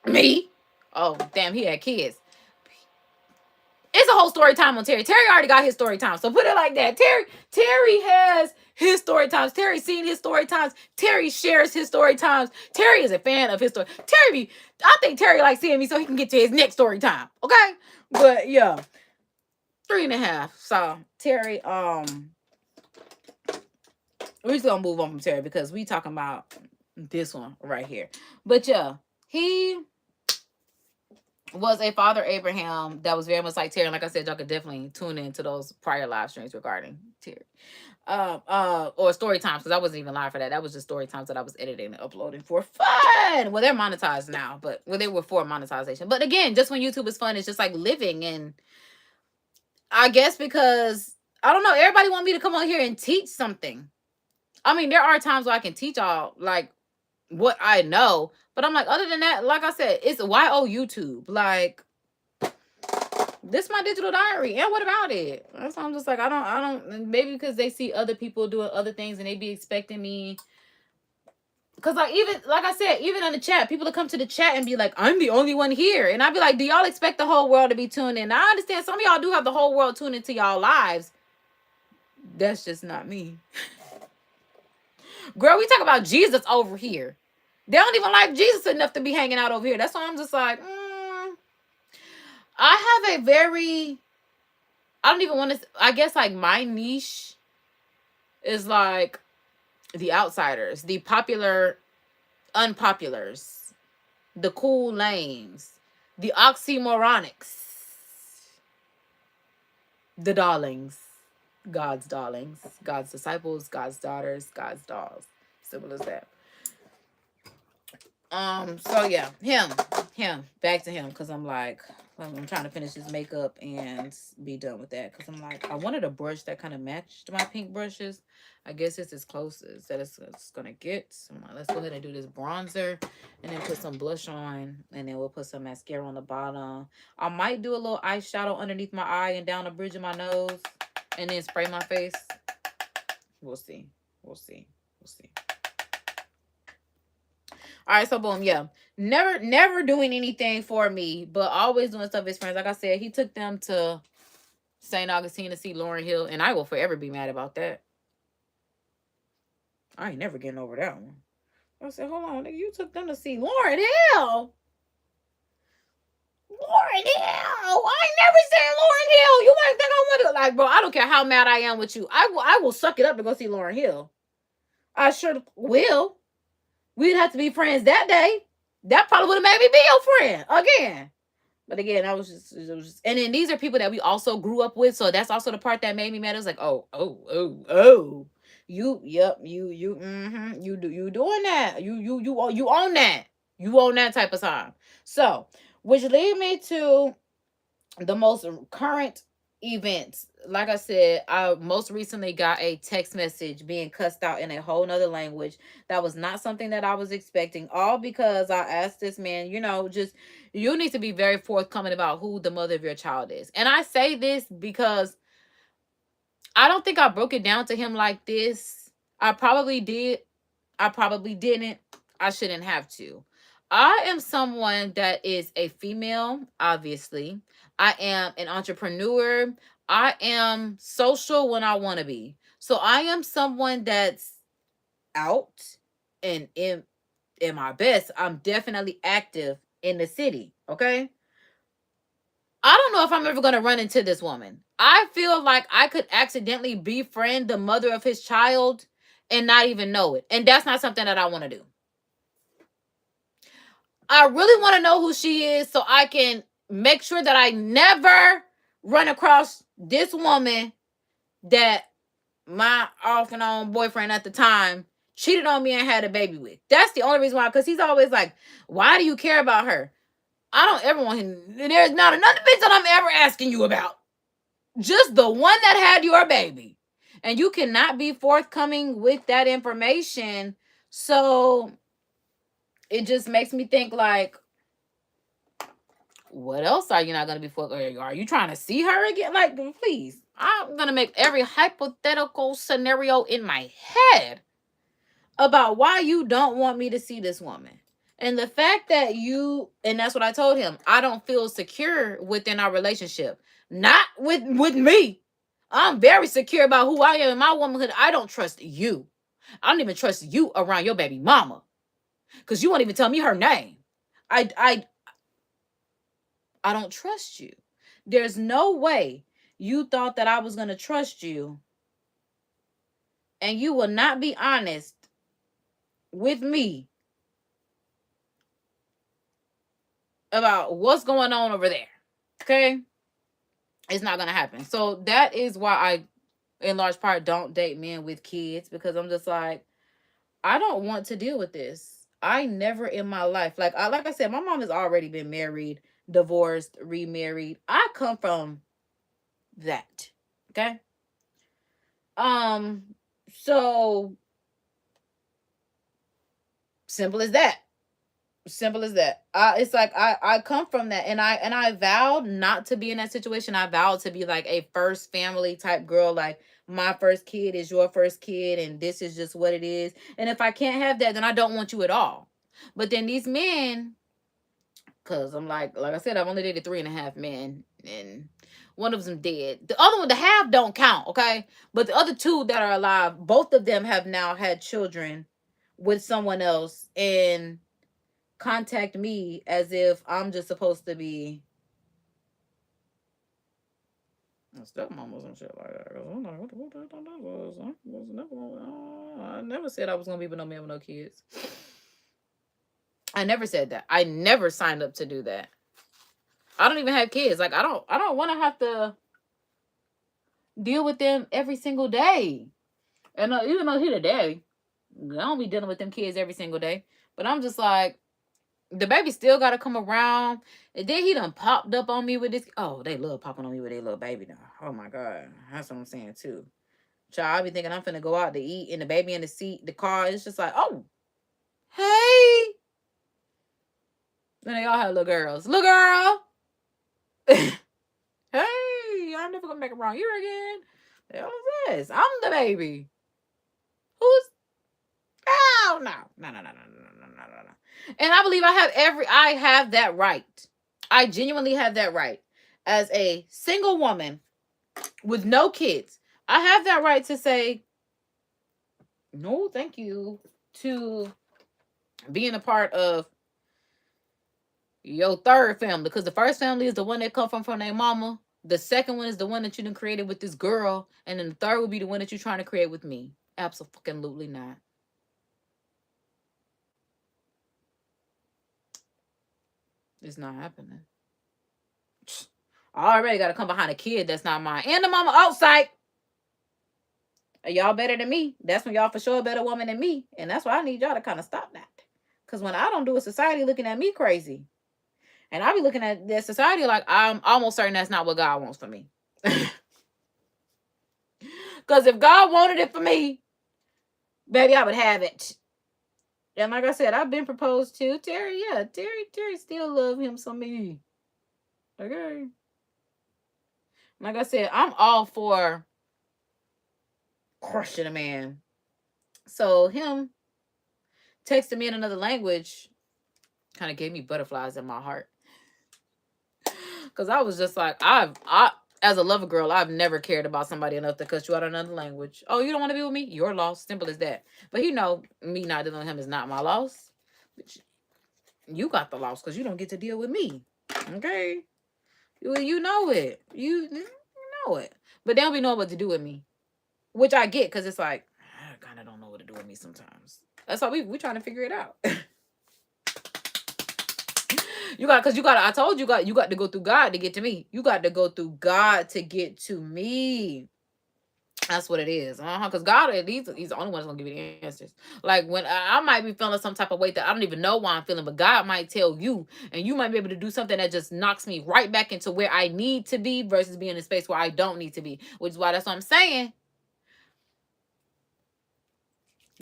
me. Oh, damn, he had kids. It's a whole story time on Terry. Terry already got his story time. So put it like that. Terry has his story times. Terry's seen his story times. Terry shares his story times. Terry is a fan of his story. I think Terry likes seeing me so he can get to his next story time. Okay? But yeah. 3.5. So Terry, we're just gonna move on from Terry, because we talking about this one right here. But yeah, he was a Father Abraham that was very much like Terry. And like I said, y'all could definitely tune into those prior live streams regarding Terry. Or story times, because I wasn't even live for that. That was just story times that I was editing and uploading for fun. Well, they're monetized now, but they were for monetization. But again, just when YouTube is fun, it's just like living. And I guess because, I don't know, everybody want me to come on here and teach something. I mean, there are times where I can teach y'all, like, what I know. But I'm like, other than that, like I said, it's YO YouTube. Like, this my digital diary. And what about it? That's why I'm just like, I don't, maybe because they see other people doing other things and they be expecting me. Because, like, even, like I said, even on the chat, people to come to the chat and be like, I'm the only one here. And I'd be like, do y'all expect the whole world to be tuned in? Now, I understand some of y'all do have the whole world tuned into y'all lives. That's just not me. Girl, we talk about Jesus over here. They don't even like Jesus enough to be hanging out over here. That's why I'm just like, I have a very, I don't even want to, I guess, like, my niche is like the outsiders, the popular unpopulars, the cool names, the oxymoronics, the darlings, God's darlings, God's disciples, God's daughters, God's dolls. Simple as that. So yeah, him, back to him, because I'm like, I'm trying to finish his makeup and be done with that, because I'm like, I wanted a brush that kind of matched my pink brushes. I guess it's as close as that it's gonna get. So let's go ahead and do this bronzer, and then put some blush on, and then we'll put some mascara on the bottom. I might do a little eyeshadow underneath my eye and down the bridge of my nose, and then spray my face. We'll see. We'll see. We'll see. All right, so boom, yeah. Never doing anything for me, but always doing stuff with his friends. Like I said, he took them to St. Augustine to see Lauryn Hill, and I will forever be mad about that. I ain't never getting over that one. I said, hold on, nigga, you took them to see Lauryn Hill. Lauryn Hill. I ain't never seen Lauryn Hill. You might think I want to, like, bro, I don't care how mad I am with you. I will suck it up to go see Lauryn Hill. I sure will. We'd have to be friends that day. That probably would have made me be your friend again. But again, it was just, and then these are people that we also grew up with, so that's also the part that made me mad. It was like, oh, you doing that? You own that. You own that type of time. So, which lead me to the most current events. Like I said, I most recently got a text message being cussed out in a whole nother language. That was not something that I was expecting, all because I asked this man, just, you need to be very forthcoming about who the mother of your child is. And I say this because I don't think I broke it down to him like this. I probably did. I probably didn't. I shouldn't have to. I am someone that is a female, obviously. I am an entrepreneur. I am social when I want to be. So I am someone that's out and in my best. I'm definitely active in the city, okay? I don't know if I'm ever going to run into this woman. I feel like I could accidentally befriend the mother of his child and not even know it. And that's not something that I want to do. I really want to know who she is so I can make sure that I never run across this woman that my off and on boyfriend at the time cheated on me and had a baby with. That's the only reason why, because he's always like, why do you care about her? I don't ever want him. There's not another bitch that I'm ever asking you about. Just the one that had your baby. And you cannot be forthcoming with that information. So it just makes me think, like, what else are you not going to be forthcoming? Are you trying to see her again? Like, please. I'm going to make every hypothetical scenario in my head about why you don't want me to see this woman. And the fact that and that's what I told him, I don't feel secure within our relationship. Not with me. I'm very secure about who I am in my womanhood. I don't trust you. I don't even trust you around your baby mama. Because you won't even tell me her name. I don't trust you. There's no way you thought that I was going to trust you. And you will not be honest with me about what's going on over there. Okay? It's not going to happen. So that is why I, in large part, don't date men with kids, because I'm just like, I don't want to deal with this. I never in my life, like I said, my mom has already been married, divorced, remarried. I come from that. Okay? So Simple as that. Simple as that. It's like I come from that, and I vowed not to be in that situation. I vowed to be like a first family type girl, like my first kid is your first kid, and this is just what it is. And if I can't have that, then I don't want you at all. But then these men, because I'm like I said, I've only dated 3.5 men, and one of them dead. The other one, the half don't count, okay? But the other two that are alive, both of them have now had children with someone else, and contact me as if I'm just supposed to be a stepmom or some shit like that. I'm like, what the fuck that was? I never said I was gonna be with no man with no kids. I never said that. I never signed up to do that. I don't even have kids. Like I don't want to have to deal with them every single day. And even though he the daddy, I don't be dealing with them kids every single day. But I'm just like, the baby still got to come around. And then he done popped up on me with this. Oh, they love popping on me with their little baby now. Oh, my God. That's what I'm saying, too. Child, I be thinking I'm finna go out to eat, and the baby in the seat, the car. It's just like, oh, hey. Then they all have little girls. Little girl. Hey, I'm never gonna make it around here again. The hell is this? I'm the baby. Who's? Oh, no. No. And I believe I have that right. I genuinely have that right. As a single woman with no kids, I have that right to say, no, thank you, to being a part of your third family. Because the first family is the one that come from their mama. The second one is the one that you done created with this girl. And then the third would be the one that you're trying to create with me. Absolutely not. It's not happening. I already got to come behind a kid that's not mine. And the mama outside. Y'all better than me. That's when y'all for sure a better woman than me. And that's why I need y'all to kind of stop that. Because when I don't do it, society looking at me crazy. And I be looking at that society like I'm almost certain that's not what God wants for me. Because if God wanted it for me, baby, I would have it. And like I said, I've been proposed to. Terry still love him some me. Okay. Like I said, I'm all for crushing a man. So him texting me in another language kind of gave me butterflies in my heart. Because I was just like, I as a lover girl, I've never cared about somebody enough to cut you out another language. Oh, you don't want to be with me? Your loss. Simple as that. But me not dealing with him is not my loss. You got the loss because you don't get to deal with me. Okay? You know it. You know it. But they don't be knowing what to do with me. Which I get, because it's like, I kind of don't know what to do with me sometimes. That's why we trying to figure it out. I told you got to go through God to get to me. You got to go through God to get to me. That's what it is. Because God, he's the only one that's going to give you the answers. Like when I might be feeling some type of way that I don't even know why I'm feeling, but God might tell you, and you might be able to do something that just knocks me right back into where I need to be versus being in a space where I don't need to be. Which is why that's what I'm saying.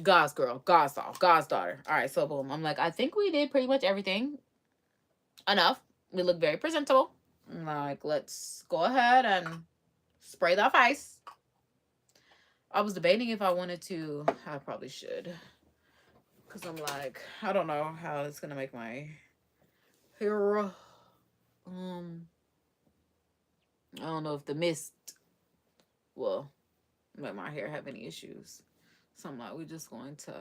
God's girl, God's doll, God's daughter. All right, so boom. I'm like, I think we did pretty much everything enough. We look very presentable. Like, let's go ahead and spray the face. I was debating if I wanted to. I probably should. Because I'm like, I don't know how it's going to make my hair. I don't know if the mist will make my hair have any issues. So I'm like, we're just going to.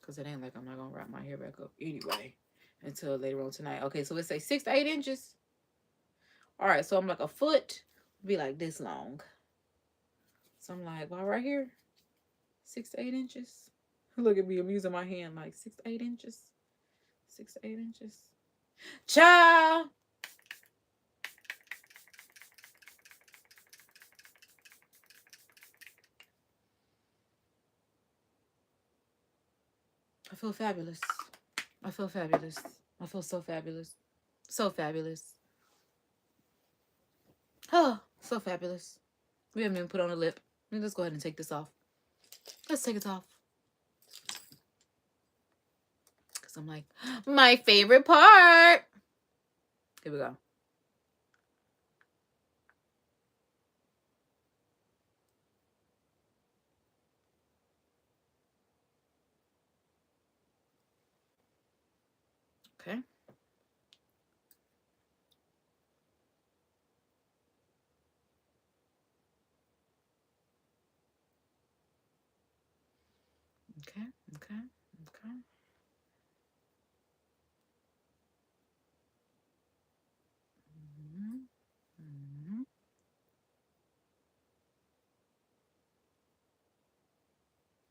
Because it ain't like I'm not going to wrap my hair back up anyway until later on tonight. Okay, so let's say 6 to 8 inches. All right, so I'm like a foot be like this long. So I'm like, well, right here, 6 to 8 inches. Look at me, I'm using my hand like 6 to 8 inches. 6 to 8 inches. Ciao. I feel fabulous. I feel fabulous. I feel so fabulous. So fabulous. Oh, So fabulous. We haven't even put on a lip. Let's go ahead and take this off. Let's take it off. Because I'm like, my favorite part. Here we go. Okay. Okay. Okay. Okay. Mm-hmm. Mm-hmm.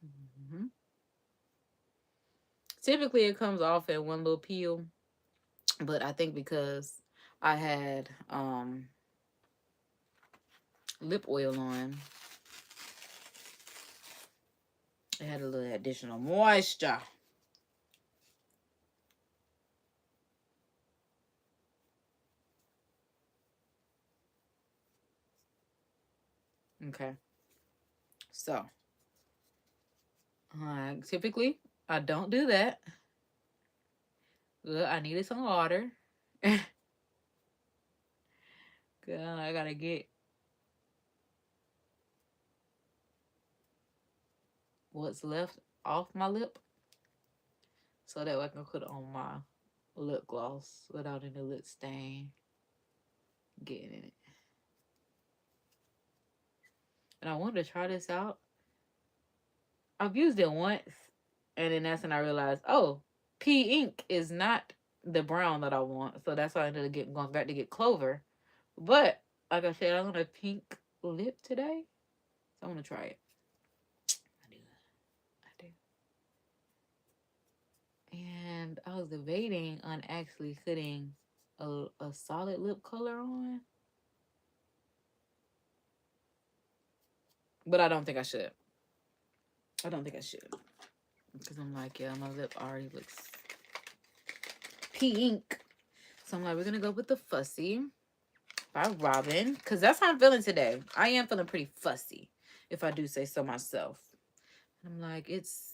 Mm-hmm. Typically, it comes off at one little peel, but I think because I had lip oil on, it had a little additional moisture. Okay. So, typically, I don't do that. Good. I needed some water. Good. I gotta get what's left off my lip so that way I can put it on my lip gloss without any lip stain getting in it. And I wanted to try this out. I've used it once, and then that's when I realized, oh, pea ink is not the brown that I want. So that's why I ended up going back to get Clover. But like I said, I'm on a pink lip today, so I'm gonna try it. I do. And I was debating on actually putting a solid lip color on, but I don't think I should. I don't think I should. Because I'm like, yeah, my lip already looks pink. So I'm like, we're going to go with the Fussy by Robin. Because that's how I'm feeling today. I am feeling pretty fussy, if I do say so myself. And I'm like, it's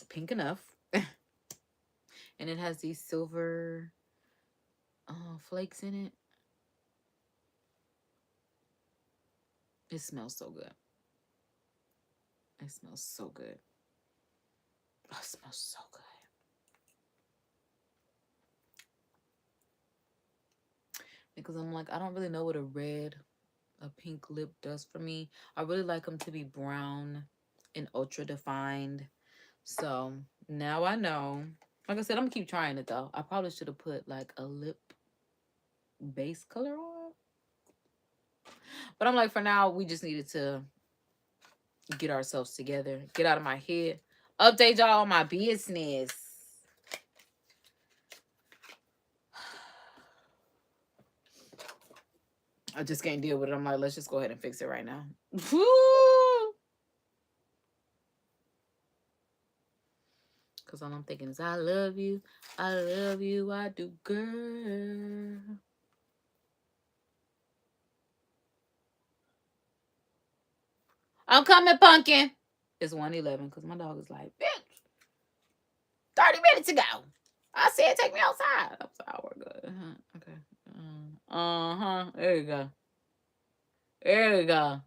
pink enough. And it has these silver flakes in it. It smells so good. It smells so good. Oh, it smells so good. Because I'm like, I don't really know what a pink lip does for me. I really like them to be brown and ultra defined. So now I know. Like I said, I'm gonna keep trying it though. I probably should have put like a lip base color on. But I'm like, for now, we just needed to get ourselves together, get out of my head, update y'all on my business. I just can't deal with it. I'm like, let's just go ahead and fix it right now. Because all I'm thinking is, I love you, I do, girl. I'm coming, pumpkin. It's 1:11 because my dog is like, bitch, 30 minutes ago. I said, take me outside. I'm sorry, we're good. Okay. There you go. There you go.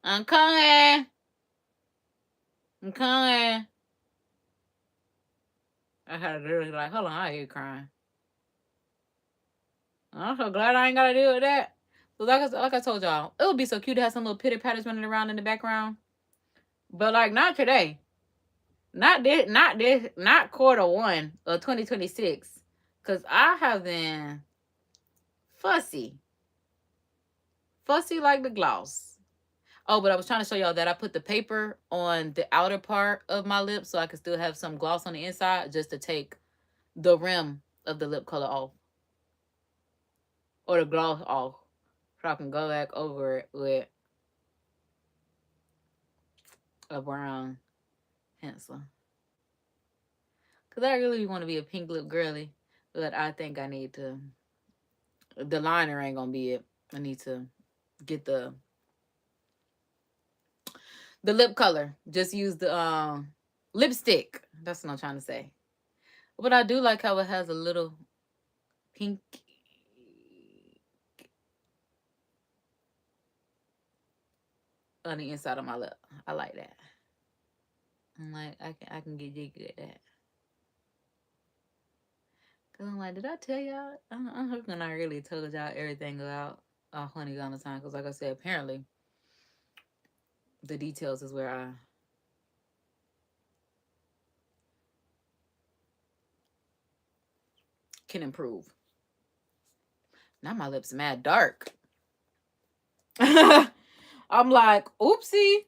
I'm coming. I'm coming. I had to really like, hold on, I hear you crying. I'm so glad I ain't got to deal with that. So like I told y'all, it would be so cute to have some little pitter patters running around in the background. But like, not today. Not this, not Q1 of 2026. Because I have been fussy. Fussy like the gloss. Oh, but I was trying to show y'all that I put the paper on the outer part of my lip so I could still have some gloss on the inside just to take the rim of the lip color off. Or the gloss off. So I can go back over it with a brown pencil. Because I really want to be a pink lip girly. But I think I need to. The liner ain't gonna be it. I need to get the lip color. Just use the lipstick. That's what I'm trying to say. But I do like how it has a little pink on the inside of my lip. I like that. I'm like I can get jiggy at that. Cause I'm like, did I tell y'all? I'm hoping I really told y'all everything about Honey Valentine. Cause like I said, apparently the details is where I can improve. Now my lips mad dark. I'm like, oopsie.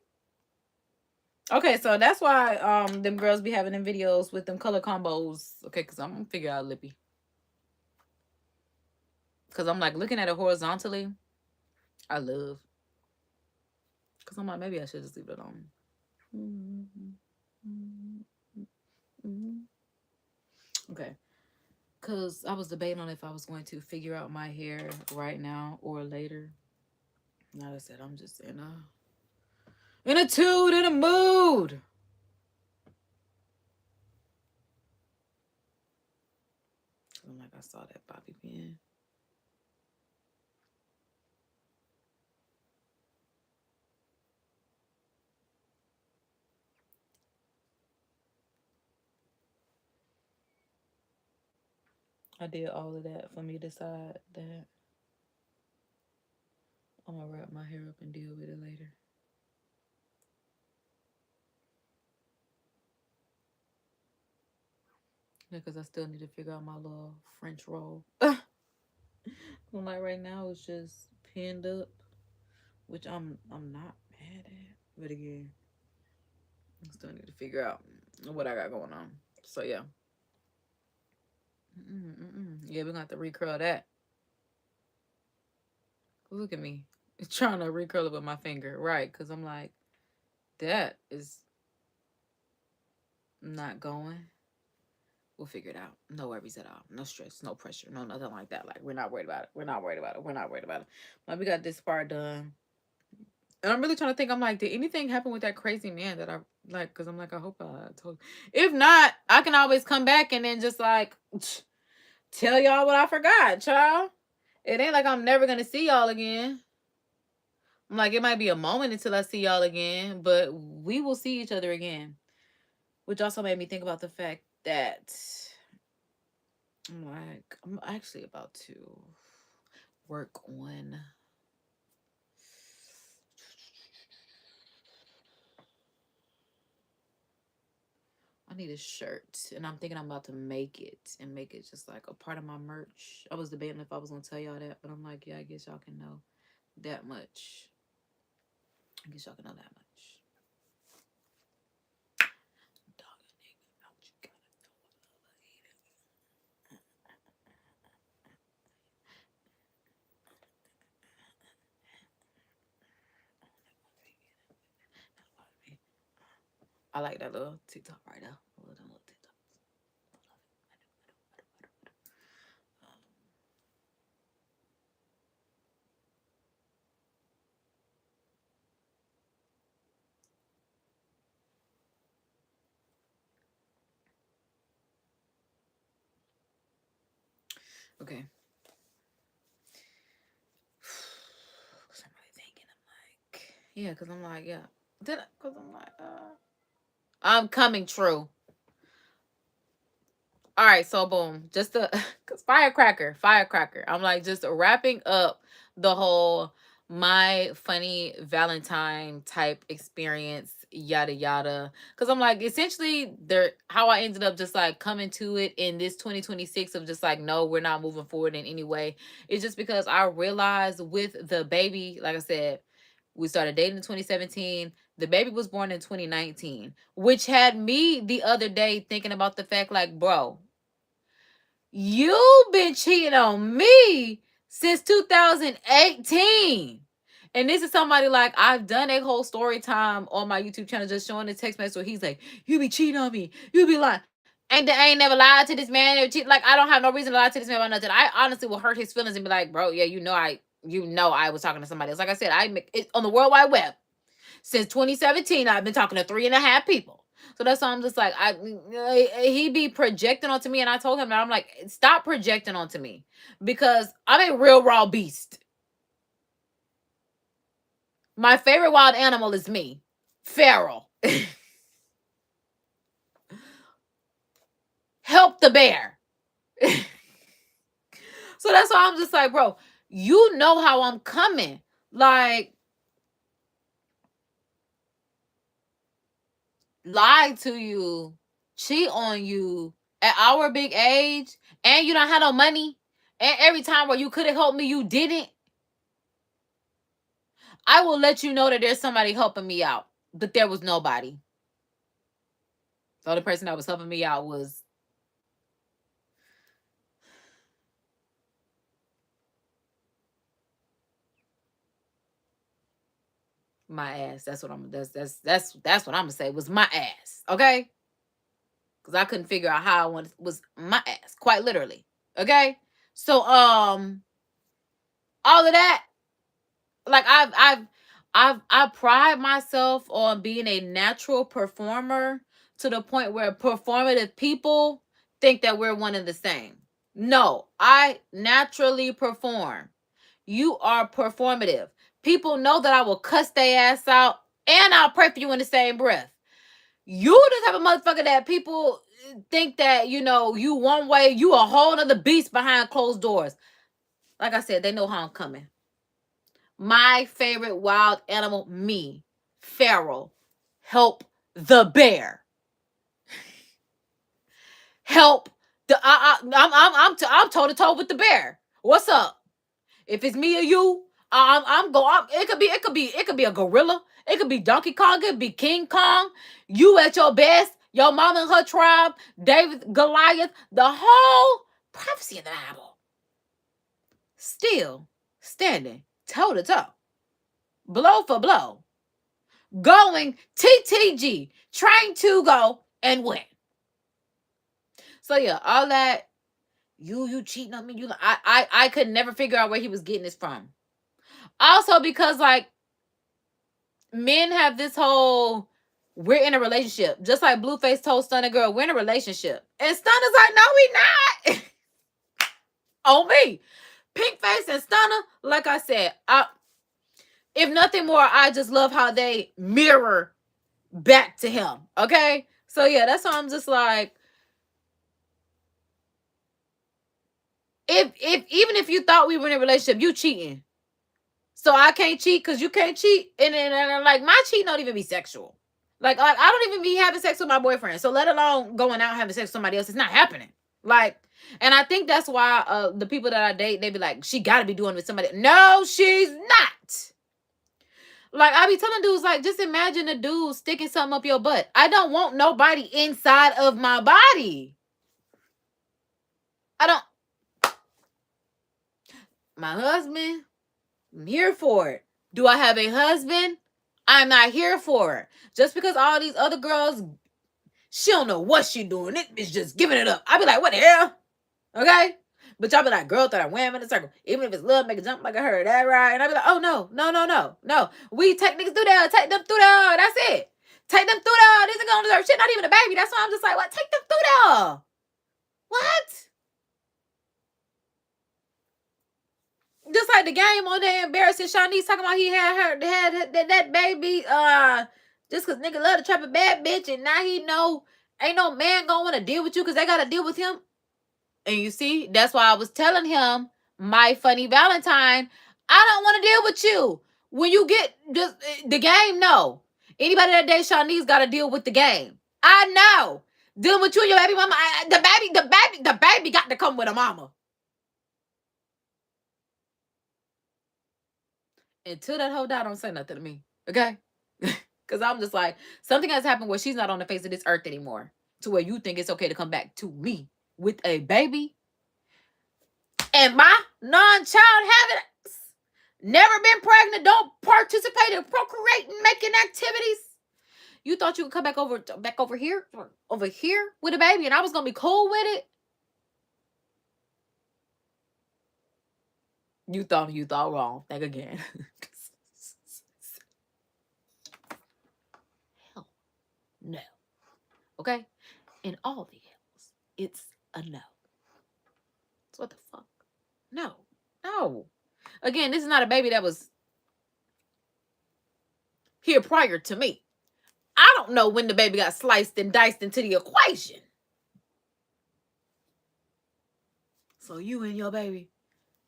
Okay, so that's why them girls be having them videos with them color combos. Okay, cause I'm gonna figure out lippy. Cause I'm like looking at it horizontally. I love. Cause I'm like maybe I should just leave it alone. Okay. Cause I was debating on if I was going to figure out my hair right now or later. Like I said, I'm just in a tude, in a mood. I'm like I saw that bobby pin. I did all of that for me to decide that I'm gonna wrap my hair up and deal with it later. Yeah, because I still need to figure out my little French roll. I'm like right now it's just pinned up, which I'm not mad at. But again, I still need to figure out what I got going on. So yeah. Yeah, we're gonna have to recurl that. Look at me. Trying to recurl it with my finger. Right, because I'm like, that is not going. We'll figure it out. No worries at all. No stress, no pressure, no nothing like that. Like we're not worried about it. We're not worried about it. We're not worried about it. Like we got this part done. And I'm really trying to think. I'm like, did anything happen with that crazy man that I like? Because I'm like, I hope I told. If not, I can always come back and then just like tell y'all what I forgot, child. It ain't like I'm never gonna see y'all again. I'm like, it might be a moment until I see y'all again, but we will see each other again. Which also made me think about the fact that I'm like, I'm actually about to work on. I need a shirt, and I'm thinking I'm about to make it and make it just like a part of my merch. I was debating if I was gonna tell y'all that, but I'm like, yeah, I guess y'all can know that much. I guess y'all can know that much. I like that little TikTok right now. I love that little TikTok. Okay. Cause I'm really thinking, I'm like, yeah, cause I'm like, yeah. Cause I'm like, I'm coming true. All right, so boom, just the cause firecracker. I'm like just wrapping up the whole my funny Valentine type experience, yada yada. Cause I'm like essentially there how I ended up just like coming to it in this 2026 of just like no, we're not moving forward in any way. It's just because I realized with the baby, like I said, we started dating in 2017. The baby was born in 2019, which had me the other day thinking about the fact like, bro, you've been cheating on me since 2018. And this is somebody like I've done a whole story time on my YouTube channel just showing the text message where he's like, you be cheating on me. You be lying. ain't never lied to this man. Like, I don't have no reason to lie to this man about nothing. I honestly will hurt his feelings and be like, bro, yeah, you know I was talking to somebody else. Like I said, I make it on the World Wide Web. Since 2017, I've been talking to 3.5 people. So that's why I'm just like, he be projecting onto me, and I told him that I'm like, stop projecting onto me, because I'm a real raw beast. My favorite wild animal is me, feral. Help the bear. So that's why I'm just like, bro, you know how I'm coming. Like, lie to you, cheat on you at our big age, and you don't have no money, and every time where you could have helped me, you didn't. I will let you know that there's somebody helping me out, but there was nobody. The only person that was helping me out was my ass. That's what what I'm gonna say, was my ass. Okay, because I couldn't figure out how I wanted, was my ass, quite literally. Okay, so all of that, like, I pride myself on being a natural performer, to the point where performative people think that we're one and the same. No, I naturally perform. You are performative. People know that I will cuss their ass out, and I'll pray for you in the same breath. You the type of motherfucker that people think that, you one way, you a whole other beast behind closed doors. Like I said, they know how I'm coming. My favorite wild animal, me, feral. Help the bear. Help the I'm toe to toe with the bear. What's up? If it's me or you, I'm going. It could be a gorilla. It could be Donkey Kong. It could be King Kong. You at your best. Your mama and her tribe. David, Goliath. The whole prophecy of the Bible. Still standing toe to toe, blow for blow, going TTG, trying to go and win. So yeah, all that, you cheating on me. I could never figure out where he was getting this from. Also, because, like, men have this whole, we're in a relationship. Just like Blueface told Stunner Girl, we're in a relationship. And Stunner's like, no, we not. On me. Pinkface and Stunner, like I said, if nothing more, I just love how they mirror back to him. Okay? So yeah, that's why I'm just like, even if you thought we were in a relationship, you cheating. So I can't cheat because you can't cheat. And like, my cheating don't even be sexual. Like, I don't even be having sex with my boyfriend. So let alone going out having sex with somebody else. It's not happening. Like, and I think that's why the people that I date, they be like, she got to be doing it with somebody. No, she's not. Like, I be telling dudes, like, just imagine a dude sticking something up your butt. I don't want nobody inside of my body. I don't. My husband, I'm here for it. Do I have a husband? I'm not here for it. Just because all these other girls, she don't know what she doing. It is just giving it up. I be like, what the hell? Okay? But y'all be like, girl, that I wham in a circle. Even if it's love, make a jump like I heard that, right? And I be like, oh, no. We take niggas through there. Take them through there. That's it. Take them through there. These are gonna deserve shit. Not even a baby. That's why I'm just like, what? Take them through there. What? Just like the game on there, embarrassing Shanice talking about he had that baby, just cause nigga love to trap a bad bitch, and now he know ain't no man gonna want to deal with you because they gotta deal with him. And you see, that's why I was telling him, my funny Valentine, I don't want to deal with you. When you get just the game, no. Anybody that dates Shanice gotta deal with the game. I know. Dealing with you and your baby mama, the baby got to come with a mama. Until that whole die, don't say nothing to me. Okay? Because I'm just like, something has happened where she's not on the face of this earth anymore. To where you think it's okay to come back to me with a baby. And my non-child having never been pregnant, don't participate in procreating, making activities. You thought you could come back over here with a baby, and I was gonna be cool with it? You thought wrong. Think again. Hell no. Okay? In all the hells, it's a no. So what the fuck? No. No. Again, this is not a baby that was here prior to me. I don't know when the baby got sliced and diced into the equation. So you and your baby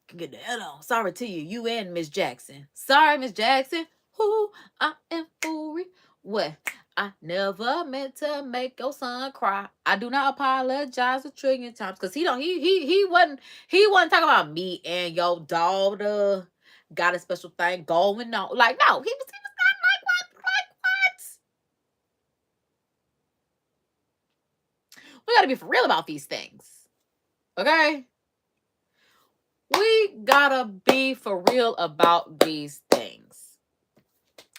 can get the hell on. Sorry to you. You and Miss Jackson. Sorry, Miss Jackson. Who I am fury. What? I never meant to make your son cry. I do not apologize a trillion times. Cause he wasn't talking about me and your daughter got a special thing going on. Like, no, he was not like what? We gotta be for real about these things. Okay? We gotta be for real about these things.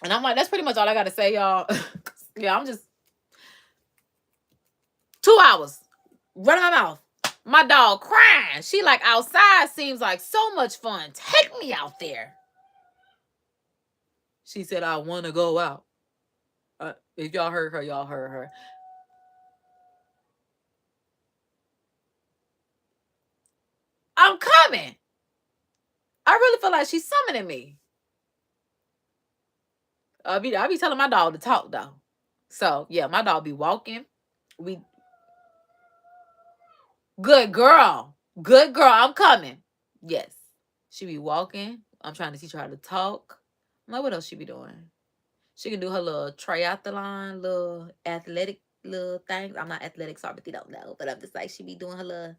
And I'm like, that's pretty much all I gotta say, y'all. Yeah, I'm just 2 hours running my mouth. My dog crying. She like, outside seems like so much fun. Take me out there. She said, I want to go out. If y'all heard her, y'all heard her. I'm coming. I really feel like she's summoning me. I be telling my dog to talk though. So yeah, my dog be walking. Good girl. Good girl. I'm coming. Yes. She be walking. I'm trying to teach her how to talk. I'm like, what else she be doing? She can do her little triathlon, little athletic little things. I'm not athletic, sorry, but they don't know. But I'm just like, she be doing her little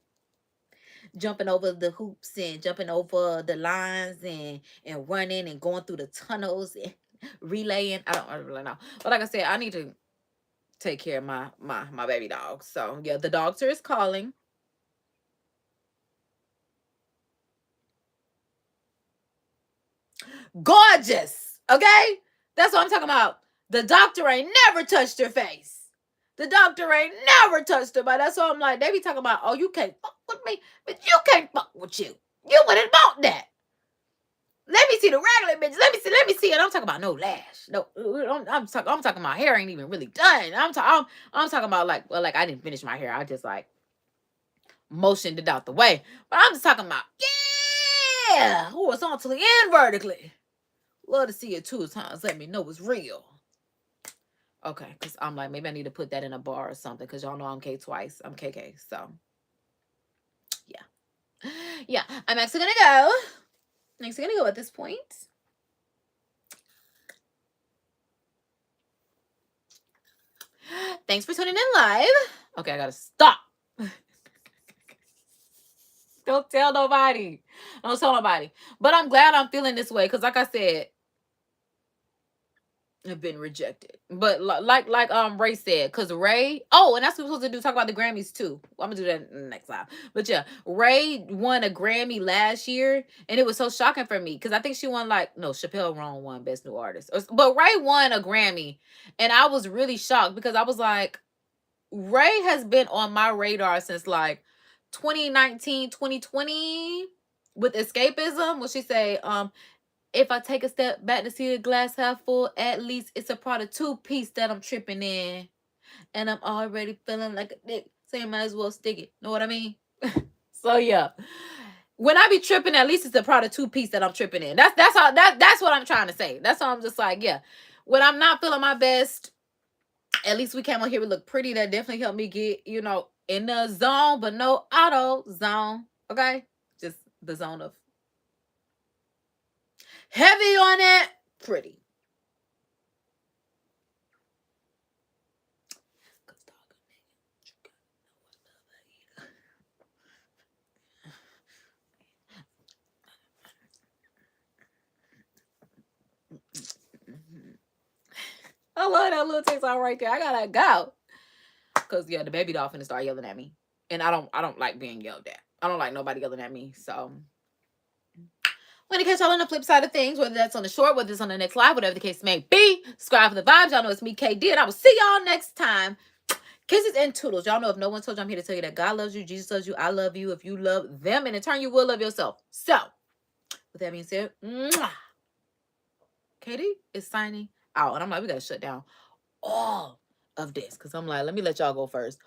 jumping over the hoops and jumping over the lines and running and going through the tunnels and relaying. I don't really know. But like I said, I need to take care of my baby dog. So yeah, the doctor is calling. Gorgeous. Okay? That's what I'm talking about. The doctor ain't never touched her face. The doctor ain't never touched her, but that's what I'm like. They be talking about, oh, you can't fuck with me, but you can't fuck with you. You went and bought that. Let me see the regular bitch. Let me see. And I'm talking about no lash. No, I'm talking about hair ain't even really done. I'm talking about like, well, like I didn't finish my hair. I just like motioned it out the way. But I'm just talking about, yeah, horizontally and vertically. Love to see it 2 times. Let me know it's real. Okay, because I'm like, maybe I need to put that in a bar or something, because y'all know I'm K twice. I'm KK, so yeah. Yeah, I'm actually gonna go. I'm actually gonna go at this point. Thanks for tuning in live. Okay, I gotta stop. Don't tell nobody. Don't tell nobody. But I'm glad I'm feeling this way, because like I said, have been rejected. But like Ray said, because Ray, and that's what we're supposed to do, talk about the Grammys too. I'm gonna do that in the next live. But yeah, Ray won a Grammy last year, and it was so shocking for me because I think she won Chappelle Roan won Best New Artist, but Ray won a Grammy, and I was really shocked because I was like, Ray has been on my radar since like 2019 2020 with Escapism, when she say if I take a step back to see the glass half full, at least it's a product 2-piece that I'm tripping in. And I'm already feeling like a dick. So you might as well stick it. Know what I mean? So yeah. When I be tripping, at least it's a product 2-piece that I'm tripping in. That's what I'm trying to say. That's why I'm just like, yeah. When I'm not feeling my best, at least we came on here, we look pretty. That definitely helped me get, in the zone, but no auto zone. Okay? Just the zone of heavy on it, pretty. I love that little text out right there. I gotta go. Cause yeah, the baby dolphin start yelling at me. And I don't like being yelled at. I don't like nobody yelling at me. So When to catch y'all on the flip side of things, whether that's on the short, whether it's on the next live, whatever the case may be. Subscribe for the vibes. Y'all know it's me, KD, and I will see y'all next time. Kisses and toodles. Y'all know if no one told you, I'm here to tell you that God loves you, Jesus loves you, I love you. If you love them, and in turn, you will love yourself. So, with that being said, KD is signing out. And I'm like, we got to shut down all of this because I'm like, let me let y'all go first.